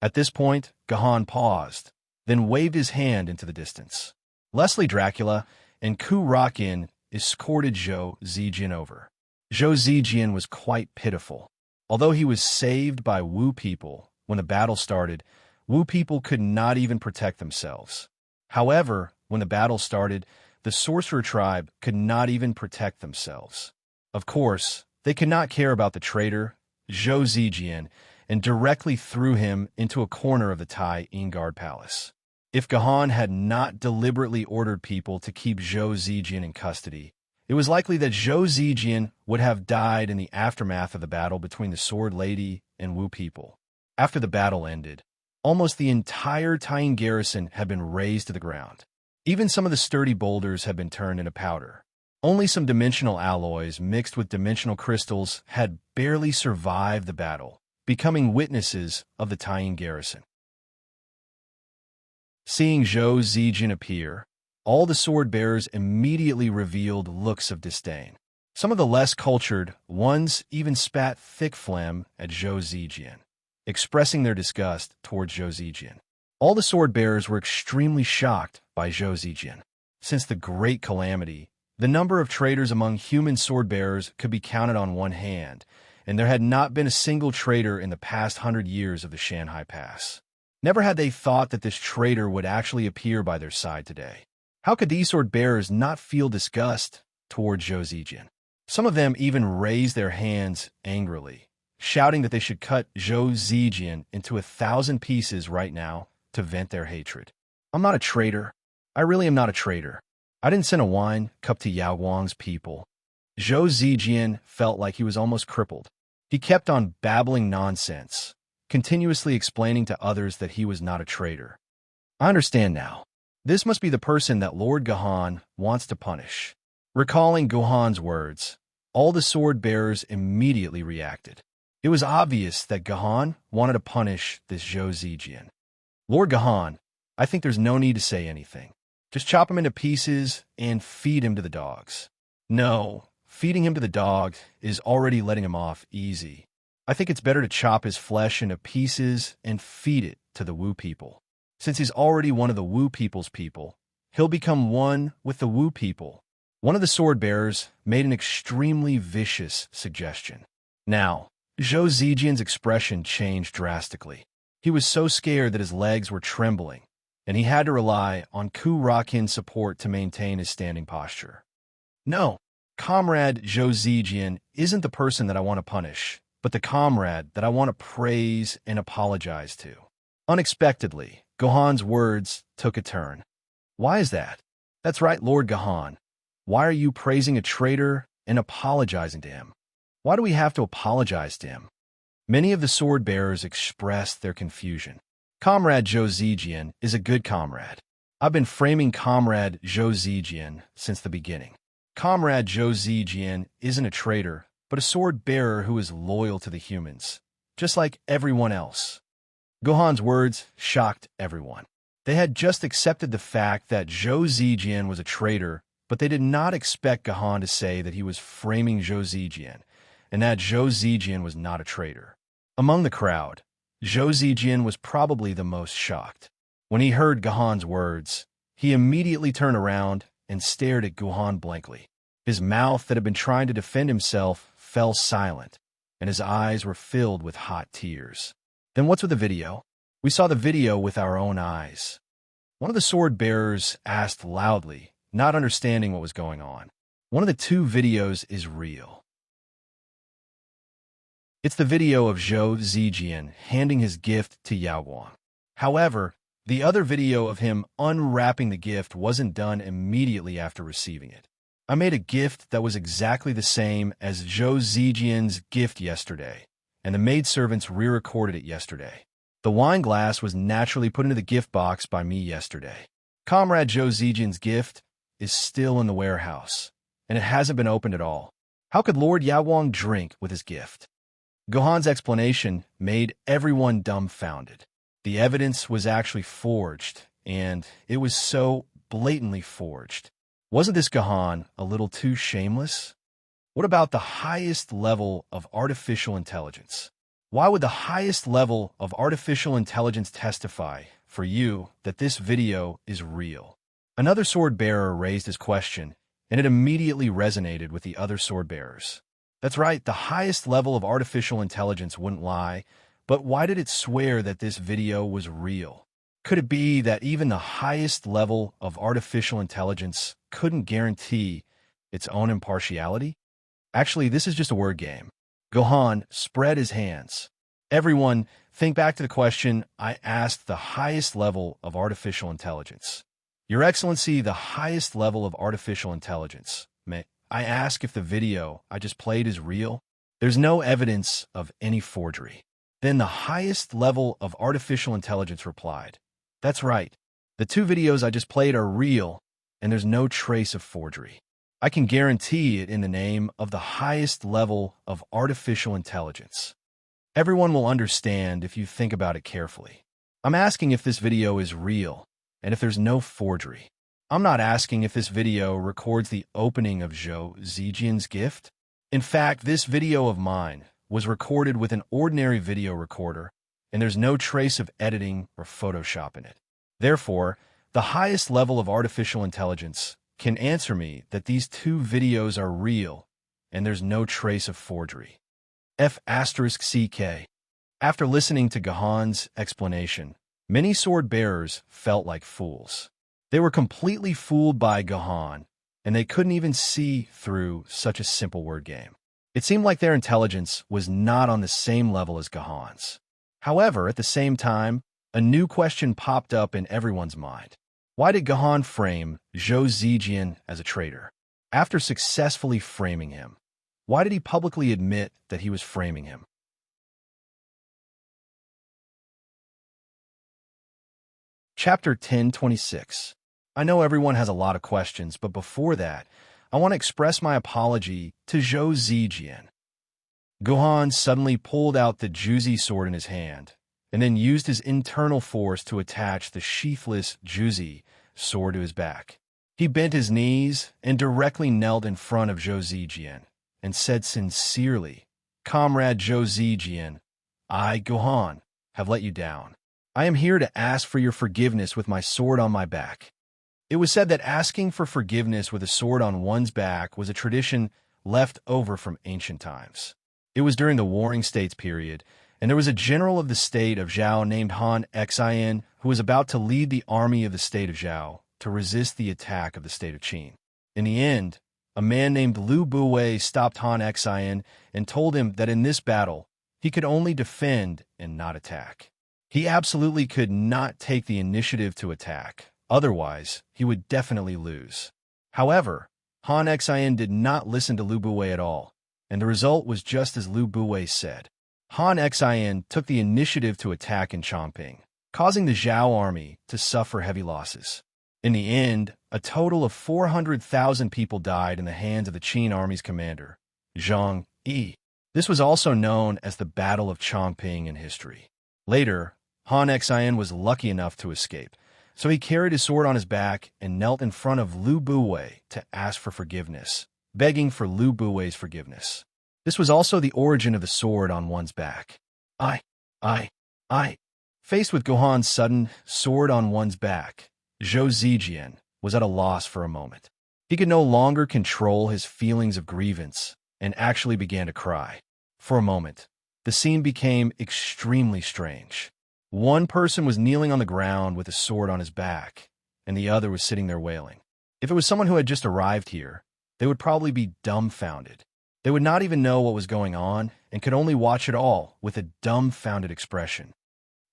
At this point, Guhan paused, then waved his hand into the distance. Leslie Dracula and Ku Rakin escorted Zhou Zijian over. Zhou Zijian was quite pitiful. Although he was saved by Wu people, when the battle started, Wu people could not even protect themselves. However, when the battle started, the sorcerer tribe could not even protect themselves. Of course, they could not care about the traitor, Zhou Zijian, and directly threw him into a corner of the Taiyin Guard Palace. If Guhan had not deliberately ordered people to keep Zhou Zijian in custody, it was likely that Zhou Zijian would have died in the aftermath of the battle between the Sword Lady and Wu people. After the battle ended, almost the entire Taiyin garrison had been razed to the ground. Even some of the sturdy boulders had been turned into powder. Only some dimensional alloys mixed with dimensional crystals had barely survived the battle, becoming witnesses of the Taiyin garrison. Seeing Zhou Zijian appear, all the sword-bearers immediately revealed looks of disdain. Some of the less cultured ones even spat thick phlegm at Zhou Zijian, expressing their disgust towards Zhou Zijian. All the sword-bearers were extremely shocked by Zhou Zijian. Since the Great Calamity, the number of traitors among human sword-bearers could be counted on one hand, and there had not been a single traitor in the past 100 years of the Shanhai Pass. Never had they thought that this traitor would actually appear by their side today. How could these sword-bearers not feel disgust toward Zhou Zijian? Some of them even raised their hands angrily, shouting that they should cut Zhou Zijian into 1,000 pieces right now to vent their hatred. I'm not a traitor. I really am not a traitor. I didn't send a wine cup to Yao Guang's people. Zhou Zijian felt like he was almost crippled. He kept on babbling nonsense, continuously explaining to others that he was not a traitor. I understand now. This must be the person that Lord Guhan wants to punish. Recalling Guhan's words, all the sword-bearers immediately reacted. It was obvious that Guhan wanted to punish this Zhou Zijian. Lord Guhan, I think there's no need to say anything. Just chop him into pieces and feed him to the dogs. No, feeding him to the dog is already letting him off easy. I think it's better to chop his flesh into pieces and feed it to the Wu people. Since he's already one of the Wu people's people, he'll become one with the Wu people. One of the sword-bearers made an extremely vicious suggestion. Now, Zhou Zijian's expression changed drastically. He was so scared that his legs were trembling, and he had to rely on Ku Rakin's support to maintain his standing posture. No, Comrade Zhou Zijian isn't the person that I want to punish, but the comrade that I want to praise and apologize to. Unexpectedly, Guhan's words took a turn. Why is that? That's right, Lord Guhan. Why are you praising a traitor and apologizing to him? Why do we have to apologize to him? Many of the sword-bearers expressed their confusion. Comrade Zhou Zijian is a good comrade. I've been framing Comrade Zhou Zijian since the beginning. Comrade Zhou Zijian isn't a traitor, but a sword-bearer who is loyal to the humans, just like everyone else. Guhan's words shocked everyone. They had just accepted the fact that Zhou Zijian was a traitor, but they did not expect Guhan to say that he was framing Zhou Zijian, and that Zhou Zijian was not a traitor. Among the crowd, Zhou Zijian was probably the most shocked. When he heard Guhan's words, he immediately turned around and stared at Guhan blankly. His mouth that had been trying to defend himself fell silent, and his eyes were filled with hot tears. Then what's with the video? We saw the video with our own eyes. One of the sword bearers asked loudly, not understanding what was going on. One of the two videos is real. It's the video of Zhou Zijian handing his gift to Yao Guang. However, the other video of him unwrapping the gift wasn't done immediately after receiving it. I made a gift that was exactly the same as Zhou Zijian's gift yesterday, and the maidservants re-recorded it yesterday. The wine glass was naturally put into the gift box by me yesterday. Comrade Zhou Zijian's gift is still in the warehouse, and it hasn't been opened at all. How could Lord Yaoguang drink with his gift? Gohan's explanation made everyone dumbfounded. The evidence was actually forged, and it was so blatantly forged. Wasn't this Gohan a little too shameless? What about the highest level of artificial intelligence? Why would the highest level of artificial intelligence testify for you that this video is real? Another sword bearer raised his question, and it immediately resonated with the other sword bearers. That's right, the highest level of artificial intelligence wouldn't lie, but why did it swear that this video was real? Could it be that even the highest level of artificial intelligence couldn't guarantee its own impartiality? Actually, this is just a word game. Gohan spread his hands. Everyone, think back to the question I asked the highest level of artificial intelligence. Your Excellency, the highest level of artificial intelligence. May I ask if the video I just played is real? There's no evidence of any forgery. Then the highest level of artificial intelligence replied, "That's right. The two videos I just played are real, and there's no trace of forgery. I can guarantee it in the name of the highest level of artificial intelligence." Everyone will understand if you think about it carefully. I'm asking if this video is real, and if there's no forgery. I'm not asking if this video records the opening of Zhou Zijian's gift. In fact, this video of mine was recorded with an ordinary video recorder, and there's no trace of editing or Photoshop in it. Therefore, the highest level of artificial intelligence can answer me that these two videos are real, and there's no trace of forgery. F***CK. After listening to Gohan's explanation, many sword bearers felt like fools. They were completely fooled by Gohan, and they couldn't even see through such a simple word game. It seemed like their intelligence was not on the same level as Gohan's. However, at the same time, a new question popped up in everyone's mind. Why did Gohan frame Zhou Zijian as a traitor? After successfully framing him, why did he publicly admit that he was framing him? Chapter 1026. I know everyone has a lot of questions, but before that, I want to express my apology to Zhou Zijian. Gohan suddenly pulled out the Juzi sword in his hand, and then used his internal force to attach the sheathless Juzi sword to his back. He bent his knees and directly knelt in front of Zhou Zijian, and said sincerely, "Comrade Zhou Zijian, I, Gohan, have let you down. I am here to ask for your forgiveness with my sword on my back." It was said that asking for forgiveness with a sword on one's back was a tradition left over from ancient times. It was during the Warring States period, and there was a general of the state of Zhao named Han Xian who was about to lead the army of the state of Zhao to resist the attack of the state of Qin. In the end, a man named Lu Buwei stopped Han Xian and told him that in this battle, he could only defend and not attack. He absolutely could not take the initiative to attack. Otherwise, he would definitely lose. However, Han Xian did not listen to Lu Buwei at all, and the result was just as Lu Buwei said. Han Xian took the initiative to attack in Chongping, causing the Zhao army to suffer heavy losses. In the end, a total of 400,000 people died in the hands of the Qin army's commander, Zhang Yi. This was also known as the Battle of Chongping in history. Later, Han Xian was lucky enough to escape, so he carried his sword on his back and knelt in front of Lu Buwei to ask for forgiveness, begging for Lu Buwei's forgiveness. This was also the origin of the sword on one's back. I. Faced with Gohan's sudden sword on one's back, Zhou Zijian was at a loss for a moment. He could no longer control his feelings of grievance and actually began to cry. For a moment, the scene became extremely strange. One person was kneeling on the ground with a sword on his back, and the other was sitting there wailing. If it was someone who had just arrived here, they would probably be dumbfounded. They would not even know what was going on and could only watch it all with a dumbfounded expression.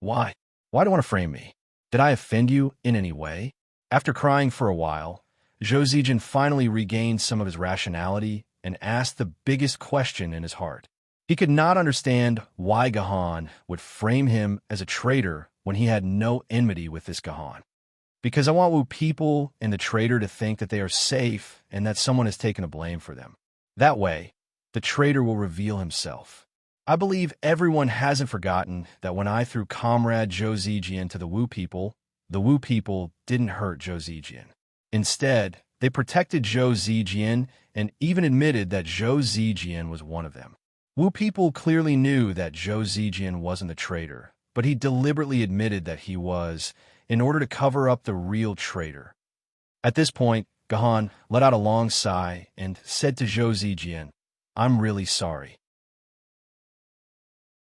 Why? Why do you want to frame me? Did I offend you in any way? After crying for a while, Zhou Zijin finally regained some of his rationality and asked the biggest question in his heart. He could not understand why Gahan would frame him as a traitor when he had no enmity with this Gahan. Because I want Wu people and the traitor to think that they are safe and that someone has taken the blame for them. That way, the traitor will reveal himself. I believe everyone hasn't forgotten that when I threw Comrade Zhou Zijian to the Wu people didn't hurt Zhou Zijian. Instead, they protected Zhou Zijian and even admitted that Zhou Zijian was one of them. Wu people clearly knew that Zhou Zijian wasn't the traitor, but he deliberately admitted that he was, in order to cover up the real traitor. At this point, Gahan let out a long sigh and said to Zhou Zijian, "I'm really sorry."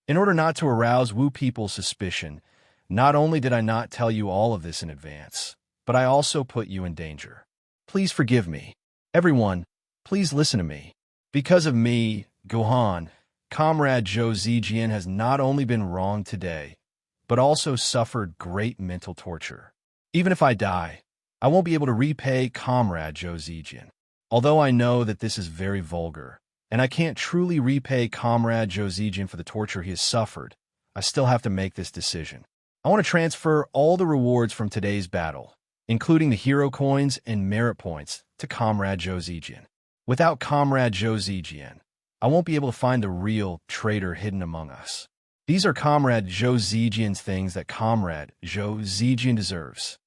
In order not to arouse Wu people's suspicion, not only did I not tell you all of this in advance, but I also put you in danger. Please forgive me. Everyone, please listen to me. Because of me, Gahan, Comrade Zhou Zijian has not only been wronged today, but also suffered great mental torture. Even if I die, I won't be able to repay Comrade Zhou Zijian. Although I know that this is very vulgar, and I can't truly repay Comrade Zhou Zijian for the torture he has suffered, I still have to make this decision. I want to transfer all the rewards from today's battle, including the hero coins and merit points, to Comrade Zhou Zijian. Without Comrade Zhou Zijian, I won't be able to find the real traitor hidden among us. These are Comrade Zhou Zijian's things that Comrade Zhou Zijian deserves.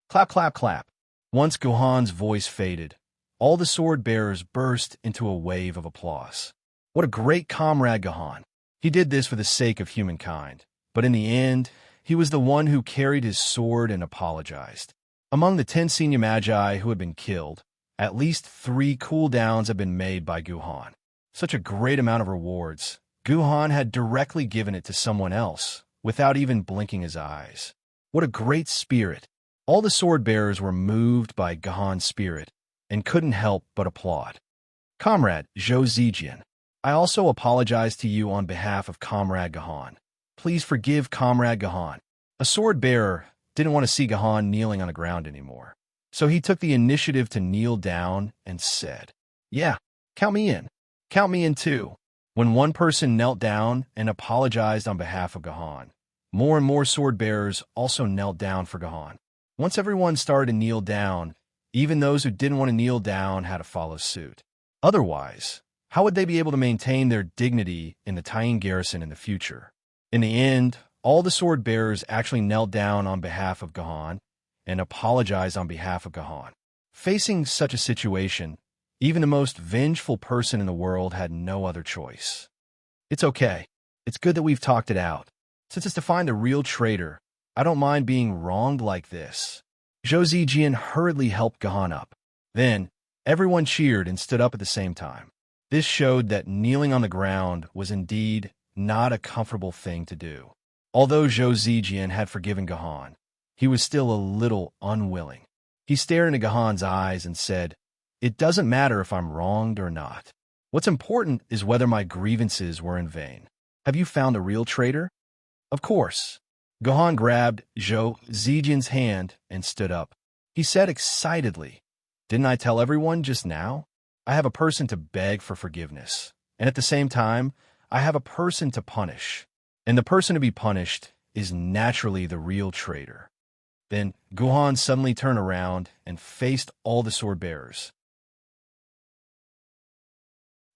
Clap, clap, clap. Once Gahan's voice faded, all the sword bearers burst into a wave of applause. What a great comrade Gahan. He did this for the sake of humankind, but in the end, he was the one who carried his sword and apologized. Among the 10 senior magi who had been killed, at least 3 cooldowns have been made by Gahan. Such a great amount of rewards. Gahan had directly given it to someone else, without even blinking his eyes. What a great spirit. All the sword bearers were moved by Gahan's spirit, and couldn't help but applaud. Comrade Zhou Zijian, I also apologize to you on behalf of Comrade Gahan. Please forgive Comrade Gahan. A sword bearer didn't want to see Gahan kneeling on the ground anymore, so he took the initiative to kneel down and said, "Yeah, count me in. Count me in too." When one person knelt down and apologized on behalf of Gahan, more and more sword bearers also knelt down for Gahan. Once everyone started to kneel down, even those who didn't want to kneel down had to follow suit. Otherwise, how would they be able to maintain their dignity in the Taiyin garrison in the future? In the end, all the sword bearers actually knelt down on behalf of Gahan and apologized on behalf of Gahan. Facing such a situation, even the most vengeful person in the world had no other choice. It's okay. It's good that we've talked it out. Since it's to find the real traitor, I don't mind being wronged like this. Zhou Zijian hurriedly helped Gahan up. Then, everyone cheered and stood up at the same time. This showed that kneeling on the ground was indeed not a comfortable thing to do. Although Zhou Zijian had forgiven Gahan, he was still a little unwilling. He stared into Gahan's eyes and said, "It doesn't matter if I'm wronged or not. What's important is whether my grievances were in vain. Have you found a real traitor?" Of course. Gahan grabbed Zhou Zijian's hand and stood up. He said excitedly, "Didn't I tell everyone just now? I have a person to beg for forgiveness, and at the same time, I have a person to punish. And the person to be punished is naturally the real traitor." Then Gahan suddenly turned around and faced all the sword bearers.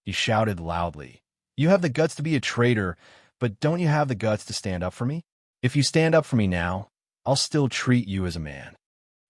He shouted loudly, "You have the guts to be a traitor, but don't you have the guts to stand up for me? If you stand up for me now, I'll still treat you as a man."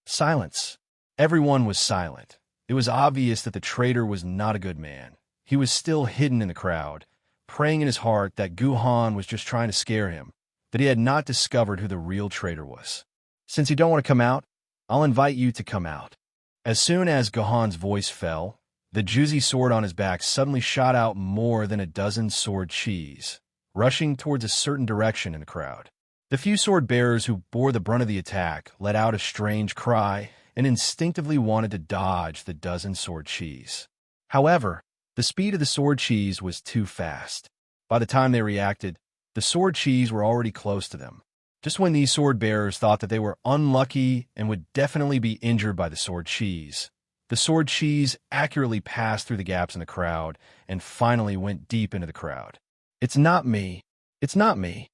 Silence. Everyone was silent. It was obvious that the traitor was not a good man. He was still hidden in the crowd, praying in his heart that Gahan was just trying to scare him, that he had not discovered who the real traitor was. "Since you don't want to come out, I'll invite you to come out." As soon as Gahan's voice fell, the Juzi sword on his back suddenly shot out more than a dozen sword chis, rushing towards a certain direction in the crowd. The few sword bearers who bore the brunt of the attack let out a strange cry and instinctively wanted to dodge the dozen sword cheese. However, the speed of the sword cheese was too fast. By the time they reacted, the sword cheese were already close to them. Just when these sword bearers thought that they were unlucky and would definitely be injured by the sword cheese, the sword cheese accurately passed through the gaps in the crowd and finally went deep into the crowd. "It's not me. It's not me."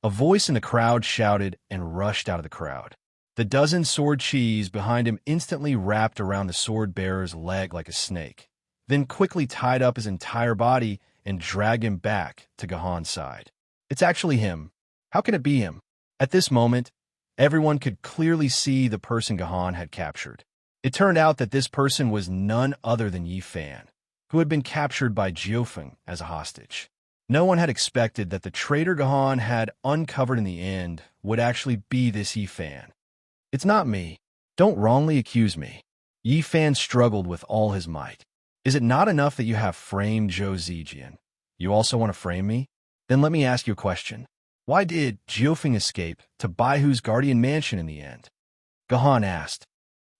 A voice in the crowd shouted and rushed out of the crowd. The dozen sword cheese behind him instantly wrapped around the sword bearer's leg like a snake, then quickly tied up his entire body and dragged him back to Gahan's side. "It's actually him. How can it be him?" At this moment, everyone could clearly see the person Gahan had captured. It turned out that this person was none other than Yi Fan, who had been captured by Jiufeng as a hostage. No one had expected that the traitor Gahan had uncovered in the end would actually be this Yi Fan. "It's not me. Don't wrongly accuse me." Yi Fan struggled with all his might. "Is it not enough that you have framed Zhou Zijian? You also want to frame me? Then let me ask you a question. Why did Jiufeng escape to Baihu's guardian mansion in the end?" Gahan asked.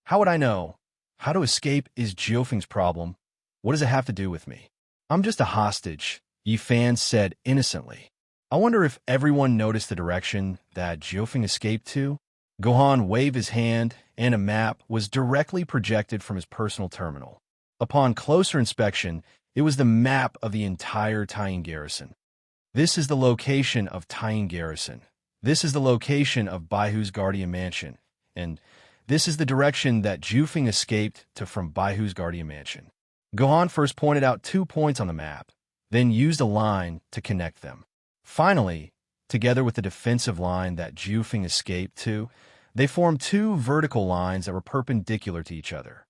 "How would I know? How to escape is Jiufeng's problem. What does it have to do with me?" "I'm just a hostage," Yi Fan said innocently. "I wonder if everyone noticed the direction that Jiufeng escaped to?" Gahan waved his hand, and a map was directly projected from his personal terminal. Upon closer inspection, it was the map of the entire Taiyin garrison. "This is the location of Taiyin garrison. This is the location of Baihu's guardian mansion. And this is the direction that Jiufeng escaped to from Baihu's guardian mansion." Gahan first pointed out 2 points on the map, then used a line to connect them. Finally, together with the defensive line that Jiufeng escaped to, they formed 2 vertical lines that were perpendicular to each other.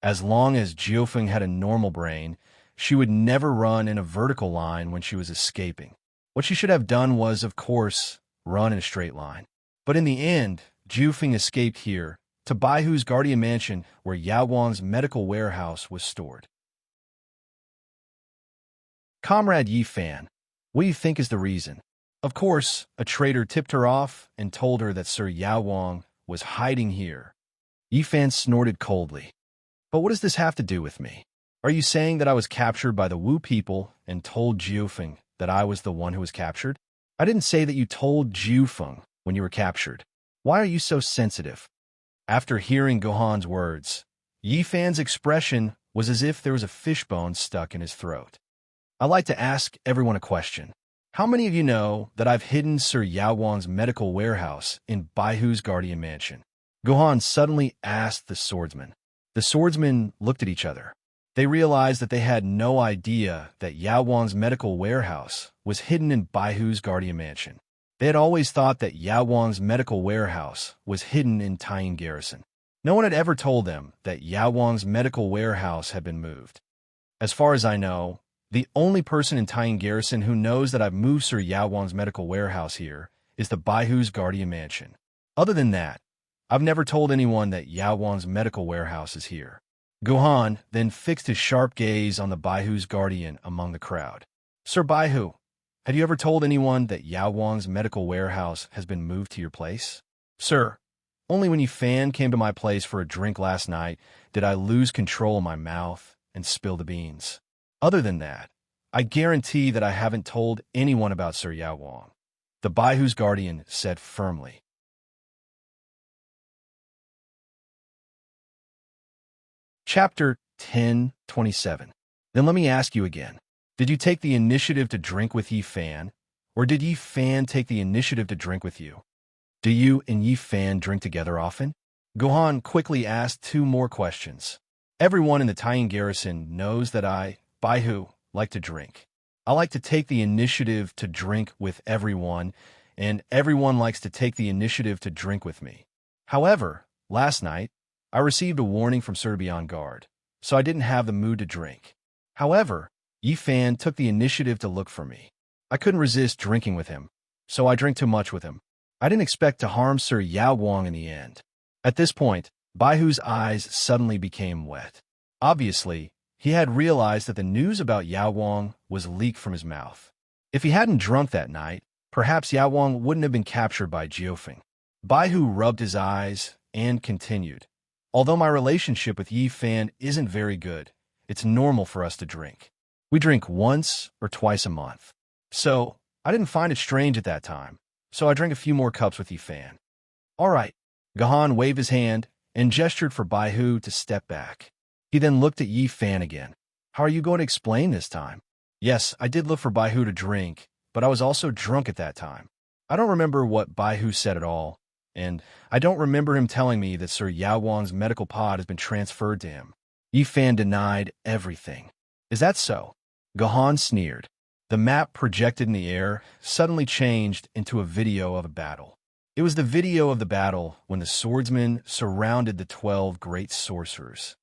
As long as Jiufeng had a normal brain, she would never run in a vertical line when she was escaping. What she should have done was, of course, run in a straight line. But in the end, Jiufeng escaped here, to Baihu's guardian mansion where Yao Wang's medical warehouse was stored. "Comrade Yi Fan, what do you think is the reason?" Of course, a traitor tipped her off and told her that Sir Yao Wang was hiding here. Yi Fan snorted coldly. "But what does this have to do with me? Are you saying that I was captured by the Wu people and told Jiufeng that I was the one who was captured?" "I didn't say that you told Jiufeng when you were captured. Why are you so sensitive?" After hearing Gahan's words, Yi Fan's expression was as if there was a fishbone stuck in his throat. "I'd like to ask everyone a question. How many of you know that I've hidden Sir Yao Wang's medical warehouse in Baihu's guardian mansion?" Gahan suddenly asked the swordsman. The swordsmen looked at each other. They realized that they had no idea that Yao Wang's medical warehouse was hidden in Baihu's guardian mansion. They had always thought that Yao Wang's medical warehouse was hidden in Taiyin garrison. No one had ever told them that Yao Wang's medical warehouse had been moved. As far as I know, the only person in Taiyin garrison who knows that I've moved Sir Yao Wang's medical warehouse here is the Baihu's guardian mansion. Other than that, I've never told anyone that Yao Wang's medical warehouse is here. Gahan then fixed his sharp gaze on the Baihu's guardian among the crowd. "Sir Baihu, have you ever told anyone that Yao Wang's medical warehouse has been moved to your place?" "Sir, only when Yi Fan came to my place for a drink last night did I lose control of my mouth and spill the beans. Other than that, I guarantee that I haven't told anyone about Sir Yao Wang," the Baihu's guardian said firmly. Chapter 10:27. Then let me ask you again. Did you take the initiative to drink with Yi Fan, or did Yi Fan take the initiative to drink with you? Do you and Yi Fan drink together often? Gahan quickly asked 2 more questions. "Everyone in the Taiyin garrison knows that I, Baihu, like to drink. I like to take the initiative to drink with everyone, and everyone likes to take the initiative to drink with me. However, last night, I received a warning from Sir to be on guard, so I didn't have the mood to drink. However, Yi Fan took the initiative to look for me. I couldn't resist drinking with him, so I drank too much with him. I didn't expect to harm Sir Yao Wang in the end." At this point, Baihu's eyes suddenly became wet. Obviously, he had realized that the news about Yao Wang was leaked from his mouth. If he hadn't drunk that night, perhaps Yao Wang wouldn't have been captured by Jiufeng. Baihu rubbed his eyes and continued. Although my relationship with Yi Fan isn't very good, it's normal for us to drink. We drink once or twice a month. So, I didn't find it strange at that time, so I drank a few more cups with Yi Fan. All right. Gahan waved his hand and gestured for Baihu to step back. He then looked at Yi Fan again. How are you going to explain this time? Yes, I did look for Baihu to drink, but I was also drunk at that time. I don't remember what Baihu said at all, and I don't remember him telling me that Sir Yao Wang's medical pod has been transferred to him. Yi Fan denied everything. Is that so? Gahan sneered. The map projected in the air suddenly changed into a video of a battle. It was the video of the battle when the swordsmen surrounded the 12 great sorcerers.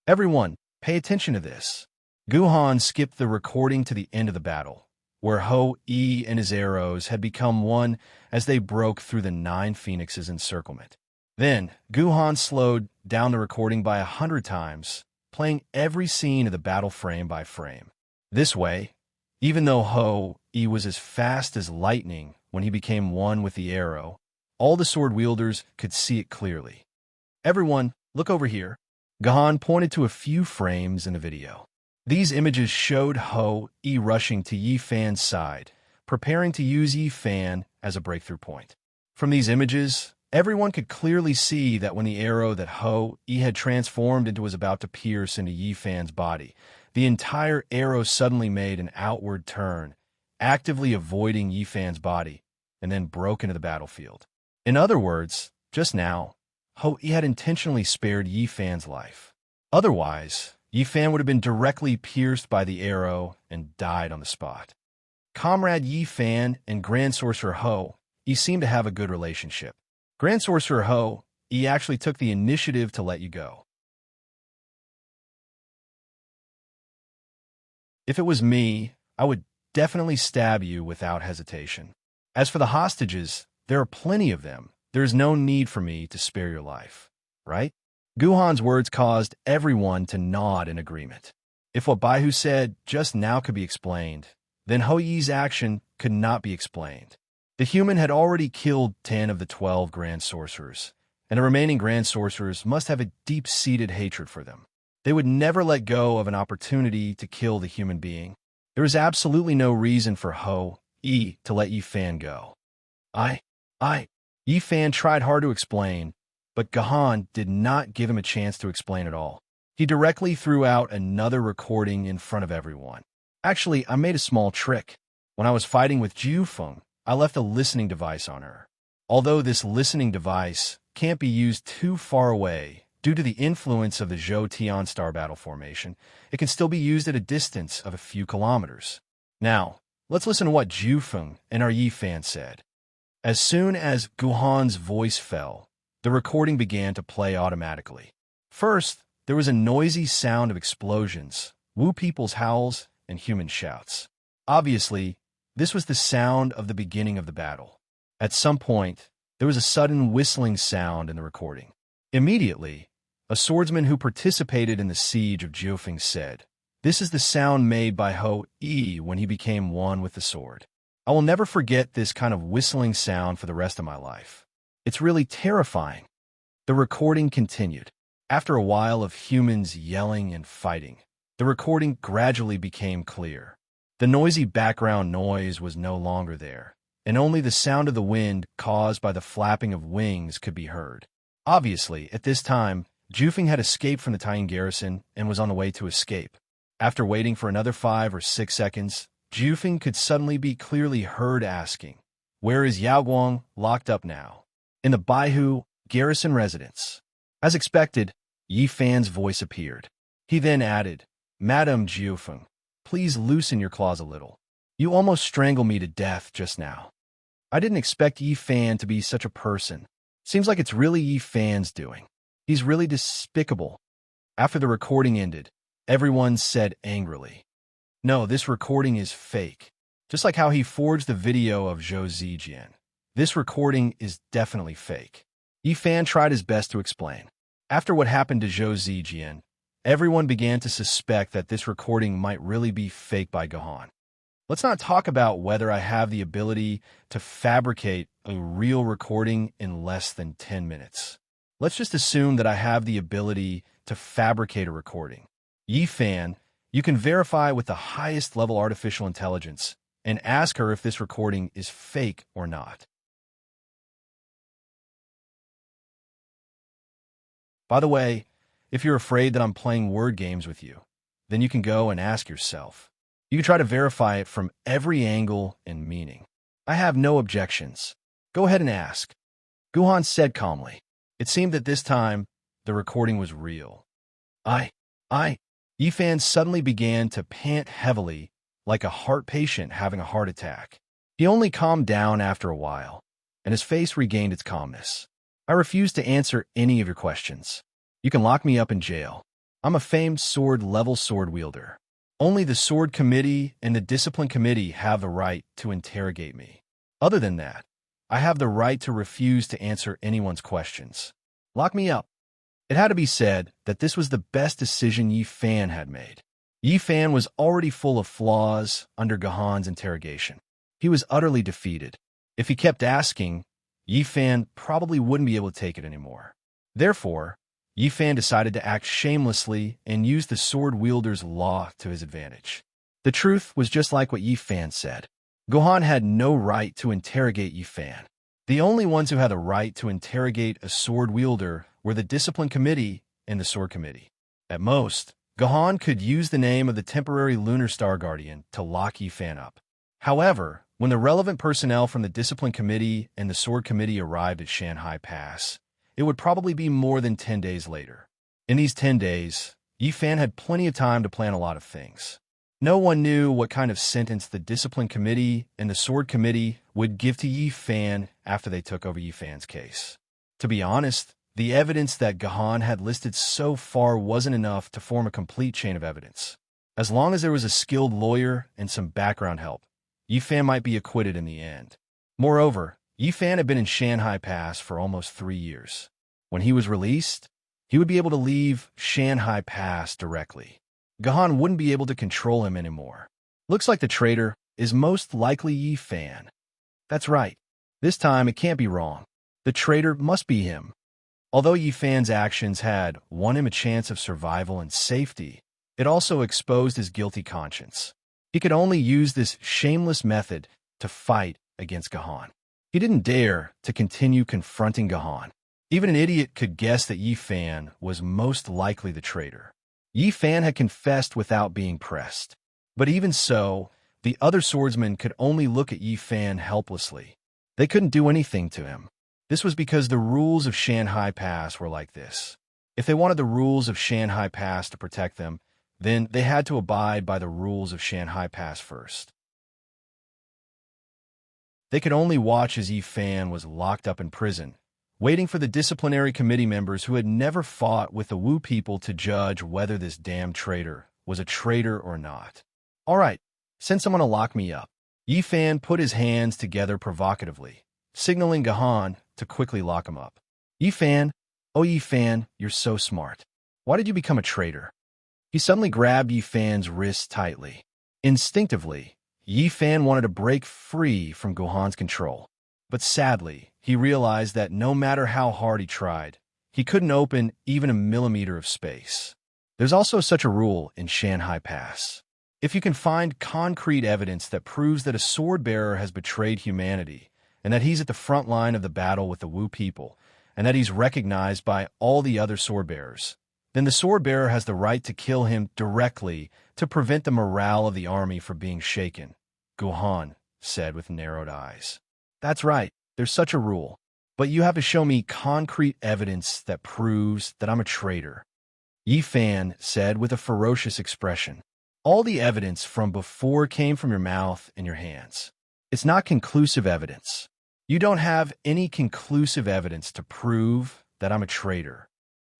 Everyone, pay attention to this. Guhan skipped the recording to the end of the battle, where Ho-E and his arrows had become one as they broke through the 9 phoenixes' encirclement. Then, Guhan slowed down the recording by 100 times, playing every scene of the battle frame by frame. This way, even though Ho-E was as fast as lightning when he became one with the arrow, all the sword wielders could see it clearly. Everyone, look over here. Gahan pointed to a few frames in the video. These images showed Ho-E rushing to Yi Fan's side, preparing to use Yi Fan as a breakthrough point. From these images, everyone could clearly see that when the arrow that Ho-E had transformed into was about to pierce into Yi Fan's body, the entire arrow suddenly made an outward turn, actively avoiding Yi Fan's body, and then broke into the battlefield. In other words, just now, Ho-E had intentionally spared Yi Fan's life. Otherwise, Yi Fan would have been directly pierced by the arrow and died on the spot. Comrade Yi Fan and Grand Sorcerer Ho-E seemed to have a good relationship. Grand Sorcerer Ho-E actually took the initiative to let you go. If it was me, I would definitely stab you without hesitation. As for the hostages, there are plenty of them. There is no need for me to spare your life, right? Guhan's words caused everyone to nod in agreement. If what Baihu said just now could be explained, then Ho-Yi's action could not be explained. The human had already killed 10 of the 12 Grand Sorcerers, and the remaining Grand Sorcerers must have a deep-seated hatred for them. They would never let go of an opportunity to kill the human being. There was absolutely no reason for Ho-E to let Yi Fan go. Yi Fan tried hard to explain, but Gahan did not give him a chance to explain at all. He directly threw out another recording in front of everyone. Actually, I made a small trick. When I was fighting with Jiufeng, I left a listening device on her. Although this listening device can't be used too far away due to the influence of the Zhou Tian star battle formation, it can still be used at a distance of a few kilometers. Now, let's listen to what Jiufeng and our Yi Fan said. As soon as Guhan's voice fell, the recording began to play automatically. First, there was a noisy sound of explosions, Wu people's howls, and human shouts. Obviously, this was the sound of the beginning of the battle. At some point, there was a sudden whistling sound in the recording. Immediately, a swordsman who participated in the siege of Jiufeng said, "This is the sound made by Ho-E when he became one with the sword." I will never forget this kind of whistling sound for the rest of my life. It's really terrifying. The recording continued. After a while of humans yelling and fighting, the recording gradually became clear. The noisy background noise was no longer there, and only the sound of the wind caused by the flapping of wings could be heard. Obviously, at this time, Jiufeng had escaped from the Taiyin garrison and was on the way to escape. After waiting for another 5 or 6 seconds, Jiufeng could suddenly be clearly heard asking, "Where is Yao Guang locked up now?" In the Baihu garrison residence. As expected, Yi Fan's voice appeared. He then added, "Madam Jiufeng, please loosen your claws a little. You almost strangled me to death just now." I didn't expect Yi Fan to be such a person. Seems like it's really Yi Fan's doing. He's really despicable. After the recording ended, everyone said angrily, "No, this recording is fake." Just like how he forged the video of Zhou Zijian. This recording is definitely fake. Yi Fan tried his best to explain. After what happened to Zhou Zijian, everyone began to suspect that this recording might really be fake by Gahan. Let's not talk about whether I have the ability to fabricate a real recording in less than 10 minutes. Let's just assume that I have the ability to fabricate a recording. Fan, you can verify with the highest level artificial intelligence and ask her if this recording is fake or not. By the way, if you're afraid that I'm playing word games with you, then you can go and ask yourself. You can try to verify it from every angle and meaning. I have no objections. Go ahead and ask. Guhan said calmly. It seemed that this time, the recording was real. Yifan suddenly began to pant heavily, like a heart patient having a heart attack. He only calmed down after a while, and his face regained its calmness. I refuse to answer any of your questions. You can lock me up in jail. I'm a famed sword-level sword wielder. Only the Sword Committee and the Discipline Committee have the right to interrogate me. Other than that, I have the right to refuse to answer anyone's questions. Lock me up. It had to be said that this was the best decision Yifan had made. Yifan was already full of flaws under Gahan's interrogation. He was utterly defeated. If he kept asking, Yifan probably wouldn't be able to take it anymore. Therefore, Yifan decided to act shamelessly and use the sword wielder's law to his advantage. The truth was just like what Yifan said. Gahan had no right to interrogate Yifan. The only ones who had the right to interrogate a sword wielder were the Discipline Committee and the Sword Committee. At most, Gahan could use the name of the temporary Lunar Star Guardian to lock Yifan up. However, when the relevant personnel from the Discipline Committee and the Sword Committee arrived at Shanghai Pass, it would probably be more than 10 days later. In these 10 days, Yifan had plenty of time to plan a lot of things. No one knew what kind of sentence the Discipline Committee and the Sword Committee would give to Yifan after they took over Yifan's case. To be honest, the evidence that Gahan had listed so far wasn't enough to form a complete chain of evidence. As long as there was a skilled lawyer and some background help, Yifan might be acquitted in the end. Moreover, Yifan had been in Shanghai Pass for almost 3 years. When he was released, he would be able to leave Shanghai Pass directly. Gahan wouldn't be able to control him anymore. Looks like the traitor is most likely Yifan. That's right. This time it can't be wrong. The traitor must be him. Although Yifan's actions had won him a chance of survival and safety, it also exposed his guilty conscience. He could only use this shameless method to fight against Gahan. He didn't dare to continue confronting Gahan. Even an idiot could guess that Yifan was most likely the traitor. Yifan had confessed without being pressed. But even so, the other swordsmen could only look at Yifan helplessly. They couldn't do anything to him. This was because the rules of Shanghai Pass were like this. If they wanted the rules of Shanghai Pass to protect them, then they had to abide by the rules of Shanghai Pass first. They could only watch as Yifan was locked up in prison, waiting for the disciplinary committee members who had never fought with the Wu people to judge whether this damn traitor was a traitor or not. All right, send someone to lock me up. Yifan put his hands together provocatively, signaling Gahan to quickly lock him up. Yifan, oh Yifan, you're so smart. Why did you become a traitor? He suddenly grabbed Yifan's wrist tightly. Instinctively, Yifan wanted to break free from Gahan's control. But sadly, he realized that no matter how hard he tried, he couldn't open even a millimeter of space. There's also such a rule in Shanghai Pass. If you can find concrete evidence that proves that a sword bearer has betrayed humanity, and that he's at the front line of the battle with the Wu people, and that he's recognized by all the other sword bearers, then the sword bearer has the right to kill him directly to prevent the morale of the army from being shaken, Gahan said with narrowed eyes. That's right, there's such a rule. But you have to show me concrete evidence that proves that I'm a traitor, Yifan said with a ferocious expression. All the evidence from before came from your mouth and your hands. It's not conclusive evidence. You don't have any conclusive evidence to prove that I'm a traitor.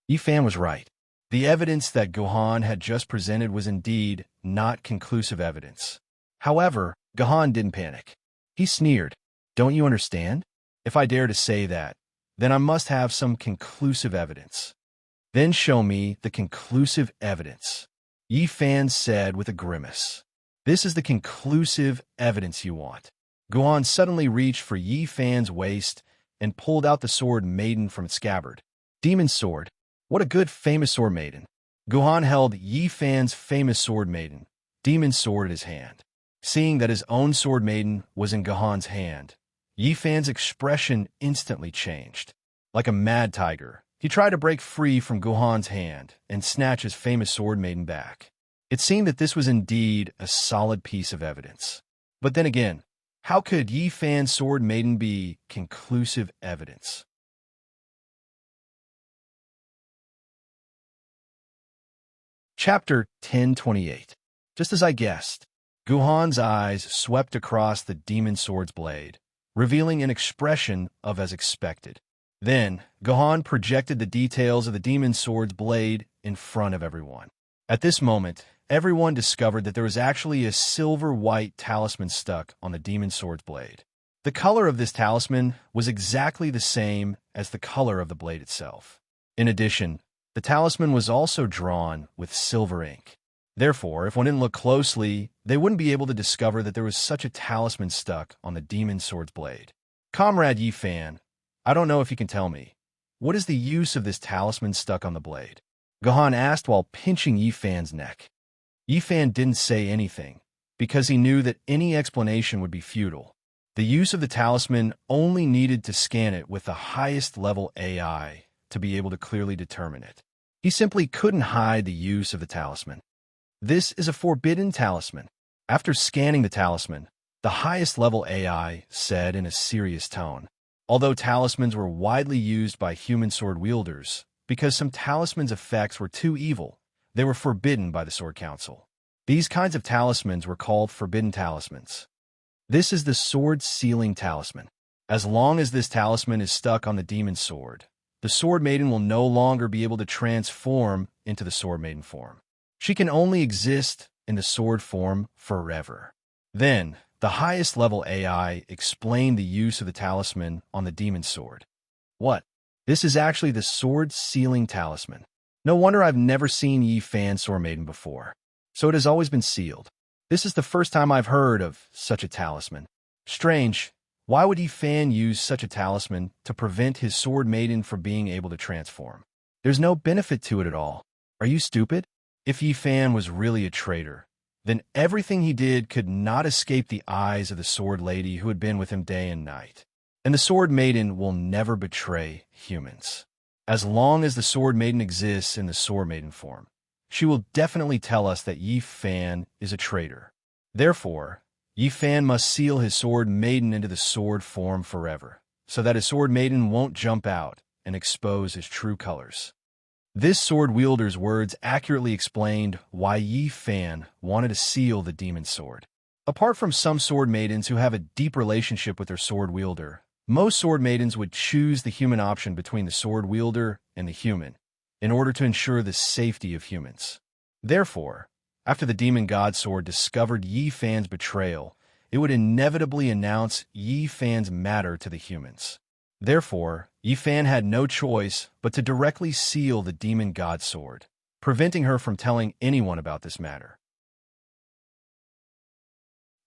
Yifan was right. The evidence that Gahan had just presented was indeed not conclusive evidence. However, Gahan didn't panic. He sneered. Don't you understand? If I dare to say that, then I must have some conclusive evidence. Then show me the conclusive evidence, Yifan said with a grimace. This is the conclusive evidence you want. Gohan suddenly reached for Yi Fan's waist and pulled out the sword Maiden from its scabbard. Demon sword. What a good famous sword Maiden. Gohan held Yi Fan's famous sword Maiden, demon sword, in his hand. Seeing that his own sword Maiden was in Gohan's hand, Yi Fan's expression instantly changed. Like a mad tiger, he tried to break free from Gohan's hand and snatch his famous sword Maiden back. It seemed that this was indeed a solid piece of evidence. But then again, how could Yi Fan's sword Maiden be conclusive evidence? Chapter 1028. Just as I guessed, Gohan's eyes swept across the demon sword's blade, revealing an expression of as expected. Then, Gohan projected the details of the demon sword's blade in front of everyone. At this moment, everyone discovered that there was actually a silver-white talisman stuck on the demon sword's blade. The color of this talisman was exactly the same as the color of the blade itself. In addition, the talisman was also drawn with silver ink. Therefore, if one didn't look closely, they wouldn't be able to discover that there was such a talisman stuck on the demon sword's blade. Comrade Yi Fan, I don't know if you can tell me, what is the use of this talisman stuck on the blade? Gohan asked while pinching Yi Fan's neck. Yi Fan didn't say anything, because he knew that any explanation would be futile. The use of the talisman only needed to scan it with the highest level AI to be able to clearly determine it. He simply couldn't hide the use of the talisman. This is a forbidden talisman. After scanning the talisman, the highest level AI said in a serious tone, although talismans were widely used by human sword wielders, because some talismans' effects were too evil, they were forbidden by the Sword Council. These kinds of talismans were called forbidden talismans. This is the sword sealing talisman. As long as this talisman is stuck on the demon sword, the Sword Maiden will no longer be able to transform into the Sword Maiden form. She can only exist in the sword form forever. Then, the highest level AI explained the use of the talisman on the demon sword. What? This is actually the sword sealing talisman. No wonder I've never seen Yi Fan's sword Maiden before. So it has always been sealed. This is the first time I've heard of such a talisman. Strange. Why would Yi Fan use such a talisman to prevent his sword Maiden from being able to transform? There's no benefit to it at all. Are you stupid? If Yi Fan was really a traitor, then everything he did could not escape the eyes of the sword lady who had been with him day and night. And the sword Maiden will never betray humans. As long as the sword Maiden exists in the sword Maiden form, she will definitely tell us that Yi Fan is a traitor. Therefore, Yi Fan must seal his sword Maiden into the sword form forever, so that his sword Maiden won't jump out and expose his true colors. This sword wielder's words accurately explained why Yi Fan wanted to seal the demon sword. Apart from some sword maidens who have a deep relationship with their sword wielder, most sword maidens would choose the human option between the sword wielder and the human, in order to ensure the safety of humans. Therefore, after the demon god sword discovered Yi Fan's betrayal, it would inevitably announce Yi Fan's matter to the humans. Therefore, Yi Fan had no choice but to directly seal the demon god sword, preventing her from telling anyone about this matter.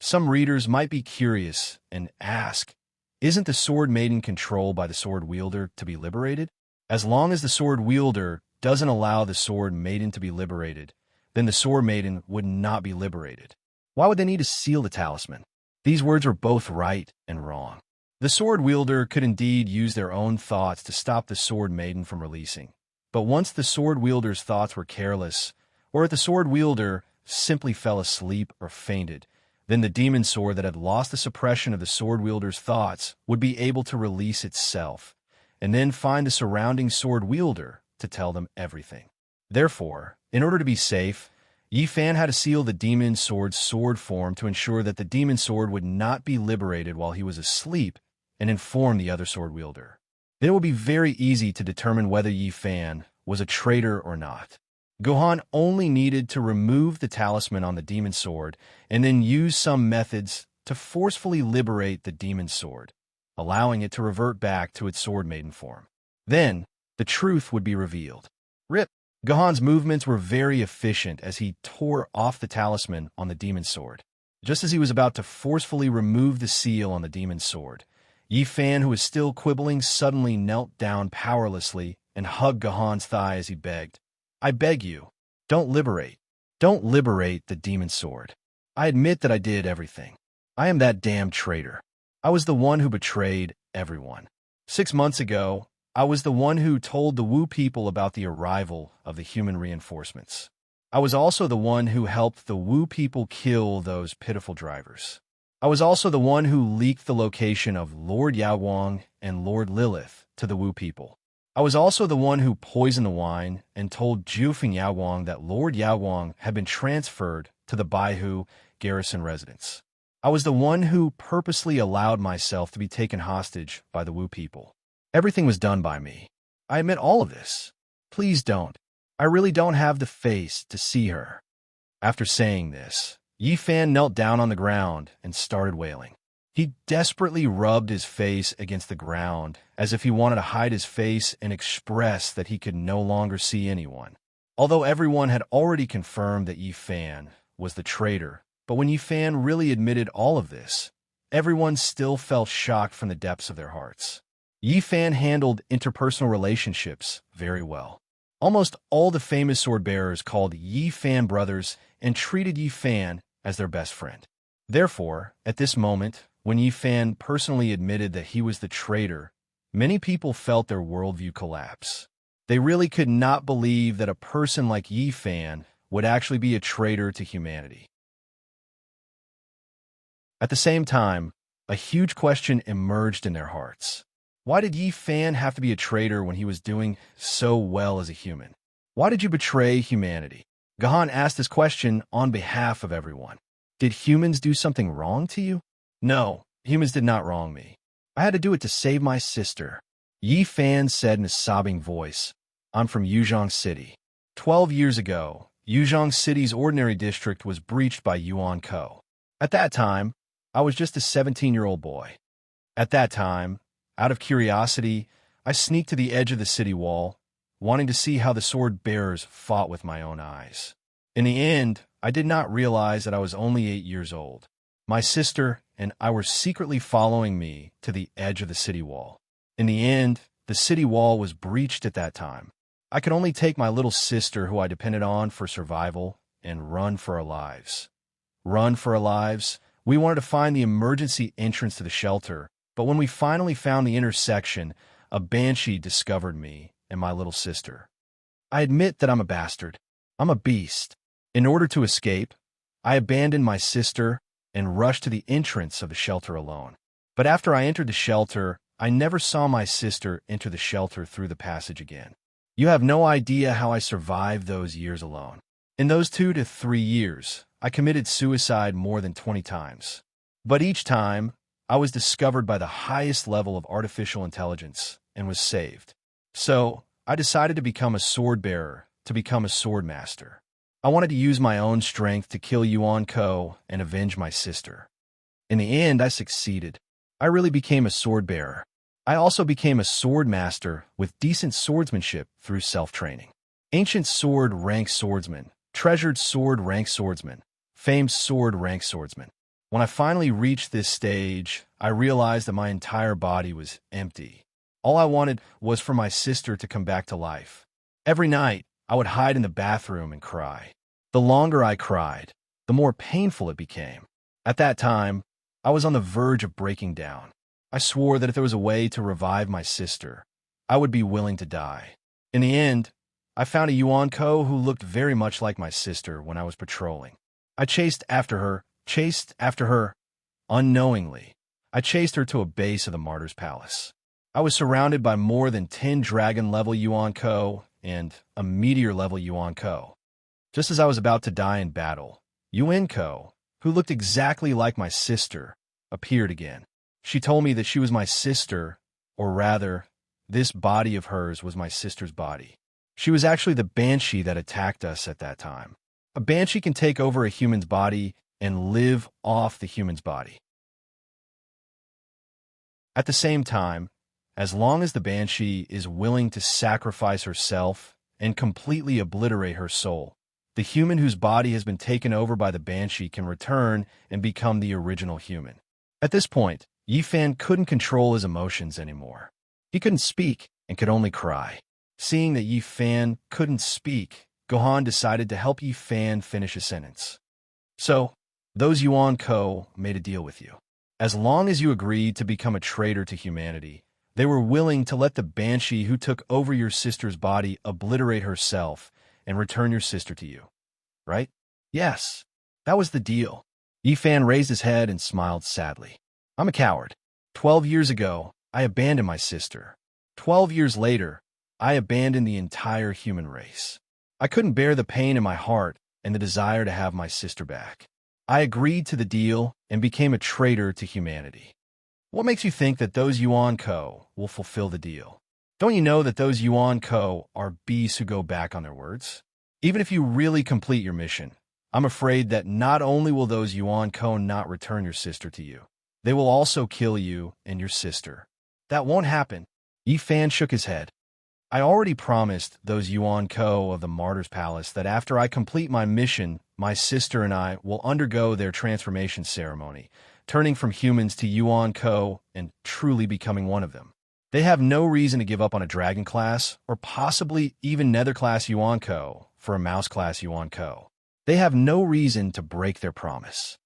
Some readers might be curious and ask, isn't the sword maiden controlled by the sword wielder to be liberated? As long as the sword wielder doesn't allow the sword maiden to be liberated, then the sword maiden would not be liberated. Why would they need to seal the talisman? These words were both right and wrong. The sword wielder could indeed use their own thoughts to stop the sword maiden from releasing. But once the sword wielder's thoughts were careless, or if the sword wielder simply fell asleep or fainted, then the demon sword that had lost the suppression of the sword wielder's thoughts would be able to release itself, and then find the surrounding sword wielder to tell them everything. Therefore, in order to be safe, Yi Fan had to seal the demon sword's sword form to ensure that the demon sword would not be liberated while he was asleep, and inform the other sword wielder. Then it would be very easy to determine whether Yi Fan was a traitor or not. Gohan only needed to remove the talisman on the demon sword and then use some methods to forcefully liberate the demon sword, allowing it to revert back to its sword maiden form. Then, the truth would be revealed. RIP. Gahan's movements were very efficient as he tore off the talisman on the demon's sword. Just as he was about to forcefully remove the seal on the demon's sword, Yi Fan, who was still quibbling, suddenly knelt down powerlessly and hugged Gahan's thigh as he begged, "I beg you, don't liberate. Don't liberate the demon's sword. I admit that I did everything. I am that damn traitor. I was the one who betrayed everyone. 6 months ago, I was the one who told the Wu people about the arrival of the human reinforcements. I was also the one who helped the Wu people kill those pitiful drivers. I was also the one who leaked the location of Lord Yaowang and Lord Lilith to the Wu people. I was also the one who poisoned the wine and told Jufeng Yaowang that Lord Yaowang had been transferred to the Baihu garrison residence. I was the one who purposely allowed myself to be taken hostage by the Wu people. Everything was done by me. I admit all of this. Please don't. I really don't have the face to see her." After saying this, Yi Fan knelt down on the ground and started wailing. He desperately rubbed his face against the ground as if he wanted to hide his face and express that he could no longer see anyone. Although everyone had already confirmed that Yi Fan was the traitor, but when Yi Fan really admitted all of this, everyone still felt shocked from the depths of their hearts. Yi Fan handled interpersonal relationships very well. Almost all the famous sword-bearers called Yi Fan brothers and treated Yi Fan as their best friend. Therefore, at this moment, when Yi Fan personally admitted that he was the traitor, many people felt their worldview collapse. They really could not believe that a person like Yi Fan would actually be a traitor to humanity. At the same time, a huge question emerged in their hearts. Why did Yi Fan have to be a traitor when he was doing so well as a human? Why did you betray humanity? Gahan asked this question on behalf of everyone. Did humans do something wrong to you? No, humans did not wrong me. I had to do it to save my sister. Yi Fan said in a sobbing voice, "I'm from Yuzhong City. 12 years ago, Yuzhong City's ordinary district was breached by Yuan Ko. At that time, I was just a 17-year-old boy. At that time, out of curiosity, I sneaked to the edge of the city wall, wanting to see how the sword bearers fought with my own eyes. In the end, I did not realize that I was only 8 years old. My sister and I were secretly following me to the edge of the city wall. In the end, the city wall was breached at that time. I could only take my little sister, who I depended on for survival, and run for our lives. Run for our lives? We wanted to find the emergency entrance to the shelter, but when we finally found the intersection, a banshee discovered me and my little sister. I admit that I'm a bastard. I'm a beast. In order to escape, I abandoned my sister and rushed to the entrance of the shelter alone. But after I entered the shelter, I never saw my sister enter the shelter through the passage again. You have no idea how I survived those years alone. In those 2 to 3 years, I committed suicide more than 20 times. But each time, I was discovered by the highest level of artificial intelligence and was saved. So, I decided to become a sword bearer, to become a sword master. I wanted to use my own strength to kill Yuan Ko and avenge my sister. In the end, I succeeded. I really became a sword bearer. I also became a sword master with decent swordsmanship through self-training. Ancient sword rank swordsman, treasured sword rank swordsman, famed sword rank swordsman. When I finally reached this stage, I realized that my entire body was empty. All I wanted was for my sister to come back to life. Every night, I would hide in the bathroom and cry. The longer I cried, the more painful it became. At that time, I was on the verge of breaking down. I swore that if there was a way to revive my sister, I would be willing to die. In the end, I found a Yuan Ko who looked very much like my sister when I was patrolling. I chased after her, unknowingly. I chased her to a base of the Martyr's Palace. I was surrounded by more than 10 dragon-level Yuan Ko and a meteor-level Yuan Ko. Just as I was about to die in battle, Yuan Ko, who looked exactly like my sister, appeared again. She told me that she was my sister, or rather, this body of hers was my sister's body. She was actually the banshee that attacked us at that time. A banshee can take over a human's body and live off the human's body. At the same time, as long as the banshee is willing to sacrifice herself and completely obliterate her soul. The human whose body has been taken over by the banshee can return and become the original human. At this point, Yifan couldn't control his emotions anymore. He couldn't speak and could only cry. Seeing that Yifan couldn't speak, Gohan decided to help Yifan finish his sentence. So, those Yuan Ko made a deal with you. As long as you agreed to become a traitor to humanity, they were willing to let the banshee who took over your sister's body obliterate herself and return your sister to you. Right? Yes, that was the deal. Yifan raised his head and smiled sadly. I'm a coward. 12 years ago, I abandoned my sister. 12 years later, I abandoned the entire human race. I couldn't bear the pain in my heart and the desire to have my sister back. I agreed to the deal and became a traitor to humanity. What makes you think that those Yuan Ko will fulfill the deal? Don't you know that those Yuan Ko are beasts who go back on their words? Even if you really complete your mission, I'm afraid that not only will those Yuan Ko not return your sister to you, they will also kill you and your sister. That won't happen. Yifan shook his head. I already promised those Yuan Ko of the Martyr's Palace that after I complete my mission, my sister and I will undergo their transformation ceremony, turning from humans to Yuan Ko and truly becoming one of them. They have no reason to give up on a dragon class or possibly even nether class Yuan Ko for a mouse class Yuan Ko. They have no reason to break their promise.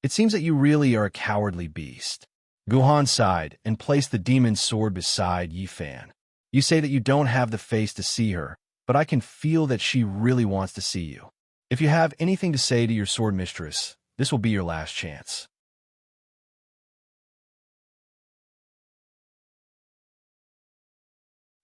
It seems that you really are a cowardly beast. Gohan sighed and placed the demon's sword beside Yifan. You say that you don't have the face to see her, but I can feel that she really wants to see you. If you have anything to say to your sword mistress, this will be your last chance.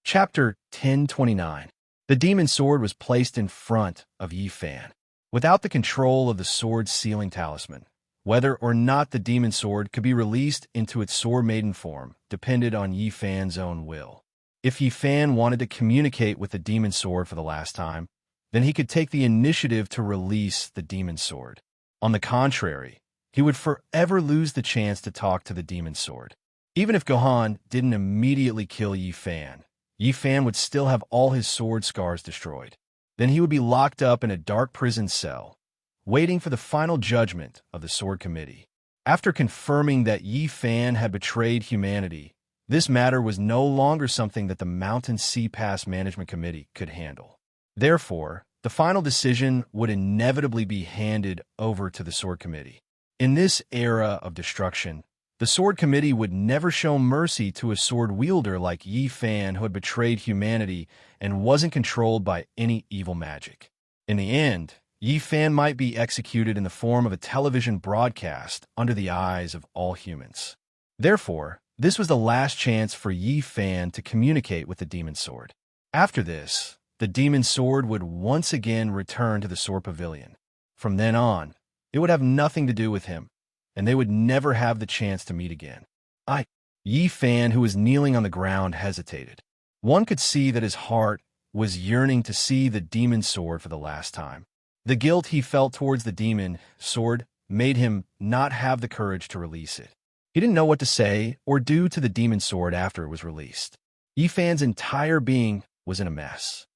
Chapter 1029. The demon's sword was placed in front of Yifan. Without the control of the sword's sealing talisman, whether or not the demon sword could be released into its sword maiden form depended on Yifan's own will. If Yifan wanted to communicate with the demon sword for the last time, then he could take the initiative to release the demon sword. On the contrary, he would forever lose the chance to talk to the demon sword. Even if Gohan didn't immediately kill Yifan, Yifan would still have all his sword scars destroyed. Then he would be locked up in a dark prison cell, waiting for the final judgment of the Sword Committee. After confirming that Yifan had betrayed humanity, this matter was no longer something that the Mountain Sea Pass Management Committee could handle. Therefore, the final decision would inevitably be handed over to the Sword Committee. In this era of destruction, the Sword Committee would never show mercy to a sword wielder like Yifan who had betrayed humanity and wasn't controlled by any evil magic. In the end, Yifan might be executed in the form of a television broadcast under the eyes of all humans. Therefore, this was the last chance for Yifan to communicate with the demon sword. After this, the demon sword would once again return to the sword pavilion. From then on, it would have nothing to do with him, and they would never have the chance to meet again. Yifan, who was kneeling on the ground, hesitated. One could see that his heart was yearning to see the demon sword for the last time. The guilt he felt towards the demon sword made him not have the courage to release it. He didn't know what to say or do to the demon sword after it was released. Yifan's entire being was in a mess.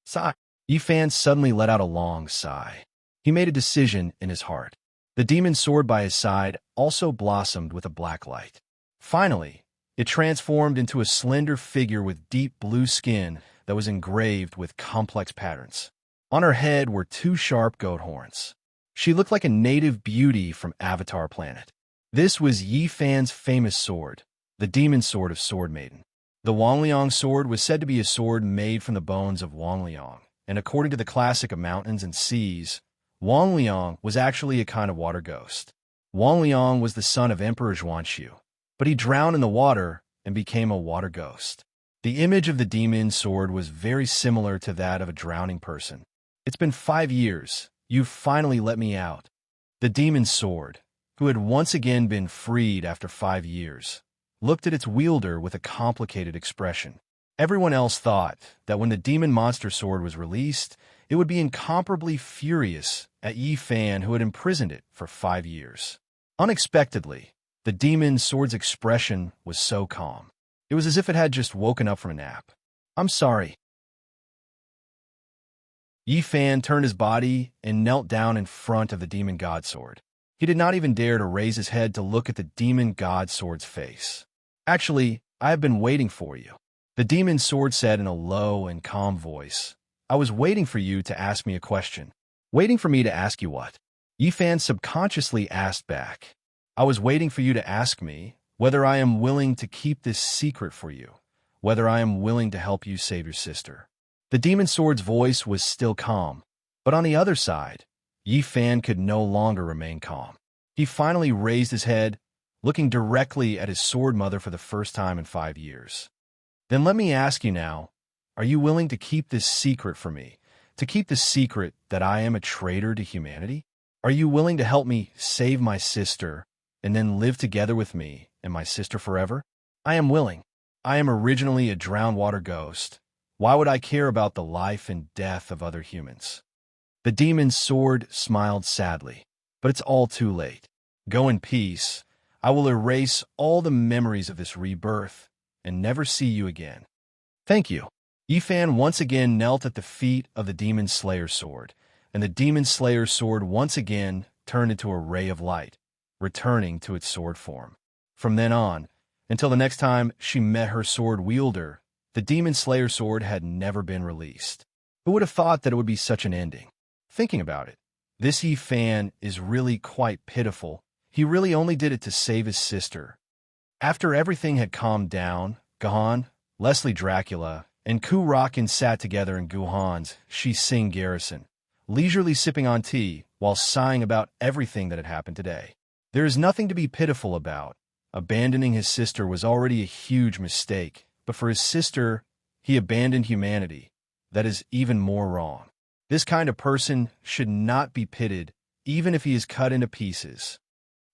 Sigh. Yifan suddenly let out a long sigh. He made a decision in his heart. The demon sword by his side also blossomed with a black light. Finally, it transformed into a slender figure with deep blue skin that was engraved with complex patterns. On her head were two sharp goat horns. She looked like a native beauty from Avatar Planet. This was Yifan's famous sword, the demon sword of Sword Maiden. The Wangliang sword was said to be a sword made from the bones of Wangliang, and according to the classic of mountains and seas, Wangliang was actually a kind of water ghost. Wangliang was the son of Emperor Zhuanxu, but he drowned in the water and became a water ghost. The image of the demon sword was very similar to that of a drowning person. It's been 5 years. You've finally let me out. The demon sword, who had once again been freed after 5 years, looked at its wielder with a complicated expression. Everyone else thought that when the demon monster sword was released, it would be incomparably furious at Yifan who had imprisoned it for 5 years. Unexpectedly, the demon sword's expression was so calm. It was as if it had just woken up from a nap. I'm sorry. Yi Fan turned his body and knelt down in front of the demon god sword. He did not even dare to raise his head to look at the demon god sword's face. Actually, I have been waiting for you, the demon sword said in a low and calm voice. I was waiting for you to ask me a question. Waiting for me to ask you what? Yi Fan subconsciously asked back. I was waiting for you to ask me whether I am willing to keep this secret for you, whether I am willing to help you save your sister. The demon sword's voice was still calm, but on the other side, Yi Fan could no longer remain calm. He finally raised his head, looking directly at his sword mother for the first time in 5 years. Then let me ask you now, are you willing to keep this secret for me, to keep the secret that I am a traitor to humanity? Are you willing to help me save my sister and then live together with me and my sister forever? I am willing. I am originally a drowned water ghost. Why would I care about the life and death of other humans? The demon's sword smiled sadly, but it's all too late. Go in peace. I will erase all the memories of this rebirth and never see you again. Thank you. Yi Fan once again knelt at the feet of the Demon Slayer's sword, and the Demon Slayer's sword once again turned into a ray of light, returning to its sword form. From then on, until the next time she met her sword wielder, the Demon Slayer's sword had never been released. Who would have thought that it would be such an ending? Thinking about it, this Yi Fan is really quite pitiful. He really only did it to save his sister. After everything had calmed down, Gahan, Leslie Dracula, and Ku Rakin sat together in Guhan's Shi-Sing garrison, leisurely sipping on tea while sighing about everything that had happened today. There is nothing to be pitiful about. Abandoning his sister was already a huge mistake, but for his sister, he abandoned humanity. That is even more wrong. This kind of person should not be pitied, even if he is cut into pieces.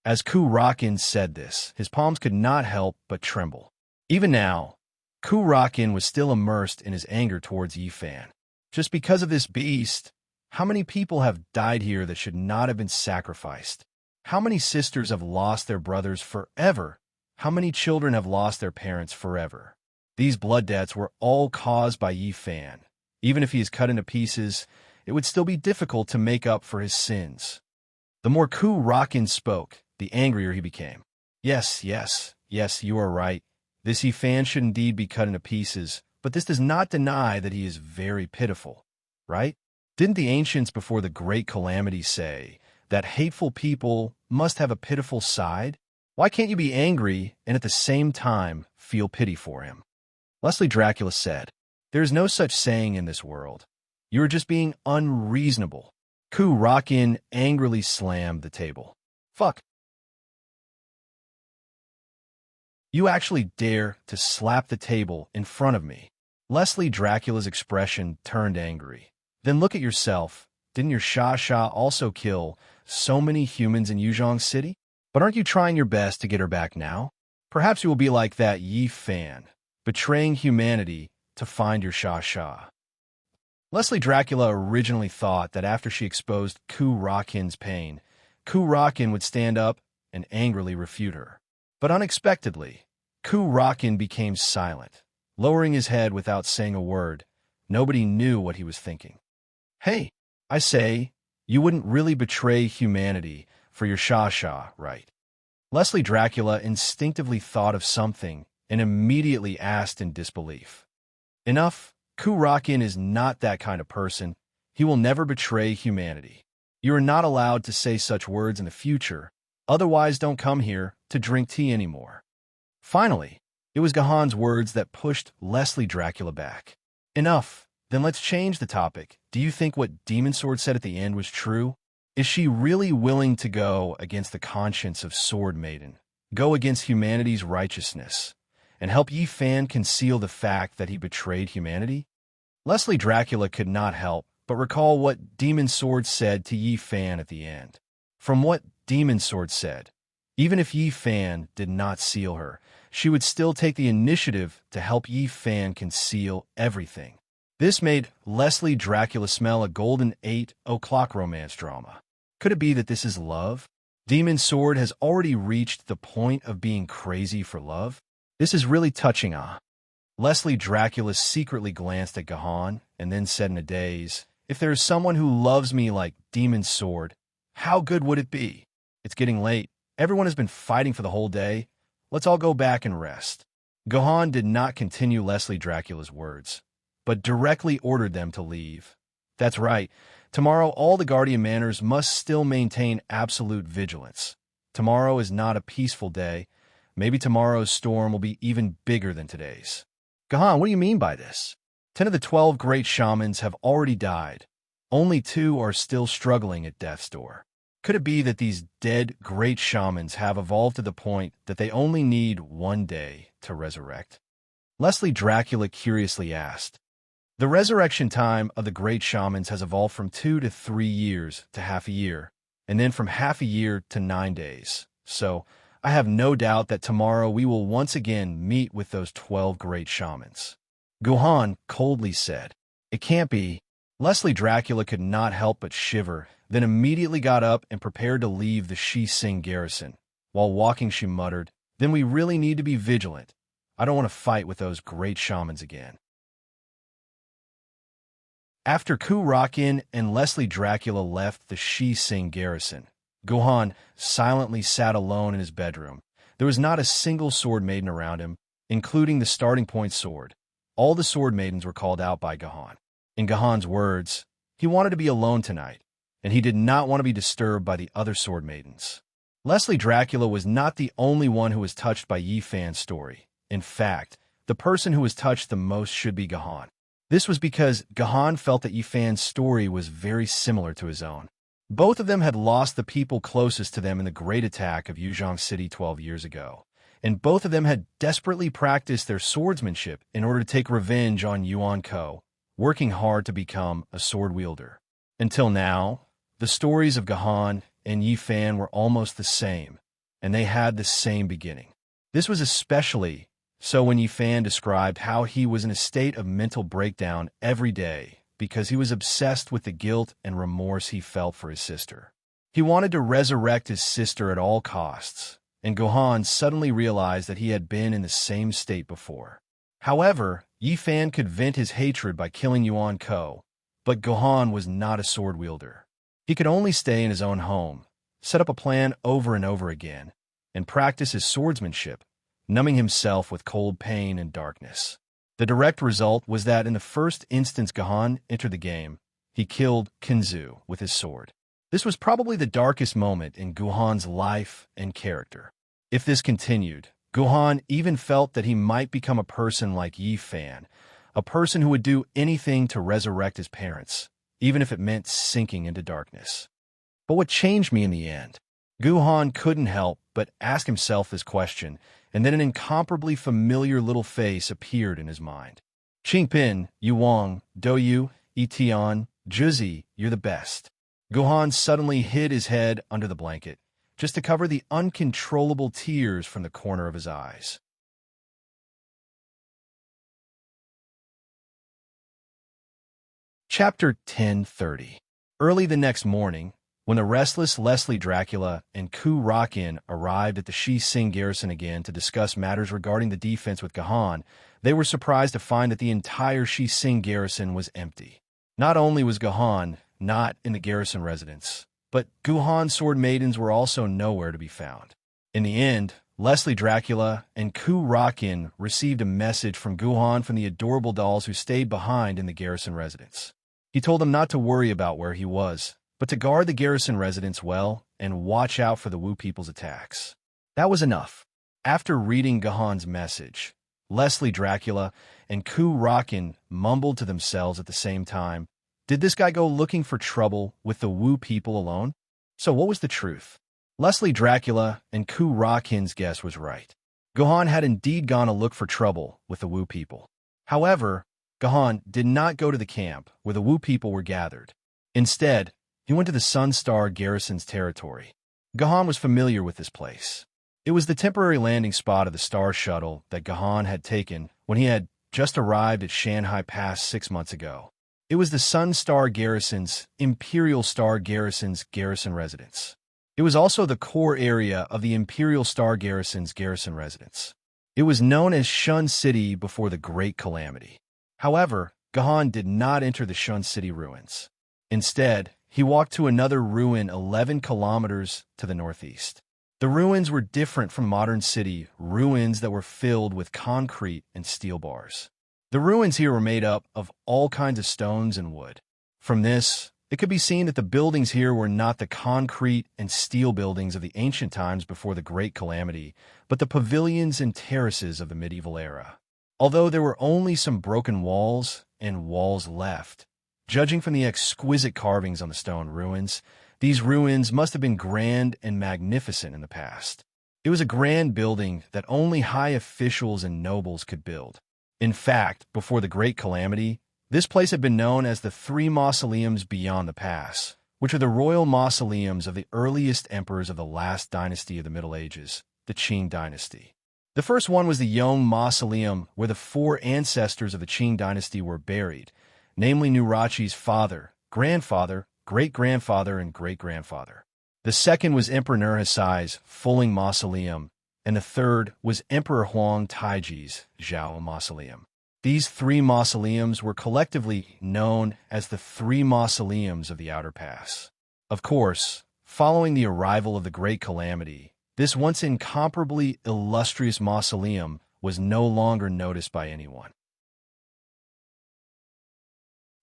As Ku Rakin said this, his palms could not help but tremble. Even now, Ku Rakin was still immersed in his anger towards Yi Fan. Just because of this beast, how many people have died here that should not have been sacrificed? How many sisters have lost their brothers forever? How many children have lost their parents forever? These blood debts were all caused by Yi Fan. Even if he is cut into pieces, it would still be difficult to make up for his sins. The more Ku Rakin spoke, the angrier he became. Yes, you are right. This Yi Fan should indeed be cut into pieces, but this does not deny that he is very pitiful, right? Didn't the ancients before the great calamity say that hateful people must have a pitiful side? Why can't you be angry and at the same time feel pity for him? Leslie Dracula said, there is no such saying in this world. You are just being unreasonable. Ku Rakin angrily slammed the table. Fuck. You actually dare to slap the table in front of me. Leslie Dracula's expression turned angry. Then look at yourself. Didn't your Sha also kill so many humans in Yuzhong City? But aren't you trying your best to get her back now? Perhaps you will be like that Yi Fan, betraying humanity to find your Sha. Leslie Dracula originally thought that after she exposed Ku Rakin's pain, Ku Rakin would stand up and angrily refute her. But unexpectedly, Ku Rakin became silent, lowering his head without saying a word. Nobody knew what he was thinking. Hey, I say, you wouldn't really betray humanity for your Sha, right? Leslie Dracula instinctively thought of something and immediately asked in disbelief. Enough, Ku Rakin is not that kind of person. He will never betray humanity. You are not allowed to say such words in the future. Otherwise, don't come here to drink tea anymore. Finally, it was Gahan's words that pushed Leslie Dracula back. Enough. Then let's change the topic. Do you think what Demon Sword said at the end was true? Is she really willing to go against the conscience of Sword Maiden, go against humanity's righteousness, and help Yi Fan conceal the fact that he betrayed humanity? Leslie Dracula could not help but recall what Demon Sword said to Yi Fan at the end. From what Demon Sword said, even if Yi Fan did not seal her, she would still take the initiative to help Yi Fan conceal everything. This made Leslie Dracula smell a golden 8 o'clock romance drama. Could it be that this is love? Demon Sword has already reached the point of being crazy for love? This is really touching, Leslie Dracula secretly glanced at Gahan and then said in a daze, If there is someone who loves me like Demon's Sword, how good would it be? It's getting late. Everyone has been fighting for the whole day. Let's all go back and rest. Gohan did not continue Leslie Dracula's words, but directly ordered them to leave. That's right. Tomorrow, all the Guardian Manors must still maintain absolute vigilance. Tomorrow is not a peaceful day. Maybe tomorrow's storm will be even bigger than today's. Gohan, what do you mean by this? 10 of the 12 great shamans have already died. Only 2 are still struggling at death's door. Could it be that these dead great shamans have evolved to the point that they only need 1 day to resurrect? Leslie Dracula curiously asked. The resurrection time of the great shamans has evolved from 2 to 3 years to half a year, and then from half a year to 9 days. So, I have no doubt that tomorrow we will once again meet with those 12 great shamans. Gohan coldly said, It can't be. Leslie Dracula could not help but shiver, then immediately got up and prepared to leave the Shi-Sing garrison. While walking, she muttered, Then we really need to be vigilant. I don't want to fight with those great shamans again. After Ku-Rakin and Leslie Dracula left the Shi-Sing garrison, Gohan silently sat alone in his bedroom. There was not a single sword maiden around him, including the starting point sword. All the sword maidens were called out by Gohan. In Gohan's words, he wanted to be alone tonight, and he did not want to be disturbed by the other sword maidens. Leslie Dracula was not the only one who was touched by Yi Fan's story. In fact, the person who was touched the most should be Gohan. This was because Gohan felt that Yi Fan's story was very similar to his own. Both of them had lost the people closest to them in the great attack of Yuzhong City 12 years ago, and both of them had desperately practiced their swordsmanship in order to take revenge on Yuan Ko, working hard to become a sword wielder. Until now, the stories of Gohan and Yi Fan were almost the same, and they had the same beginning. This was especially so when Yi Fan described how he was in a state of mental breakdown every day because he was obsessed with the guilt and remorse he felt for his sister. He wanted to resurrect his sister at all costs, and Gohan suddenly realized that he had been in the same state before. However, Yi Fan could vent his hatred by killing Yuan Ko, but Gohan was not a sword wielder. He could only stay in his own home, set up a plan over and over again, and practice his swordsmanship, numbing himself with cold pain and darkness. The direct result was that in the first instance Gohan entered the game, he killed Kinzu with his sword. This was probably the darkest moment in Gohan's life and character. If this continued, Gohan even felt that he might become a person like Yi Fan, a person who would do anything to resurrect his parents, even if it meant sinking into darkness. But what changed me in the end? Gohan couldn't help but ask himself this question, and then an incomparably familiar little face appeared in his mind. Qingpin, Yuang, Douyu, Etian, Juzi, you're the best. Gohan suddenly hid his head under the blanket, just to cover the uncontrollable tears from the corner of his eyes. Chapter 10:30. Early the next morning, when the restless Leslie Dracula and Ku-Rakin arrived at the Shi-Sing garrison again to discuss matters regarding the defense with Gohan, they were surprised to find that the entire Shi-Sing garrison was empty. Not only was Gohan not in the garrison residence, but Gohan's sword maidens were also nowhere to be found. In the end, Leslie Dracula and Ku-Rakin received a message from Gohan from the adorable dolls who stayed behind in the garrison residence. He told them not to worry about where he was, but to guard the garrison residence well and watch out for the Wu people's attacks. That was enough. After reading Gohan's message, Leslie Dracula and Ku-Rakin mumbled to themselves at the same time, did this guy go looking for trouble with the Wu people alone? So what was the truth? Leslie Dracula and Ku-Rakin's guess was right. Gohan had indeed gone to look for trouble with the Wu people. However, Gohan did not go to the camp where the Wu people were gathered. Instead, he went to the Sun Star garrison's territory. Gohan was familiar with this place. It was the temporary landing spot of the Star Shuttle that Gohan had taken when he had just arrived at Shanghai Pass 6 months ago. It was the Sun Star Garrison's Imperial Star Garrison's garrison residence. It was also the core area of the Imperial Star Garrison's garrison residence. It was known as Shun City before the Great Calamity. However, Gohan did not enter the Shun City ruins. Instead, he walked to another ruin 11 kilometers to the northeast. The ruins were different from modern city ruins that were filled with concrete and steel bars. The ruins here were made up of all kinds of stones and wood. From this, it could be seen that the buildings here were not the concrete and steel buildings of the ancient times before the Great Calamity, but the pavilions and terraces of the medieval era. Although there were only some broken walls and walls left, judging from the exquisite carvings on the stone ruins, these ruins must have been grand and magnificent in the past. It was a grand building that only high officials and nobles could build. In fact, before the Great Calamity, this place had been known as the Three Mausoleums Beyond the Pass, which are the royal mausoleums of the earliest emperors of the last dynasty of the Middle Ages, the Qing dynasty. The first one was the Yong Mausoleum, where the four ancestors of the Qing dynasty were buried, namely Nurachi's father, grandfather, great-grandfather, and great-grandfather. The second was Emperor Nurhasai's Fuling Mausoleum, and the third was Emperor Huang Taiji's Zhao Mausoleum. These three mausoleums were collectively known as the Three Mausoleums of the Outer Pass. Of course, following the arrival of the Great Calamity, this once incomparably illustrious mausoleum was no longer noticed by anyone.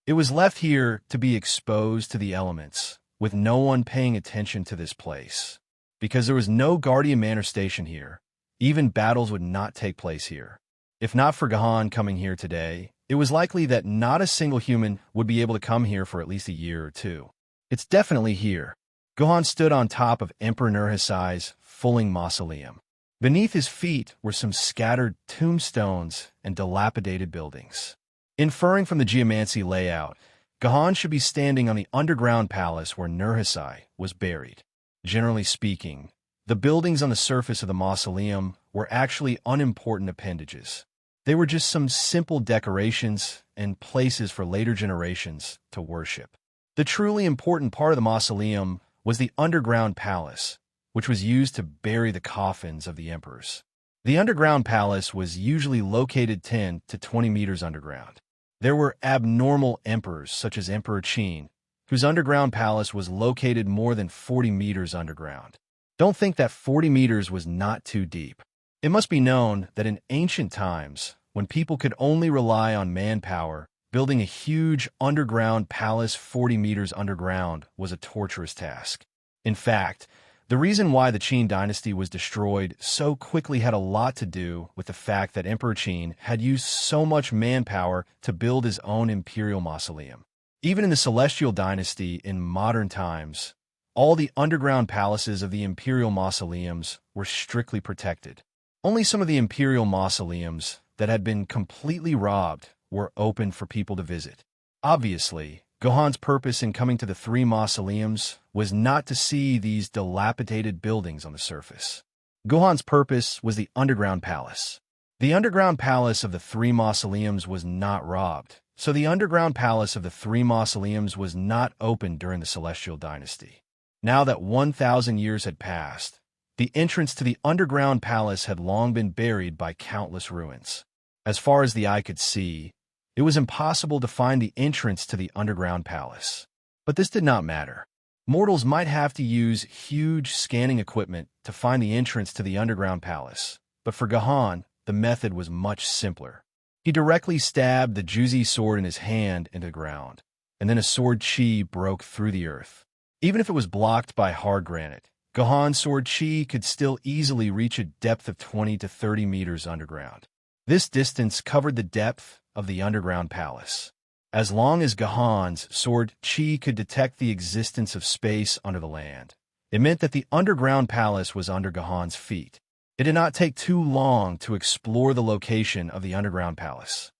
It was left here to be exposed to the elements, with no one paying attention to this place. Because there was no guardian manor station here, even battles would not take place here. If not for Gahan coming here today, it was likely that not a single human would be able to come here for at least a year or two. It's definitely here. Gahan stood on top of Emperor Nurhasai's Fuling Mausoleum. Beneath his feet were some scattered tombstones and dilapidated buildings. Inferring from the geomancy layout, Gahan should be standing on the underground palace where Nurhasai was buried. Generally speaking, the buildings on the surface of the mausoleum were actually unimportant appendages. They were just some simple decorations and places for later generations to worship. The truly important part of the mausoleum was the underground palace, which was used to bury the coffins of the emperors. The underground palace was usually located 10 to 20 meters underground. There were abnormal emperors, such as Emperor Qin, whose underground palace was located more than 40 meters underground. Don't think that 40 meters was not too deep. It must be known that in ancient times, when people could only rely on manpower, building a huge underground palace 40 meters underground was a torturous task. In fact, the reason why the Qin dynasty was destroyed so quickly had a lot to do with the fact that Emperor Qin had used so much manpower to build his own imperial mausoleum. Even in the Celestial dynasty in modern times, all the underground palaces of the imperial mausoleums were strictly protected. Only some of the imperial mausoleums that had been completely robbed were open for people to visit. Obviously, Gohan's purpose in coming to the three mausoleums was not to see these dilapidated buildings on the surface. Gohan's purpose was the underground palace. The underground palace of the three mausoleums was not robbed, so the underground palace of the three mausoleums was not open during the Celestial dynasty. Now that 1,000 years had passed, the entrance to the underground palace had long been buried by countless ruins. As far as the eye could see, it was impossible to find the entrance to the underground palace. But this did not matter. Mortals might have to use huge scanning equipment to find the entrance to the underground palace, but for Gahan, the method was much simpler. He directly stabbed the Juzi sword in his hand into the ground, and then a sword chi broke through the earth. Even if it was blocked by hard granite, Gahan's sword chi could still easily reach a depth of 20 to 30 meters underground. This distance covered the depth of the underground palace. As long as Gahan's sword chi could detect the existence of space under the land, it meant that the underground palace was under Gahan's feet. It did not take too long to explore the location of the underground palace.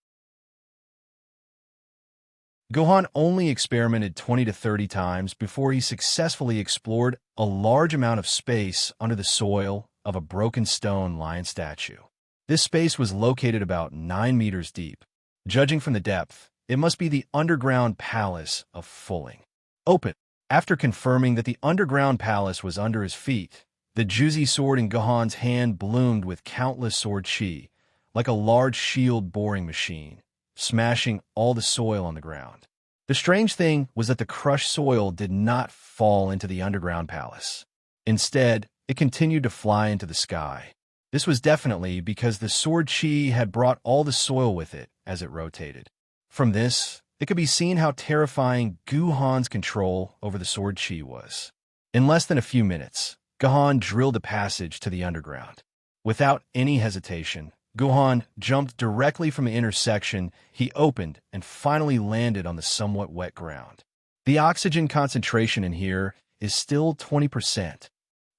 Gohan only experimented 20 to 30 times before he successfully explored a large amount of space under the soil of a broken stone lion statue. This space was located about 9 meters deep. Judging from the depth, it must be the underground palace of Fuling. Open. After confirming that the underground palace was under his feet, the Juzi sword in Gohan's hand bloomed with countless sword chi, like a large shield boring machine, smashing all the soil on the ground. The strange thing was that the crushed soil did not fall into the underground palace. Instead, it continued to fly into the sky. This was definitely because the sword chi had brought all the soil with it as it rotated. From this, it could be seen how terrifying Guhan's control over the sword chi was. In less than a few minutes, Guhan drilled a passage to the underground. Without any hesitation, Guhan jumped directly from the intersection he opened and finally landed on the somewhat wet ground. The oxygen concentration in here is still 20%.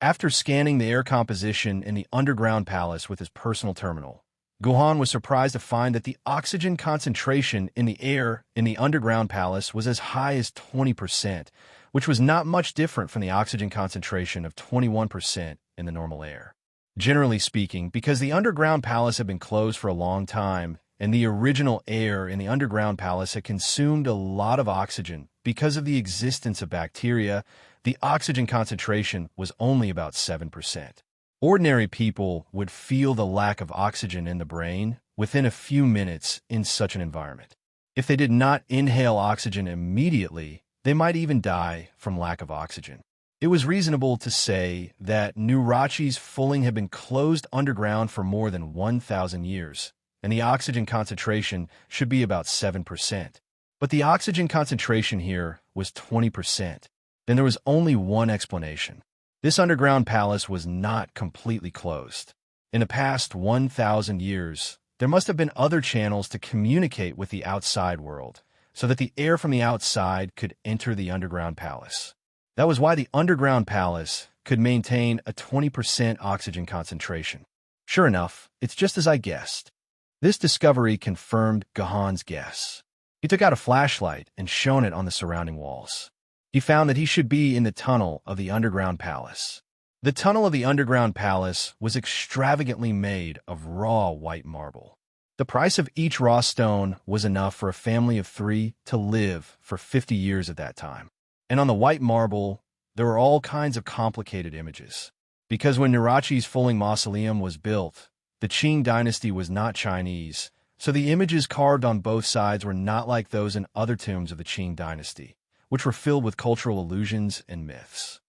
After scanning the air composition in the underground palace with his personal terminal, Guhan was surprised to find that the oxygen concentration in the air in the underground palace was as high as 20%, which was not much different from the oxygen concentration of 21% in the normal air. Generally speaking, because the underground palace had been closed for a long time, and the original air in the underground palace had consumed a lot of oxygen because of the existence of bacteria, the oxygen concentration was only about 7%. Ordinary people would feel the lack of oxygen in the brain within a few minutes in such an environment. If they did not inhale oxygen immediately, they might even die from lack of oxygen. It was reasonable to say that Nurachi's fulling had been closed underground for more than 1,000 years, and the oxygen concentration should be about 7%. But the oxygen concentration here was 20%. Then there was only one explanation. This underground palace was not completely closed. In the past 1,000 years, there must have been other channels to communicate with the outside world, so that the air from the outside could enter the underground palace. That was why the underground palace could maintain a 20% oxygen concentration. Sure enough, it's just as I guessed. This discovery confirmed Guhan's guess. He took out a flashlight and shone it on the surrounding walls. He found that he should be in the tunnel of the underground palace. The tunnel of the underground palace was extravagantly made of raw white marble. The price of each raw stone was enough for a family of 3 to live for 50 years at that time. And on the white marble, there were all kinds of complicated images. Because when Nurachi's fulling mausoleum was built, the Qing dynasty was not Chinese, so the images carved on both sides were not like those in other tombs of the Qing dynasty, which were filled with cultural allusions and myths.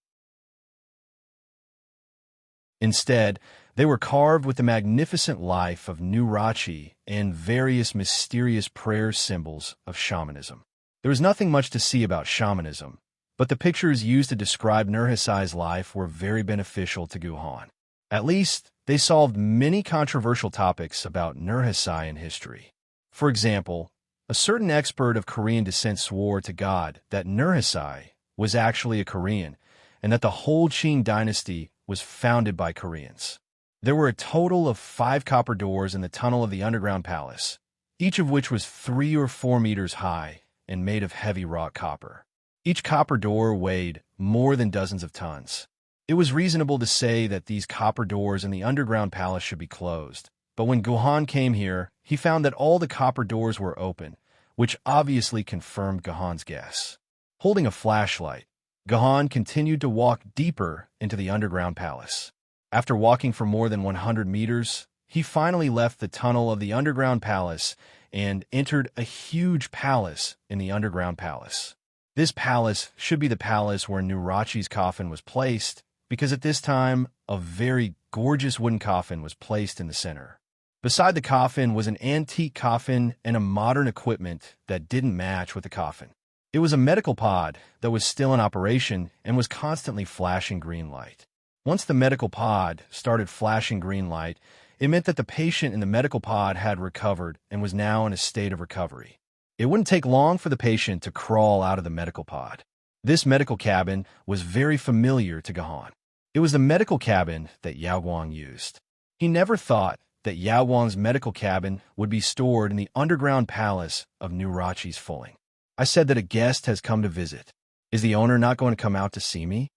Instead, they were carved with the magnificent life of Nurachi and various mysterious prayer symbols of shamanism. There was nothing much to see about shamanism, but the pictures used to describe Nurhasai's life were very beneficial to Guhan. At least, they solved many controversial topics about Nurhasai in history. For example, a certain expert of Korean descent swore to God that Nurhasai was actually a Korean, and that the whole Qing dynasty was founded by Koreans. There were a total of 5 copper doors in the tunnel of the underground palace, each of which was 3 or 4 meters high and made of heavy wrought copper. Each copper door weighed more than dozens of tons. It was reasonable to say that these copper doors in the underground palace should be closed, but when Guhan came here, he found that all the copper doors were open, which obviously confirmed Guhan's guess. Holding a flashlight, Guhan continued to walk deeper into the underground palace. After walking for more than 100 meters, he finally left the tunnel of the underground palace and entered a huge palace in the underground palace. This palace should be the palace where Nurachi's coffin was placed, because at this time, a very gorgeous wooden coffin was placed in the center. Beside the coffin was an antique coffin and a modern equipment that didn't match with the coffin. It was a medical pod that was still in operation and was constantly flashing green light. Once the medical pod started flashing green light, it meant that the patient in the medical pod had recovered and was now in a state of recovery. It wouldn't take long for the patient to crawl out of the medical pod. This medical cabin was very familiar to Guhan. It was the medical cabin that Yao Guang used. He never thought that Yao Guang's medical cabin would be stored in the underground palace of Nurachi's fulling. I said that a guest has come to visit. Is the owner not going to come out to see me?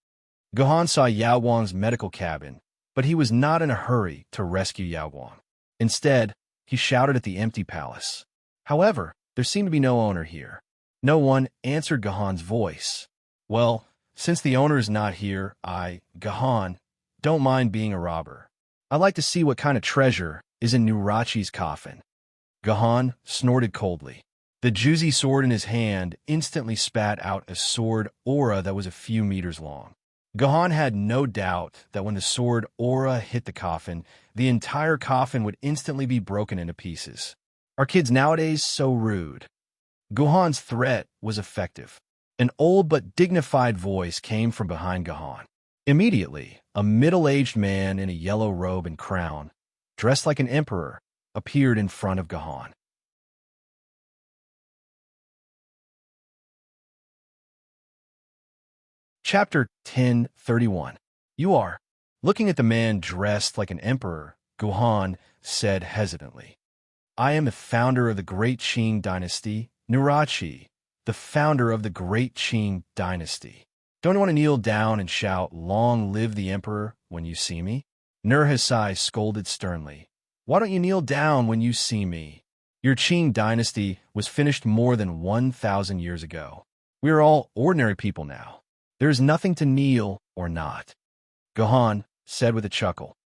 Guhan saw Yao Guang's medical cabin, but he was not in a hurry to rescue Yao Guang. Instead, he shouted at the empty palace. However, there seemed to be no owner here. No one answered Guhan's voice. Well, since the owner is not here, Guhan, don't mind being a robber. I'd like to see what kind of treasure is in Nurachi's coffin. Guhan snorted coldly. The juicy sword in his hand instantly spat out a sword aura that was a few meters long. Gohan had no doubt that when the sword aura hit the coffin, the entire coffin would instantly be broken into pieces. Are kids nowadays so rude? Gohan's threat was effective. An old but dignified voice came from behind Gohan. Immediately, a middle-aged man in a yellow robe and crown, dressed like an emperor, appeared in front of Gohan. Chapter 10:31. You are. Looking at the man dressed like an emperor, Gohan said hesitantly, I am the founder of the great Qing dynasty, Nurachi, the founder of the great Qing dynasty. Don't you want to kneel down and shout, Long live the emperor, when you see me? Nurhasai scolded sternly. Why don't you kneel down when you see me? Your Qing dynasty was finished more than 1,000 years ago. We are all ordinary people now. There is nothing to kneel or not. Gohan said with a chuckle.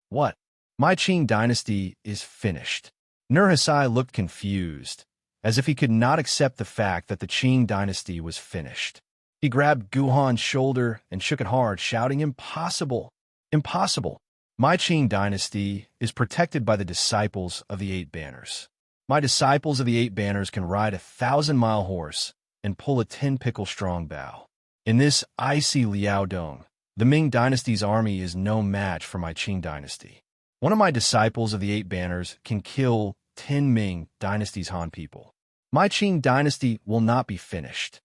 What? My Qing dynasty is finished. Nurhasai looked confused, as if he could not accept the fact that the Qing dynasty was finished. He grabbed Gohan's shoulder and shook it hard, shouting, Impossible! Impossible! My Qing dynasty is protected by the disciples of the Eight Banners. My disciples of the Eight Banners can ride a 1,000-mile horse and pull a 10-pickle-strong bow. In this icy Liaodong, the Ming dynasty's army is no match for my Qing dynasty. One of my disciples of the Eight Banners can kill 10 Ming dynasty's Han people. My Qing dynasty will not be finished.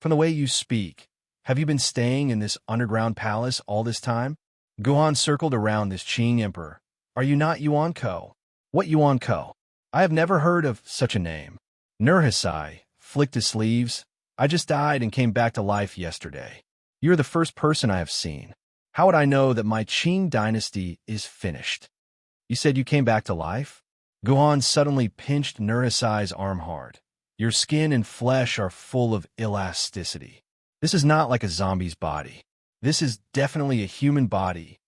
From the way you speak, have you been staying in this underground palace all this time? Gohan circled around this Qing emperor. Are you not Yuan Ko? What Yuan Ko? I have never heard of such a name. Nurhasai flicked his sleeves. I just died and came back to life yesterday. You're the first person I have seen. How would I know that my Qing dynasty is finished? You said you came back to life? Gohan suddenly pinched Nurhasai's arm hard. Your skin and flesh are full of elasticity. This is not like a zombie's body. This is definitely a human body.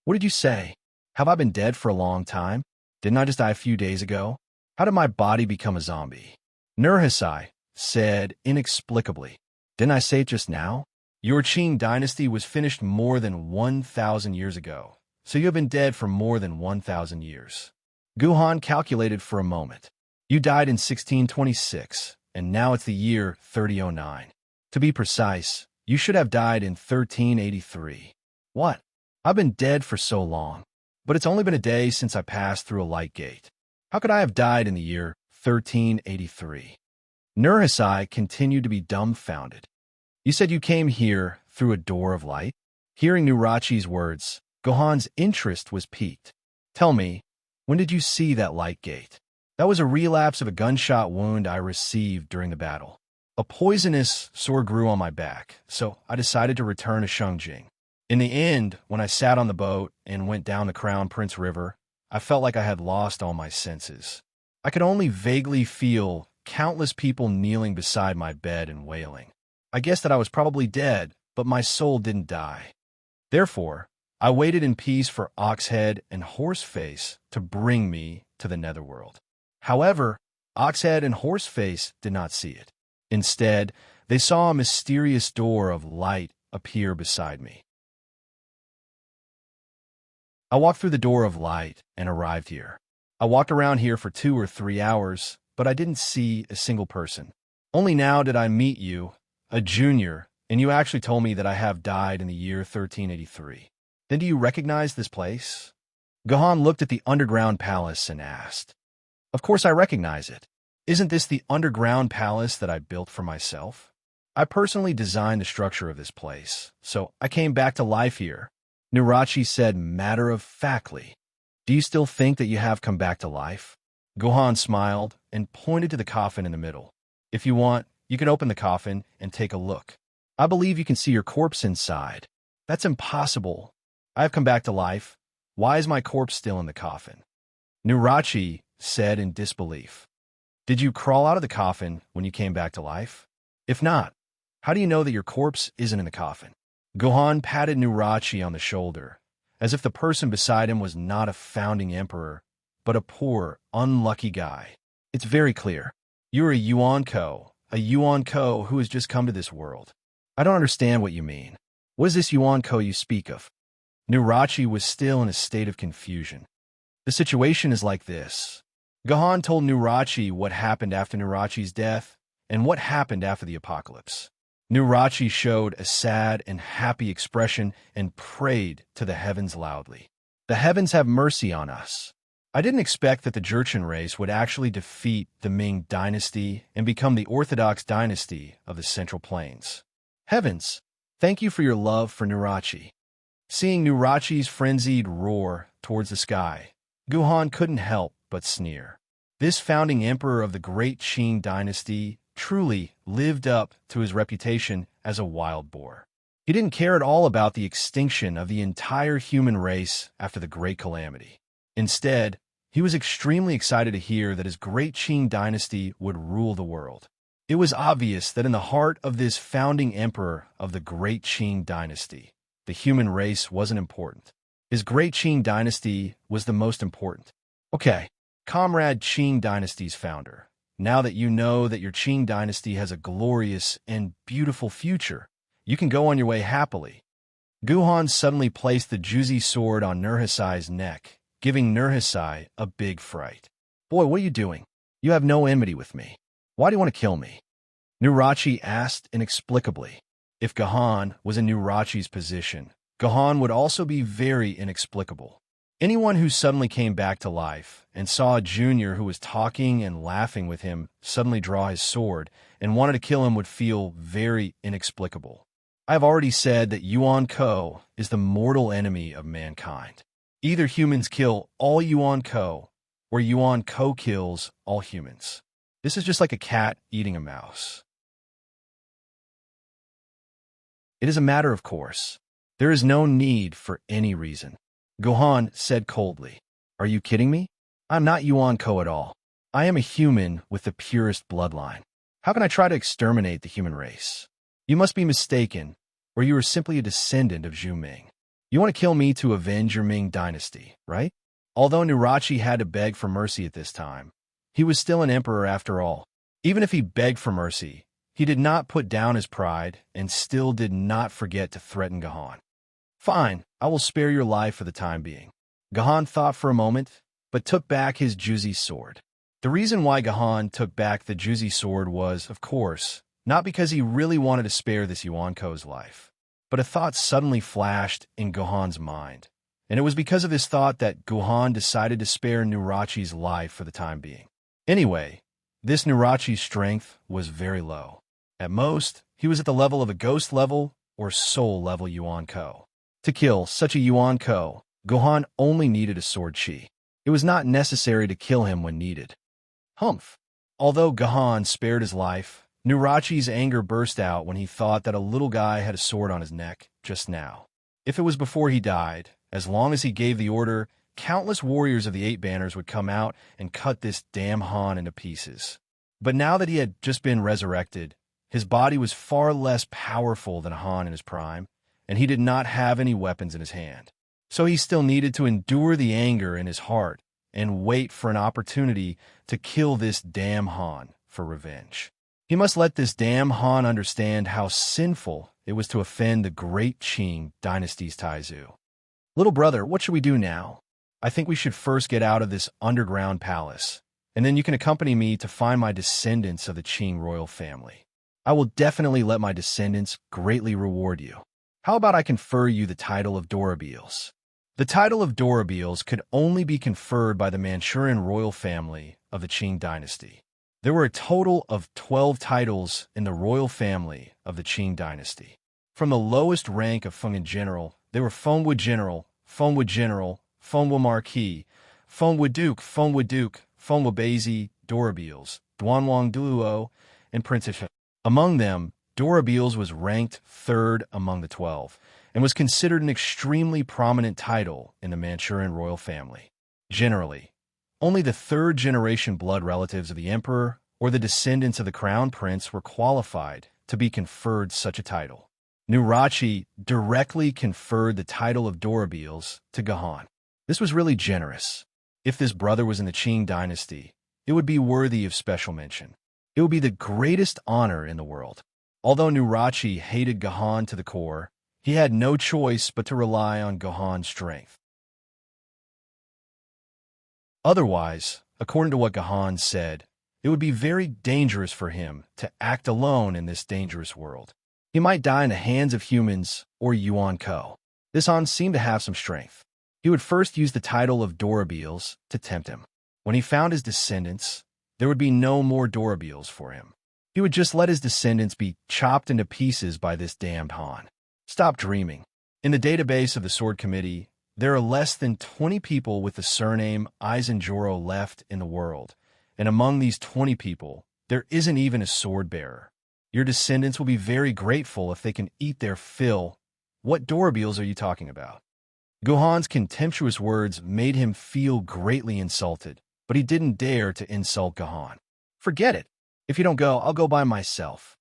What did you say? Have I been dead for a long time? Didn't I just die a few days ago? How did my body become a zombie? Nurhasai said inexplicably. Didn't I say it just now? Your Qing dynasty was finished more than 1,000 years ago, so you have been dead for more than 1,000 years. Gohan calculated for a moment. You died in 1626, and now it's the year 3009. To be precise, you should have died in 1383. What? I've been dead for so long, but it's only been a day since I passed through a light gate. How could I have died in the year 1383? Nurhasai continued to be dumbfounded. You said you came here through a door of light? Hearing Nurachi's words, Gohan's interest was piqued. Tell me, when did you see that light gate? That was a relapse of a gunshot wound I received during the battle. A poisonous sore grew on my back, so I decided to return to Shengjing. In the end, when I sat on the boat and went down the Crown Prince River, I felt like I had lost all my senses. I could only vaguely feel countless people kneeling beside my bed and wailing. I guessed that I was probably dead, but my soul didn't die. Therefore, I waited in peace for Oxhead and Horseface to bring me to the Netherworld. However, Oxhead and Horseface did not see it. Instead, they saw a mysterious door of light appear beside me. I walked through the door of light and arrived here. I walked around here for 2 or 3 hours, but I didn't see a single person. Only now did I meet you, a junior, and you actually told me that I have died in the year 1383. Then do you recognize this place? Gohan looked at the underground palace and asked. Of course I recognize it. Isn't this the underground palace that I built for myself? I personally designed the structure of this place, so I came back to life here. Nurachi said matter-of-factly. Do you still think that you have come back to life? Gohan smiled and pointed to the coffin in the middle. If you want, you can open the coffin and take a look. I believe you can see your corpse inside. That's impossible. I have come back to life. Why is my corpse still in the coffin? Nurachi said in disbelief. Did you crawl out of the coffin when you came back to life? If not, how do you know that your corpse isn't in the coffin? Gohan patted Nurachi on the shoulder, as if the person beside him was not a founding emperor, but a poor, unlucky guy. It's very clear. You're a Yuan-ko who has just come to this world. I don't understand what you mean. What is this Yuan-ko you speak of? Nurachi was still in a state of confusion. The situation is like this. Gohan told Nurachi what happened after Nurachi's death and what happened after the apocalypse. Nurachi showed a sad and happy expression and prayed to the heavens loudly. The heavens have mercy on us. I didn't expect that the Jurchen race would actually defeat the Ming dynasty and become the orthodox dynasty of the Central Plains. Heavens, thank you for your love for Nurachi. Seeing Nurachi's frenzied roar towards the sky, Gohan couldn't help but sneer. This founding emperor of the great Qing dynasty truly lived up to his reputation as a wild boar. He didn't care at all about the extinction of the entire human race after the Great Calamity. Instead, he was extremely excited to hear that his great Qing dynasty would rule the world. It was obvious that in the heart of this founding emperor of the great Qing dynasty, the human race wasn't important. His great Qing dynasty was the most important. Okay, Comrade Qing dynasty's founder, now that you know that your Qing dynasty has a glorious and beautiful future, you can go on your way happily. Gohan suddenly placed the Juzi sword on Nurhasai's neck, giving Nurhasai a big fright. Boy, what are you doing? You have no enmity with me. Why do you want to kill me? Nurachi asked inexplicably. If Gohan was in Nurachi's position, Gohan would also be very inexplicable. Anyone who suddenly came back to life and saw a junior who was talking and laughing with him suddenly draw his sword and wanted to kill him would feel very inexplicable. I have already said that Yuan-ko is the mortal enemy of mankind. Either humans kill all Yuan-ko, or Yuan-ko kills all humans. This is just like a cat eating a mouse. It is a matter of course. There is no need for any reason. Gohan said coldly. Are you kidding me? I'm not Yuan-ko at all. I am a human with the purest bloodline. How can I try to exterminate the human race? You must be mistaken, or you are simply a descendant of Zhu Ming. You want to kill me to avenge your Ming dynasty, right? Although Nurachi had to beg for mercy at this time, he was still an emperor after all. Even if he begged for mercy, he did not put down his pride and still did not forget to threaten Gohan. Fine, I will spare your life for the time being. Gohan thought for a moment, but took back his Juzi sword. The reason why Gohan took back the Juzi sword was, of course, not because he really wanted to spare this Yuan-ko's life. But a thought suddenly flashed in Gohan's mind, and it was because of this thought that Gohan decided to spare Nurachi's life for the time being. Anyway, this Nurachi's strength was very low. At most, he was at the level of a ghost level or soul level Yuan-ko. To kill such a Yuan-ko, Gohan only needed a sword chi. It was not necessary to kill him when needed. Humph! Although Gohan spared his life, Nurachi's anger burst out when he thought that a little guy had a sword on his neck just now. If it was before he died, as long as he gave the order, countless warriors of the Eight Banners would come out and cut this damn Han into pieces. But now that he had just been resurrected, his body was far less powerful than Han in his prime, and he did not have any weapons in his hand. So he still needed to endure the anger in his heart and wait for an opportunity to kill this damn Han for revenge. He must let this damn Han understand how sinful it was to offend the great Qing dynasty's Taizu. Little brother, what should we do now? I think we should first get out of this underground palace, and then you can accompany me to find my descendants of the Qing royal family. I will definitely let my descendants greatly reward you. How about I confer you the title of Dorobeels? The title of Dorobeels could only be conferred by the Manchurian royal family of the Qing dynasty. There were a total of 12 titles in the royal family of the Qing dynasty. From the lowest rank of Fenghan General, they were Fengwu General, Fengwu General, Fengwu Marquis, Fengwu Duke, Fengwu Beizi, Dorobeels, Duanwang Duo, and Princess. Among them, Dorobeels was ranked third among the 12 and was considered an extremely prominent title in the Manchurian royal family. Generally, only the third-generation blood relatives of the emperor or the descendants of the crown prince were qualified to be conferred such a title. Nurachi directly conferred the title of Dorobeels to Gohan. This was really generous. If this brother was in the Qing dynasty, it would be worthy of special mention. It would be the greatest honor in the world. Although Nurachi hated Gahan to the core, he had no choice but to rely on Gahan's strength. Otherwise, according to what Gahan said, it would be very dangerous for him to act alone in this dangerous world. He might die in the hands of humans or Yuan Ko. This Han seemed to have some strength. He would first use the title of Dorabeels to tempt him. When he found his descendants, there would be no more Dorabeels for him. He would just let his descendants be chopped into pieces by this damned Han. Stop dreaming. In the database of the Sword Committee, there are less than 20 people with the surname Aizenjoro left in the world, and among these 20 people, there isn't even a sword bearer. Your descendants will be very grateful if they can eat their fill. What Dorabeels are you talking about? Gohan's contemptuous words made him feel greatly insulted, but he didn't dare to insult Gahan. Forget it. If you don't go, I'll go by myself.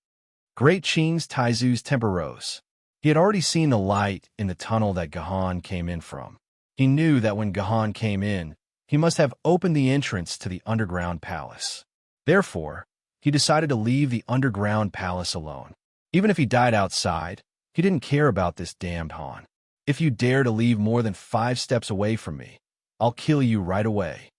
Great Qing's Taizu's temper rose. He had already seen the light in the tunnel that Gahan came in from. He knew that when Gahan came in, he must have opened the entrance to the underground palace. Therefore, he decided to leave the underground palace alone. Even if he died outside, he didn't care about this damned Han. If you dare to leave more than 5 steps away from me, I'll kill you right away.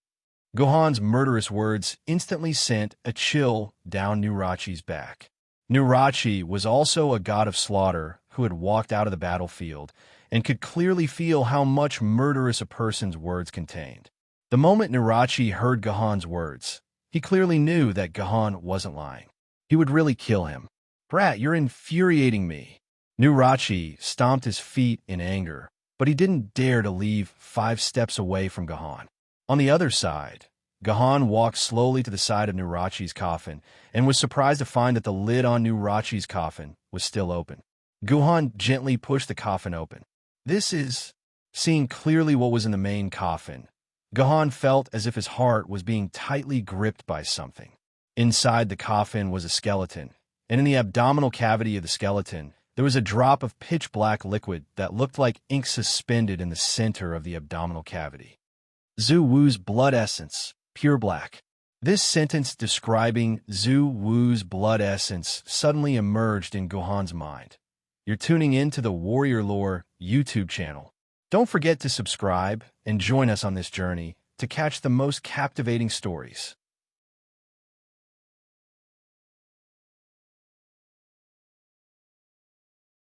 Gohan's murderous words instantly sent a chill down Nurachi's back. Nurachi was also a god of slaughter who had walked out of the battlefield and could clearly feel how much murderous a person's words contained. The moment Nurachi heard Gahan's words, he clearly knew that Gahan wasn't lying. He would really kill him. Brat, you're infuriating me. Nurachi stomped his feet in anger, but he didn't dare to leave 5 steps away from Gahan. On the other side, Gahan walked slowly to the side of Nurachi's coffin and was surprised to find that the lid on Nurachi's coffin was still open. Gahan gently pushed the coffin open. Seeing clearly what was in the main coffin, Gahan felt as if his heart was being tightly gripped by something. Inside the coffin was a skeleton, and in the abdominal cavity of the skeleton, there was a drop of pitch-black liquid that looked like ink suspended in the center of the abdominal cavity. Zhu Wu's blood essence, pure black. This sentence describing Zhu Wu's blood essence suddenly emerged in Gohan's mind. You're tuning in to the Warrior Lore YouTube channel. Don't forget to subscribe and join us on this journey to catch the most captivating stories.